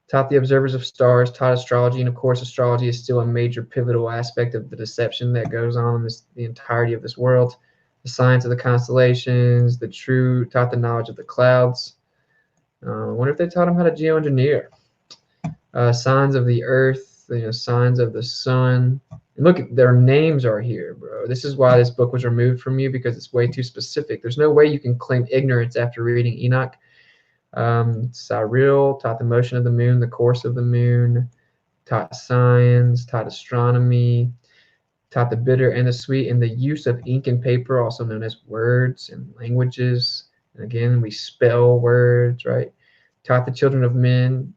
Taught the observers of stars, taught astrology, and of course astrology is still a major pivotal aspect of the deception that goes on in the entirety of this world. The science of the constellations, taught the knowledge of the clouds. I wonder if they taught them how to geoengineer. Signs of the earth, signs of the sun. And look, their names are here, bro. This is why this book was removed from you, because it's way too specific. There's no way you can claim ignorance after reading Enoch. Cyril taught the motion of the moon, the course of the moon, taught science, taught astronomy, taught the bitter and the sweet, and the use of ink and paper, also known as words and languages. And again, we spell words, right? Taught the children of men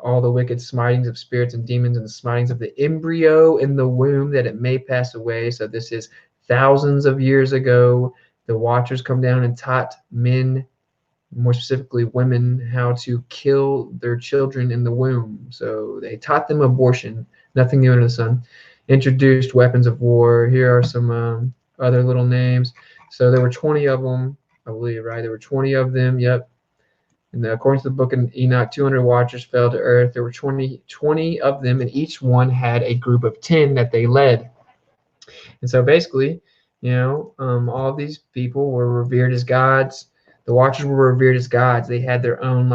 all the wicked smitings of spirits and demons, and the smitings of the embryo in the womb, that it may pass away. So this is thousands of years ago. The Watchers come down and taught men, more specifically women, how to kill their children in the womb. So they taught them abortion, nothing new under the sun. Introduced weapons of war. Here are some other little names. So there were 20 of them, I believe, right? There were 20 of them, yep. And according to the book of Enoch, 200 Watchers fell to earth. There were 20 of them, and each one had a group of 10 that they led. And so basically, all these people were revered as gods. The Watchers were revered as gods. They had their own,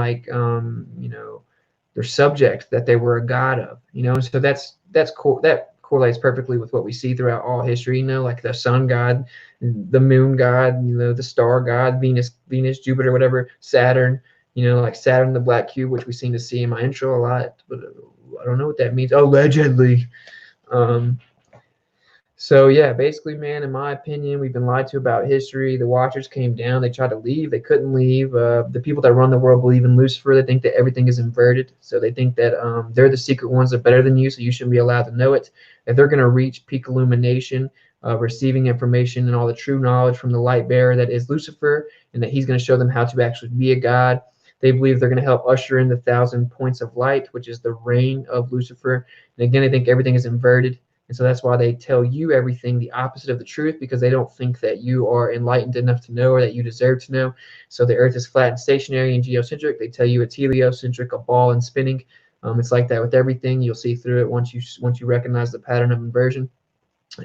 their subjects that they were a god of. So that's cool. That correlates perfectly with what we see throughout all history, you know, like the sun god, the moon god, you know, the star god, Venus, Jupiter, whatever, Saturn, you know, like Saturn, the black cube, which we seem to see in my intro a lot, but I don't know what that means. Allegedly. Um, so yeah, basically, man, in my opinion, we've been lied to about history. The Watchers came down. They tried to leave. They couldn't leave. The people that run the world believe in Lucifer. They think that everything is inverted. So they think that they're the secret ones that are better than you, so you shouldn't be allowed to know it. If they're going to reach peak illumination, receiving information and all the true knowledge from the light bearer that is Lucifer, and that he's going to show them how to actually be a god. They believe they're going to help usher in the 1,000 points of light, which is the reign of Lucifer. And again, I think everything is inverted. And so that's why they tell you everything the opposite of the truth, because they don't think that you are enlightened enough to know or that you deserve to know. So the earth is flat and stationary and geocentric. They tell you it's heliocentric, a ball and spinning. It's like that with everything. You'll see through it once you recognize the pattern of inversion.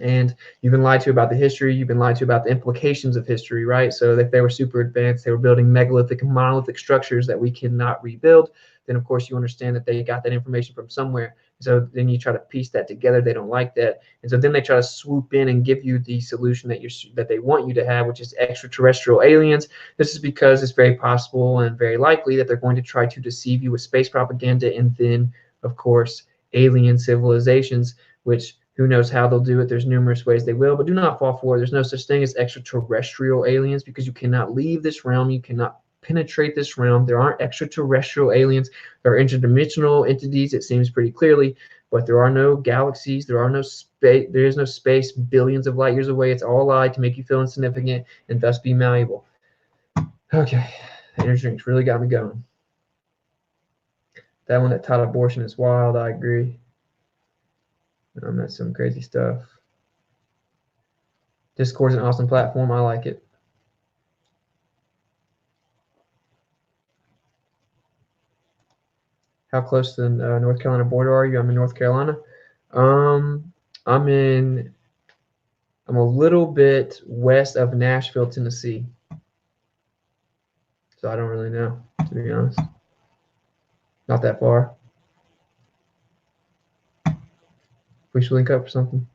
And you've been lied to about the history. You've been lied to about the implications of history, right? So if they were super advanced, they were building megalithic and monolithic structures that we cannot rebuild, then of course you understand that they got that information from somewhere. So then you try to piece that together. They don't like that, and so then they try to swoop in and give you the solution that they want you to have, which is extraterrestrial aliens. This is because it's very possible and very likely that they're going to try to deceive you with space propaganda, and then of course alien civilizations, which who knows how they'll do it. There's numerous ways they will, but do not fall for it. There's no such thing as extraterrestrial aliens, because you cannot leave this realm. You cannot penetrate this realm. There aren't extraterrestrial aliens. There are interdimensional entities, it seems pretty clearly, but there are no galaxies. There are no space. There is no space billions of light years away. It's all a lie to make you feel insignificant and thus be malleable. Okay, the energy drinks really got me going. That one that taught abortion is wild. I agree. That's some crazy stuff. Discord's an awesome platform. I like it. How close to the North Carolina border are you? I'm in North Carolina. I'm a little bit west of Nashville, Tennessee. So I don't really know, to be honest. Not that far. We should link up or something.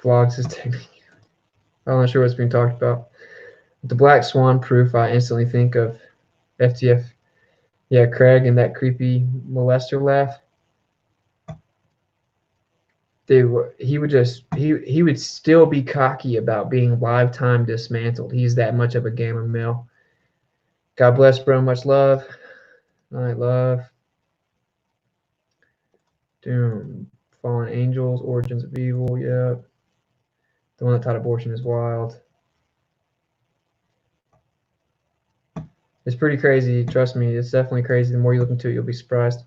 Vlogs is technique. I'm not sure what's being talked about. The black swan proof, I instantly think of FTF. Yeah, Craig and that creepy molester laugh. Dude, he would still be cocky about being lifetime dismantled. He's that much of a gamma male. God bless, bro. Much love. All right, love. Doom. Fallen Angels, Origins of Evil. Yep. The one that taught abortion is wild. It's pretty crazy. Trust me, it's definitely crazy. The more you look into it, you'll be surprised.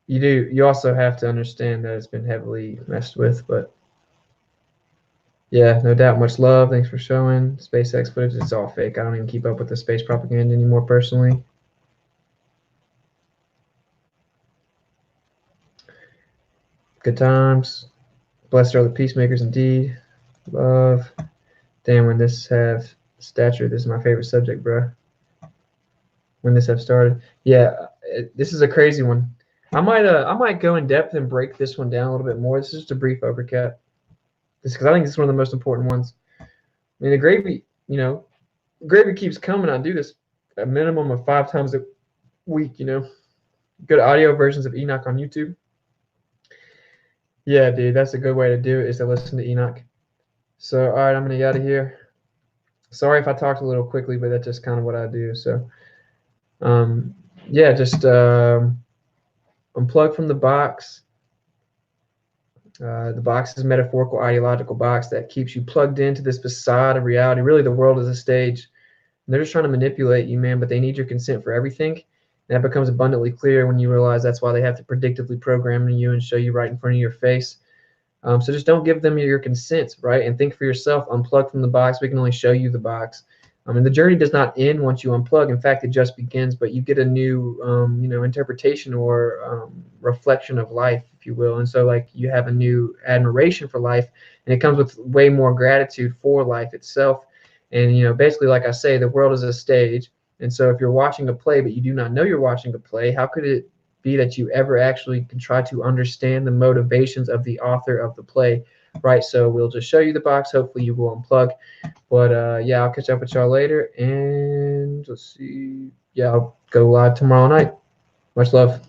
You also have to understand that it's been heavily messed with, but yeah, no doubt. Much love. Thanks for showing. SpaceX footage, it's all fake. I don't even keep up with the space propaganda anymore personally. Good times. Blessed are the peacemakers indeed. Love. Damn, when this have stature, this is my favorite subject, bro. When this have started. Yeah, this is a crazy one. I might go in depth and break this one down a little bit more. This is just a brief overcap. This because I think this is one of the most important ones. I mean, the gravy, gravy keeps coming. I do this a minimum of 5 times a week, Good audio versions of Enoch on YouTube. Yeah, dude, that's a good way to do it, is to listen to Enoch. So, all right, I'm going to get out of here. Sorry if I talked a little quickly, but that's just kind of what I do. So, yeah, just unplug from the box. The box is a metaphorical, ideological box that keeps you plugged into this facade of reality. Really, the world is a stage. And they're just trying to manipulate you, man, but they need your consent for everything. And that becomes abundantly clear when you realize that's why they have to predictively program you and show you right in front of your face. So just don't give them your consent, right? And think for yourself. Unplug from the box. We can only show you the box. And the journey does not end once you unplug. In fact, it just begins, but you get a new, interpretation or reflection of life, if you will. And so, like, you have a new admiration for life, and it comes with way more gratitude for life itself. And, basically, like I say, the world is a stage. And so if you're watching a play, but you do not know you're watching a play, how could it be that you ever actually can try to understand the motivations of the author of the play, right? So we'll just show you the box. Hopefully you will unplug. But yeah, I'll catch up with y'all later. And let's see. Yeah, I'll go live tomorrow night. Much love.